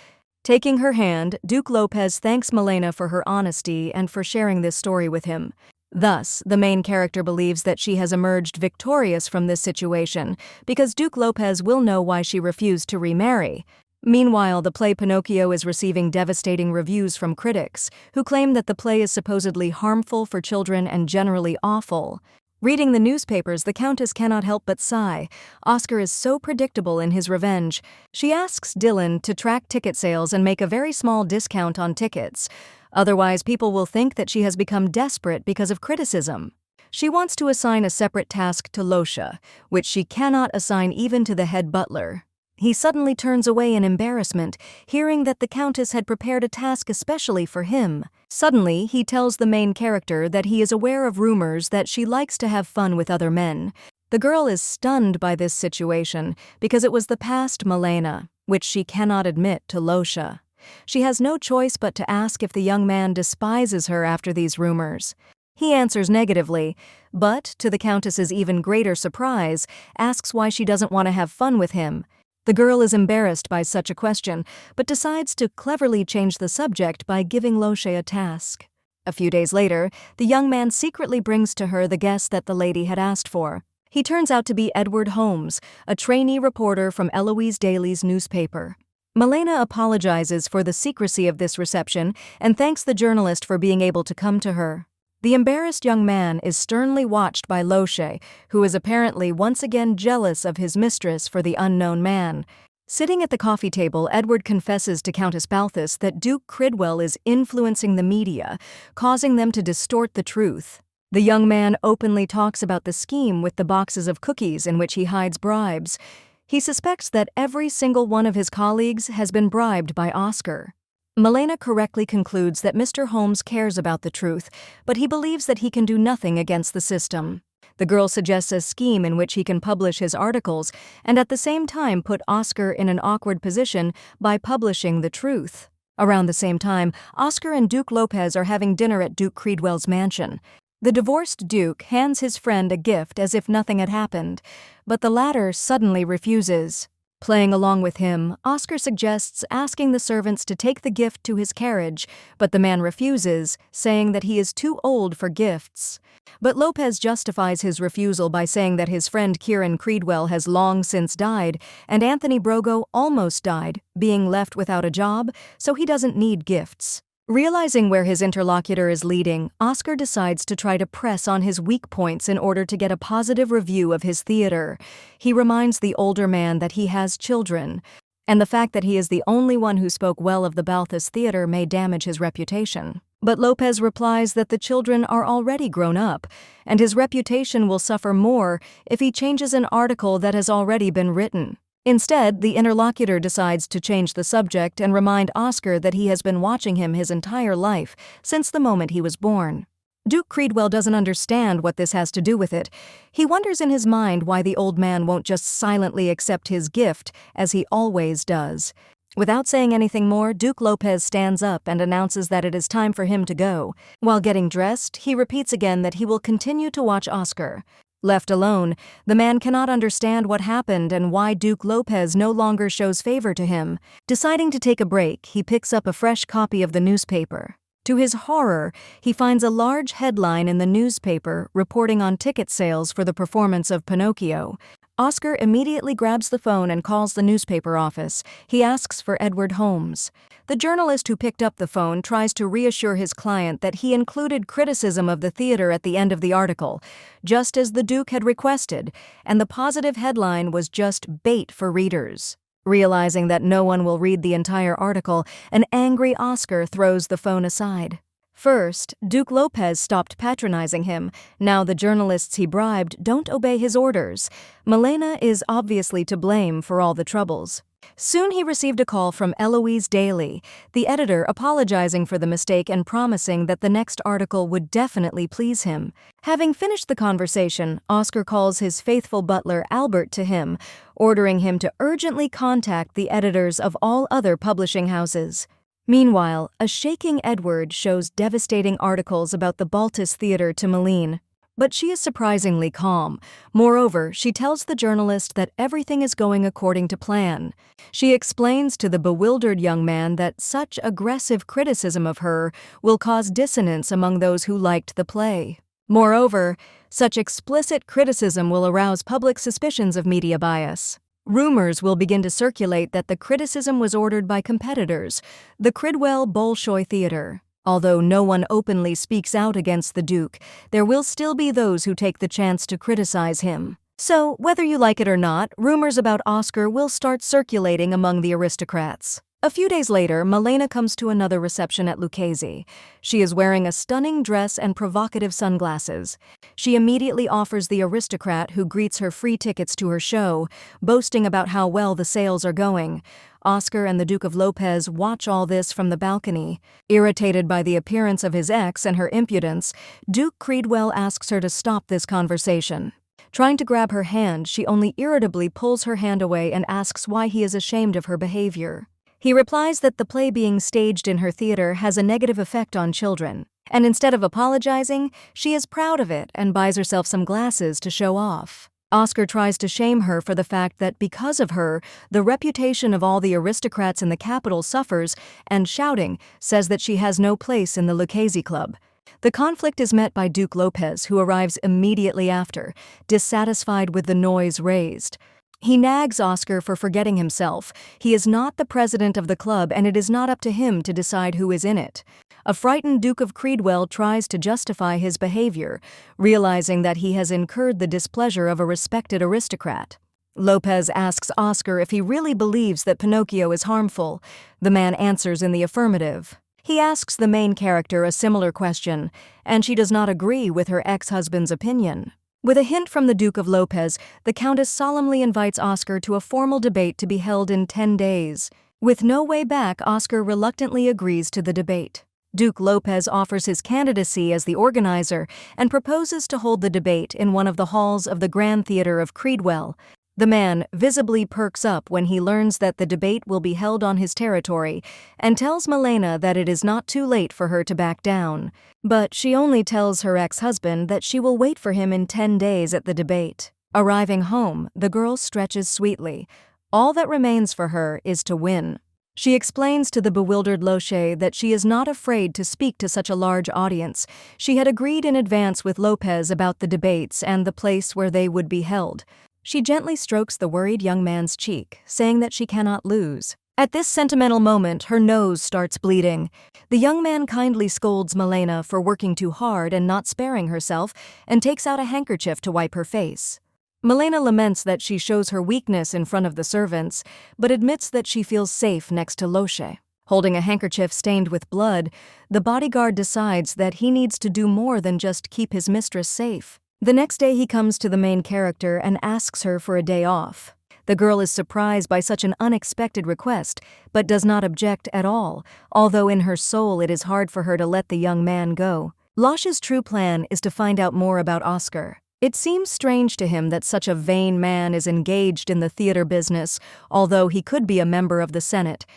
Taking her hand, Duke Lopez thanks Melena for her honesty and for sharing this story with him. Thus, the main character believes that she has emerged victorious from this situation because Duke Lopez will know why she refused to remarry. Meanwhile, the play Pinocchio is receiving devastating reviews from critics, who claim that the play is supposedly harmful for children and generally awful. Reading the newspapers, the Countess cannot help but sigh. Oscar is so predictable in his revenge. She asks Dylan to track ticket sales and make a very small discount on tickets. Otherwise, people will think that she has become desperate because of criticism. She wants to assign a separate task to Loesche, which she cannot assign even to the head butler. He suddenly turns away in embarrassment, hearing that the Countess had prepared a task especially for him. Suddenly, he tells the main character that he is aware of rumors that she likes to have fun with other men. The girl is stunned by this situation because it was the past Melena, which she cannot admit to Loesche. She has no choice but to ask if the young man despises her after these rumors. He answers negatively, but, to the Countess's even greater surprise, asks why she doesn't want to have fun with him. The girl is embarrassed by such a question, but decides to cleverly change the subject by giving Loesche a task. A few days later, the young man secretly brings to her the guest that the lady had asked for. He turns out to be Edward Holmes, a trainee reporter from Eloise Daly's newspaper. Melena apologizes for the secrecy of this reception and thanks the journalist for being able to come to her. The embarrassed young man is sternly watched by Loesche, who is apparently once again jealous of his mistress for the unknown man. Sitting at the coffee table, Edward confesses to Countess Balthus that Duke Creedwell is influencing the media, causing them to distort the truth. The young man openly talks about the scheme with the boxes of cookies in which he hides bribes. He suspects that every single one of his colleagues has been bribed by Oscar. Melena correctly concludes that Mr. Holmes cares about the truth, but he believes that he can do nothing against the system. The girl suggests a scheme in which he can publish his articles and at the same time put Oscar in an awkward position by publishing the truth. Around the same time, Oscar and Duke Lopez are having dinner at Duke Creedwell's mansion. The divorced Duke hands his friend a gift as if nothing had happened, but the latter suddenly refuses. Playing along with him, Oscar suggests asking the servants to take the gift to his carriage, but the man refuses, saying that he is too old for gifts. But Lopez justifies his refusal by saying that his friend Kieran Creedwell has long since died, and Anthony Brogo almost died, being left without a job, so he doesn't need gifts. Realizing where his interlocutor is leading, Oscar decides to try to press on his weak points in order to get a positive review of his theater. He reminds the older man that he has children, and the fact that he is the only one who spoke well of the Balthus Theater may damage his reputation. But Lopez replies that the children are already grown up, and his reputation will suffer more if he changes an article that has already been written. Instead, the interlocutor decides to change the subject and remind Oscar that he has been watching him his entire life, since the moment he was born. Duke Creedwell doesn't understand what this has to do with it. He wonders in his mind why the old man won't just silently accept his gift, as he always does. Without saying anything more, Duke Lopez stands up and announces that it is time for him to go. While getting dressed, he repeats again that he will continue to watch Oscar. Left alone, the man cannot understand what happened and why Duke Lopez no longer shows favor to him. Deciding to take a break, he picks up a fresh copy of the newspaper. To his horror, he finds a large headline in the newspaper reporting on ticket sales for the performance of Pinocchio. Oscar immediately grabs the phone and calls the newspaper office. He asks for Edward Holmes. The journalist who picked up the phone tries to reassure his client that he included criticism of the theater at the end of the article, just as the Duke had requested, and the positive headline was just bait for readers. Realizing that no one will read the entire article, an angry Oscar throws the phone aside. First, Duke Lopez stopped patronizing him. Now the journalists he bribed don't obey his orders. Melena is obviously to blame for all the troubles. Soon he received a call from Eloise Daly, the editor, apologizing for the mistake and promising that the next article would definitely please him. Having finished the conversation, Oscar calls his faithful butler Albert to him, ordering him to urgently contact the editors of all other publishing houses. Meanwhile, a shaking Edward shows devastating articles about the Balthus Theater to Melene. But she is surprisingly calm. Moreover, she tells the journalist that everything is going according to plan. She explains to the bewildered young man that such aggressive criticism of her will cause dissonance among those who liked the play. Moreover, such explicit criticism will arouse public suspicions of media bias. Rumors will begin to circulate that the criticism was ordered by competitors, the Cridwell Bolshoi Theater. Although no one openly speaks out against the Duke, there will still be those who take the chance to criticize him. So, whether you like it or not, rumors about Oscar will start circulating among the aristocrats. A few days later, Melena comes to another reception at Lucazi. She is wearing a stunning dress and provocative sunglasses. She immediately offers the aristocrat who greets her free tickets to her show, boasting about how well the sales are going. Oscar and the Duke of Lopez watch all this from the balcony. Irritated by the appearance of his ex and her impudence, Duke Creedwell asks her to stop this conversation. Trying to grab her hand, she only irritably pulls her hand away and asks why he is ashamed of her behavior. He replies that the play being staged in her theater has a negative effect on children, and instead of apologizing, she is proud of it and buys herself some glasses to show off. Oscar tries to shame her for the fact that because of her, the reputation of all the aristocrats in the capital suffers, and shouting, says that she has no place in the Lucazi Club. The conflict is met by Duke Lopez, who arrives immediately after, dissatisfied with the noise raised. He nags Oscar for forgetting himself. He is not the president of the club, and it is not up to him to decide who is in it. A frightened Duke of Creedwell tries to justify his behavior, realizing that he has incurred the displeasure of a respected aristocrat. Lopez asks Oscar if he really believes that Pinocchio is harmful. The man answers in the affirmative. He asks the main character a similar question, and she does not agree with her ex-husband's opinion. With a hint from the Duke of Lopez, the Countess solemnly invites Oscar to a formal debate to be held in 10 days. With no way back, Oscar reluctantly agrees to the debate. Duke Lopez offers his candidacy as the organizer and proposes to hold the debate in one of the halls of the Grand Theatre of Creedwell. The man visibly perks up when he learns that the debate will be held on his territory and tells Melena that it is not too late for her to back down. But she only tells her ex-husband that she will wait for him in 10 days at the debate. Arriving home, the girl stretches sweetly. All that remains for her is to win. She explains to the bewildered Lopez that she is not afraid to speak to such a large audience. She had agreed in advance with Lopez about the debates and the place where they would be held. She gently strokes the worried young man's cheek, saying that she cannot lose. At this sentimental moment, her nose starts bleeding. The young man kindly scolds Melena for working too hard and not sparing herself, and takes out a handkerchief to wipe her face. Melena laments that she shows her weakness in front of the servants, but admits that she feels safe next to Lopez. Holding a handkerchief stained with blood, the bodyguard decides that he needs to do more than just keep his mistress safe. The next day he comes to the main character and asks her for a day off. The girl is surprised by such an unexpected request, but does not object at all, although in her soul it is hard for her to let the young man go. Lopez's true plan is to find out more about Oscar. It seems strange to him that such a vain man is engaged in the theater business, although he could be a member of the Senate.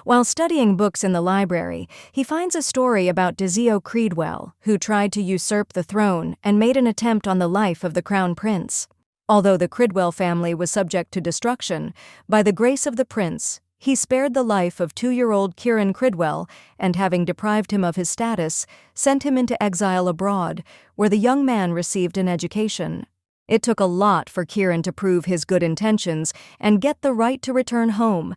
While studying books in the library, he finds a story about Dizio Creedwell, who tried to usurp the throne and made an attempt on the life of the crown prince. Although the Creedwell family was subject to destruction, by the grace of the prince, he spared the life of 2-year-old Kieran Creedwell and, having deprived him of his status, sent him into exile abroad, where the young man received an education. It took a lot for Kieran to prove his good intentions and get the right to return home.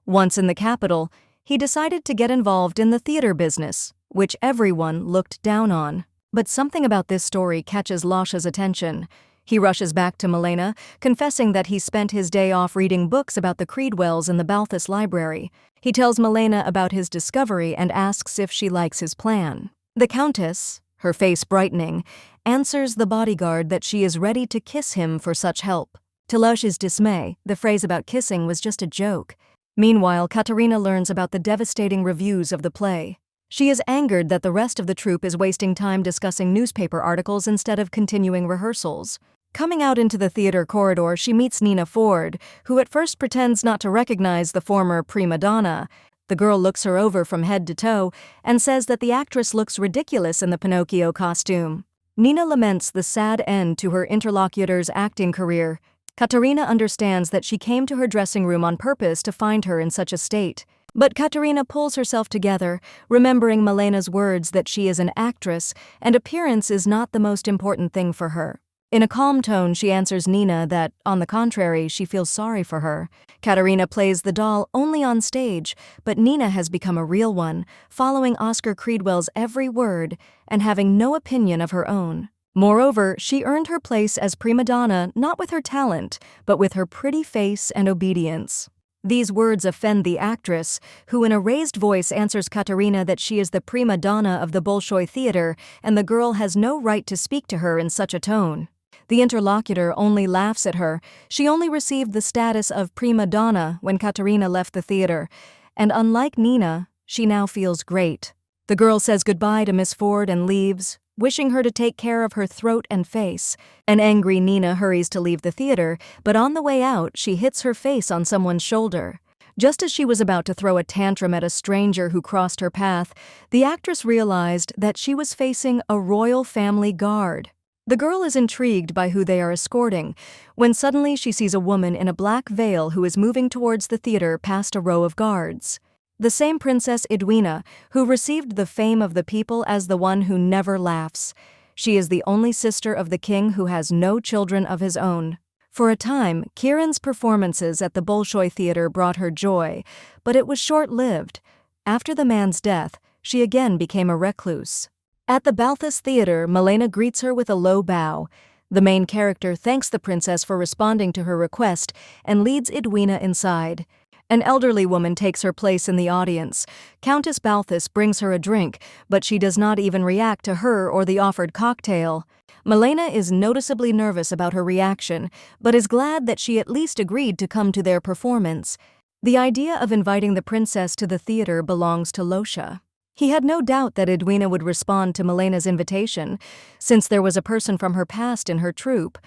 Once in the capital, he decided to get involved in the theater business, which everyone looked down on. But something about this story catches Lopez's attention. He rushes back to Melena, confessing that he spent his day off reading books about the Creedwells in the Balthus Library. He tells Melena about his discovery and asks if she likes his plan. The Countess, her face brightening, answers the bodyguard that she is ready to kiss him for such help. To Lopez's dismay, the phrase about kissing was just a joke. Meanwhile, Katarina learns about the devastating reviews of the play. She is angered that the rest of the troupe is wasting time discussing newspaper articles instead of continuing rehearsals. Coming out into the theater corridor, she meets Nina Ford, who at first pretends not to recognize the former prima donna. The girl looks her over from head to toe and says that the actress looks ridiculous in the Pinocchio costume. Nina laments the sad end to her interlocutor's acting career. Katarina understands that she came to her dressing room on purpose to find her in such a state. But Katarina pulls herself together, remembering Melena's words that she is an actress and appearance is not the most important thing for her. In a calm tone, she answers Nina that, on the contrary, she feels sorry for her. Katarina plays the doll only on stage, but Nina has become a real one, following Oscar Creedwell's every word and having no opinion of her own. Moreover, she earned her place as prima donna not with her talent, but with her pretty face and obedience. These words offend the actress, who in a raised voice answers Katarina that she is the prima donna of the Bolshoi Theater and the girl has no right to speak to her in such a tone. The interlocutor only laughs at her. She only received the status of prima donna when Katarina left the theater, and unlike Nina, she now feels great. The girl says goodbye to Miss Ford and leaves, wishing her to take care of her throat and face. An angry Nina hurries to leave the theater, but on the way out, she hits her face on someone's shoulder. Just as she was about to throw a tantrum at a stranger who crossed her path, the actress realized that she was facing a royal family guard. The girl is intrigued by who they are escorting, when suddenly she sees a woman in a black veil who is moving towards the theater past a row of guards. The same Princess Edwina, who received the fame of the people as the one who never laughs. She is the only sister of the king who has no children of his own. For a time, Kieran's performances at the Bolshoi Theater brought her joy, but it was short-lived. After the man's death, she again became a recluse. At the Balthus Theater, Melena greets her with a low bow. The main character thanks the princess for responding to her request and leads Edwina inside. An elderly woman takes her place in the audience. Countess Balthus brings her a drink, but she does not even react to her or the offered cocktail. Melena is noticeably nervous about her reaction, but is glad that she at least agreed to come to their performance. The idea of inviting the princess to the theater belongs to Losha. He had no doubt that Edwina would respond to Melena's invitation, since there was a person from her past in her troupe.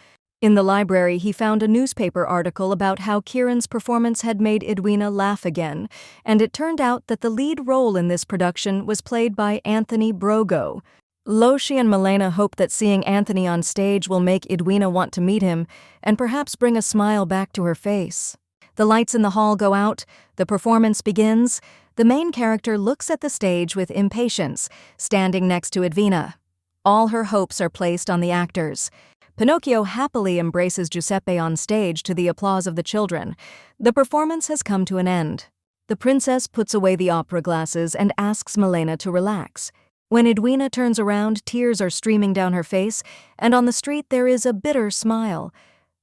In the library, he found a newspaper article about how Kieran's performance had made Edwina laugh again, and it turned out that the lead role in this production was played by Anthony Brogo. Loshi and Melena hope that seeing Anthony on stage will make Edwina want to meet him and perhaps bring a smile back to her face. The lights in the hall go out, the performance begins. The main character looks at the stage with impatience, standing next to Edwina. All her hopes are placed on the actors. Pinocchio happily embraces Giuseppe on stage to the applause of the children. The performance has come to an end. The princess puts away the opera glasses and asks Melena to relax. When Edwina turns around, tears are streaming down her face, and on the street there is a bitter smile.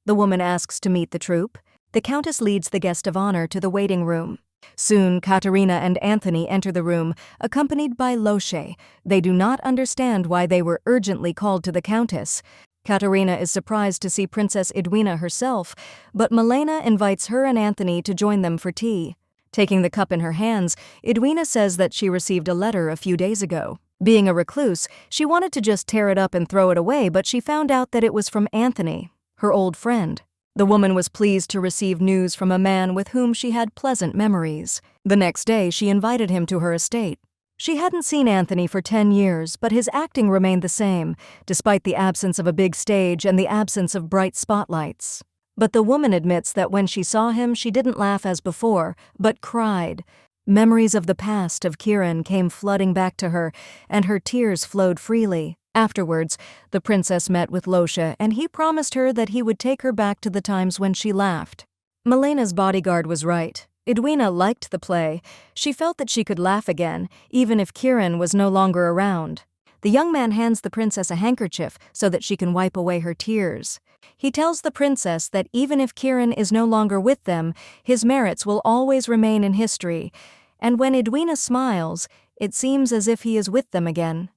The woman asks to meet the troupe. The countess leads the guest of honor to the waiting room. Soon, Katarina and Anthony enter the room, accompanied by Loshe. They do not understand why they were urgently called to the countess. Katarina is surprised to see Princess Edwina herself, but Melena invites her and Anthony to join them for tea. Taking the cup in her hands, Edwina says that she received a letter a few days ago. Being a recluse, she wanted to just tear it up and throw it away, but she found out that it was from Anthony, her old friend. The woman was pleased to receive news from a man with whom she had pleasant memories. The next day, she invited him to her estate. She hadn't seen Anthony for 10 years, but his acting remained the same, despite the absence of a big stage and the absence of bright spotlights. But the woman admits that when she saw him, she didn't laugh as before, but cried. Memories of the past of Kieran came flooding back to her, and her tears flowed freely. Afterwards, the princess met with Losha, and he promised her that he would take her back to the times when she laughed. Melena's bodyguard was right. Edwina liked the play. She felt that she could laugh again, even if Kieran was no longer around. The young man hands the princess a handkerchief so that she can wipe away her tears. He tells the princess that even if Kieran is no longer with them, his merits will always remain in history, and when Edwina smiles, it seems as if he is with them again.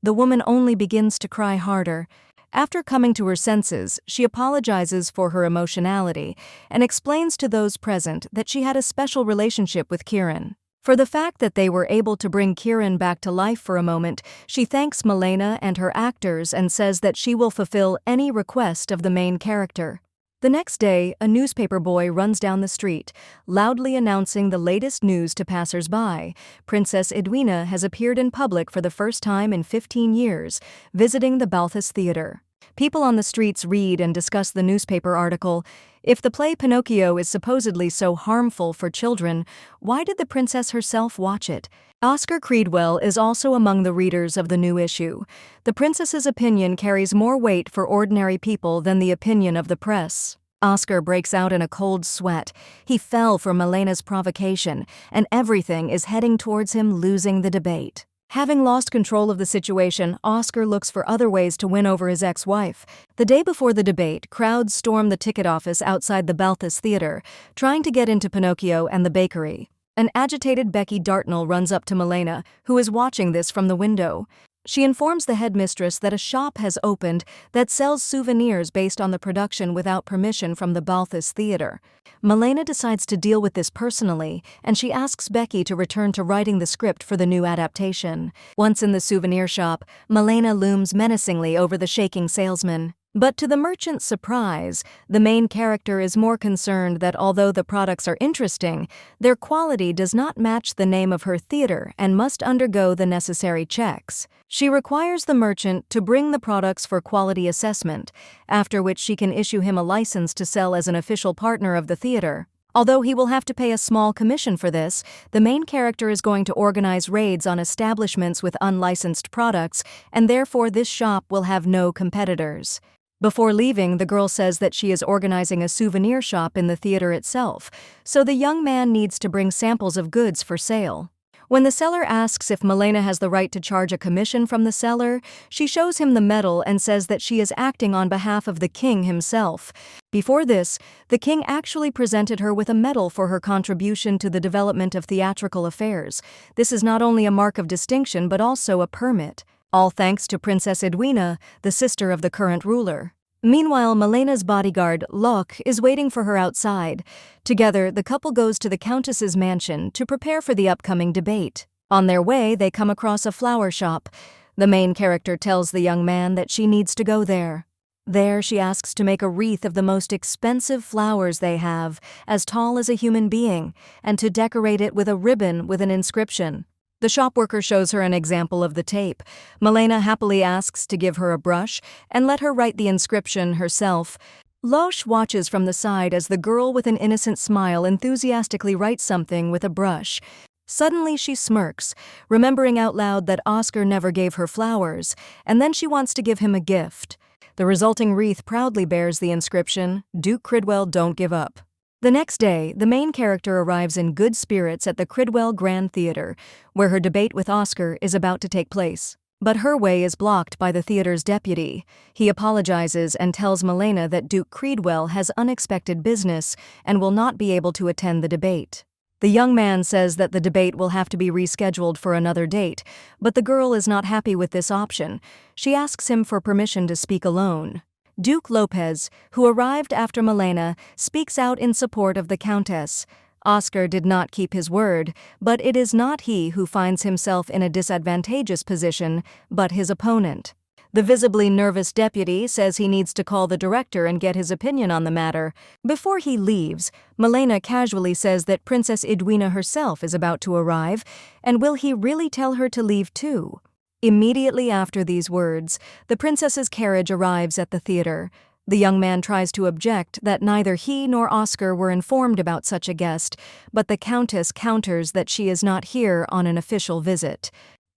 The woman only begins to cry harder. After coming to her senses, she apologizes for her emotionality and explains to those present that she had a special relationship with Kieran. For the fact that they were able to bring Kieran back to life for a moment, she thanks Melena and her actors and says that she will fulfill any request of the main character. The next day, a newspaper boy runs down the street, loudly announcing the latest news to passers-by. Princess Edwina has appeared in public for the first time in 15 years, visiting the Balthus Theater. People on the streets read and discuss the newspaper article. If the play Pinocchio is supposedly so harmful for children, why did the princess herself watch it? Oscar Creedwell is also among the readers of the new issue. The princess's opinion carries more weight for ordinary people than the opinion of the press. Oscar breaks out in a cold sweat. He fell for Melena's provocation, and everything is heading towards him losing the debate. Having lost control of the situation, Oscar looks for other ways to win over his ex-wife. The day before the debate, crowds storm the ticket office outside the Balthus Theater, trying to get into Pinocchio and the bakery. An agitated Becky Dartnell runs up to Melena, who is watching this from the window. She informs the headmistress that a shop has opened that sells souvenirs based on the production without permission from the Balthus Theater. Melena decides to deal with this personally, and she asks Becky to return to writing the script for the new adaptation. Once in the souvenir shop, Melena looms menacingly over the shaking salesman. But to the merchant's surprise, the main character is more concerned that although the products are interesting, their quality does not match the name of her theater and must undergo the necessary checks. She requires the merchant to bring the products for quality assessment, after which she can issue him a license to sell as an official partner of the theater. Although he will have to pay a small commission for this, the main character is going to organize raids on establishments with unlicensed products, and therefore this shop will have no competitors. Before leaving, the girl says that she is organizing a souvenir shop in the theater itself, so the young man needs to bring samples of goods for sale. When the seller asks if Melena has the right to charge a commission from the seller, she shows him the medal and says that she is acting on behalf of the king himself. Before this, the king actually presented her with a medal for her contribution to the development of theatrical affairs. This is not only a mark of distinction but also a permit. All thanks to Princess Edwina, the sister of the current ruler. Meanwhile, Melena's bodyguard, Locke, is waiting for her outside. Together, the couple goes to the Countess's mansion to prepare for the upcoming debate. On their way, they come across a flower shop. The main character tells the young man that she needs to go there. There, she asks to make a wreath of the most expensive flowers they have, as tall as a human being, and to decorate it with a ribbon with an inscription. The shopworker shows her an example of the tape. Melena happily asks to give her a brush and let her write the inscription herself. Loche watches from the side as the girl with an innocent smile enthusiastically writes something with a brush. Suddenly she smirks, remembering out loud that Oscar never gave her flowers, and then she wants to give him a gift. The resulting wreath proudly bears the inscription, "Duke Cridwell, don't give up." The next day, the main character arrives in good spirits at the Cridwell Grand Theatre, where her debate with Oscar is about to take place. But her way is blocked by the theater's deputy. He apologizes and tells Melena that Duke Cridwell has unexpected business and will not be able to attend the debate. The young man says that the debate will have to be rescheduled for another date, but the girl is not happy with this option. She asks him for permission to speak alone. Duke Lopez, who arrived after Melena, speaks out in support of the Countess. Oscar did not keep his word, but it is not he who finds himself in a disadvantageous position, but his opponent. The visibly nervous deputy says he needs to call the director and get his opinion on the matter. Before he leaves, Melena casually says that Princess Edwina herself is about to arrive, and will he really tell her to leave too? Immediately after these words, the princess's carriage arrives at the theater. The young man tries to object that neither he nor Oscar were informed about such a guest, but the Countess counters that she is not here on an official visit.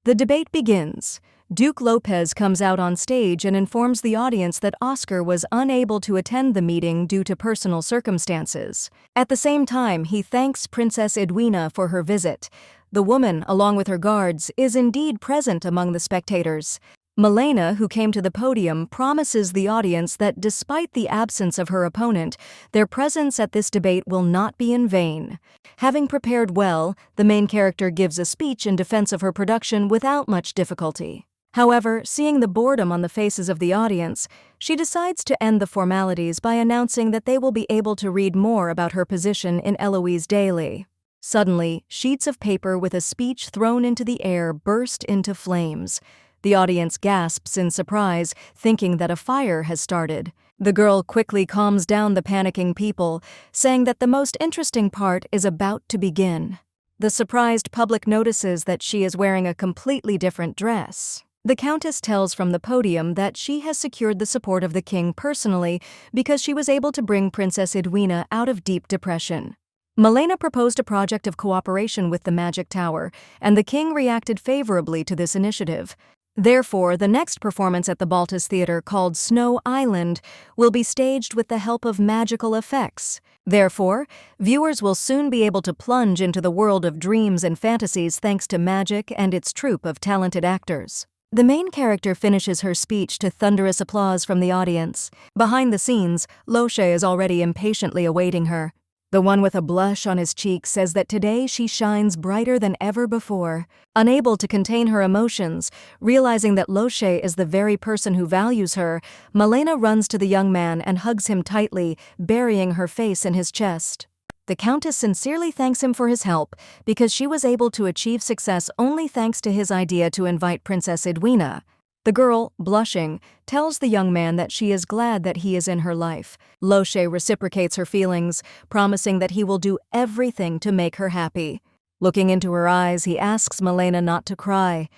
The debate begins. Duke Lopez comes out on stage and informs the audience that Oscar was unable to attend the meeting due to personal circumstances. At the same time, he thanks Princess Edwina for her visit. The woman, along with her guards, is indeed present among the spectators. Melena, who came to the podium, promises the audience that despite the absence of her opponent, their presence at this debate will not be in vain. Having prepared well, the main character gives a speech in defense of her production without much difficulty. However, seeing the boredom on the faces of the audience, she decides to end the formalities by announcing that they will be able to read more about her position in Eloise Daily. Suddenly, sheets of paper with a speech thrown into the air burst into flames. The audience gasps in surprise, thinking that a fire has started. The girl quickly calms down the panicking people, saying that the most interesting part is about to begin. The surprised public notices that she is wearing a completely different dress. The Countess tells from the podium that she has secured the support of the king personally because she was able to bring Princess Edwina out of deep depression. Melena proposed a project of cooperation with the Magic Tower, and the king reacted favorably to this initiative. Therefore, the next performance at the Baltus Theatre, called Snow Island, will be staged with the help of magical effects. Therefore, viewers will soon be able to plunge into the world of dreams and fantasies thanks to magic and its troupe of talented actors. The main character finishes her speech to thunderous applause from the audience. Behind the scenes, Loche is already impatiently awaiting her. The one with a blush on his cheek says that today she shines brighter than ever before. Unable to contain her emotions, realizing that Loche is the very person who values her, Melena runs to the young man and hugs him tightly, burying her face in his chest. The Countess sincerely thanks him for his help, because she was able to achieve success only thanks to his idea to invite Princess Edwina. The girl, blushing, tells the young man that she is glad that he is in her life. Loche reciprocates her feelings, promising that he will do everything to make her happy. Looking into her eyes, he asks Melena not to cry,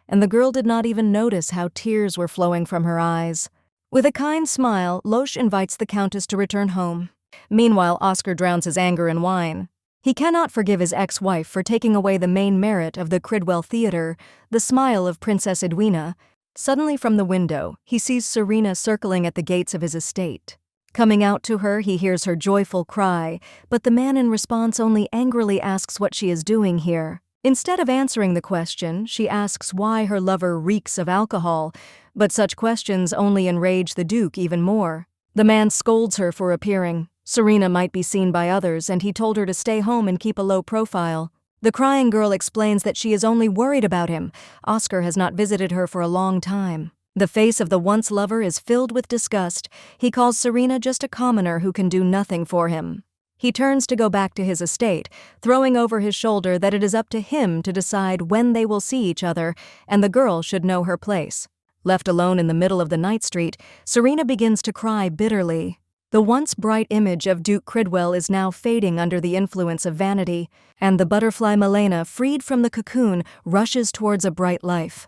and the girl did not even notice how tears were flowing from her eyes. With a kind smile, Loche invites the Countess to return home. Meanwhile, Oscar drowns his anger in wine. He cannot forgive his ex-wife for taking away the main merit of the Cridwell Theatre, the smile of Princess Edwina. Suddenly from the window, he sees Serena circling at the gates of his estate. Coming out to her, he hears her joyful cry, but the man in response only angrily asks what she is doing here. Instead of answering the question, she asks why her lover reeks of alcohol, but such questions only enrage the Duke even more. The man scolds her for appearing. Serena might be seen by others, and he told her to stay home and keep a low profile. The crying girl explains that she is only worried about him. Oscar has not visited her for a long time. The face of the once lover is filled with disgust. He calls Serena just a commoner who can do nothing for him. He turns to go back to his estate, throwing over his shoulder that it is up to him to decide when they will see each other, and the girl should know her place. Left alone in the middle of the night street, Serena begins to cry bitterly. The once bright image of Duke Cridwell is now fading under the influence of vanity, and the butterfly Melena, freed from the cocoon, rushes towards a bright life.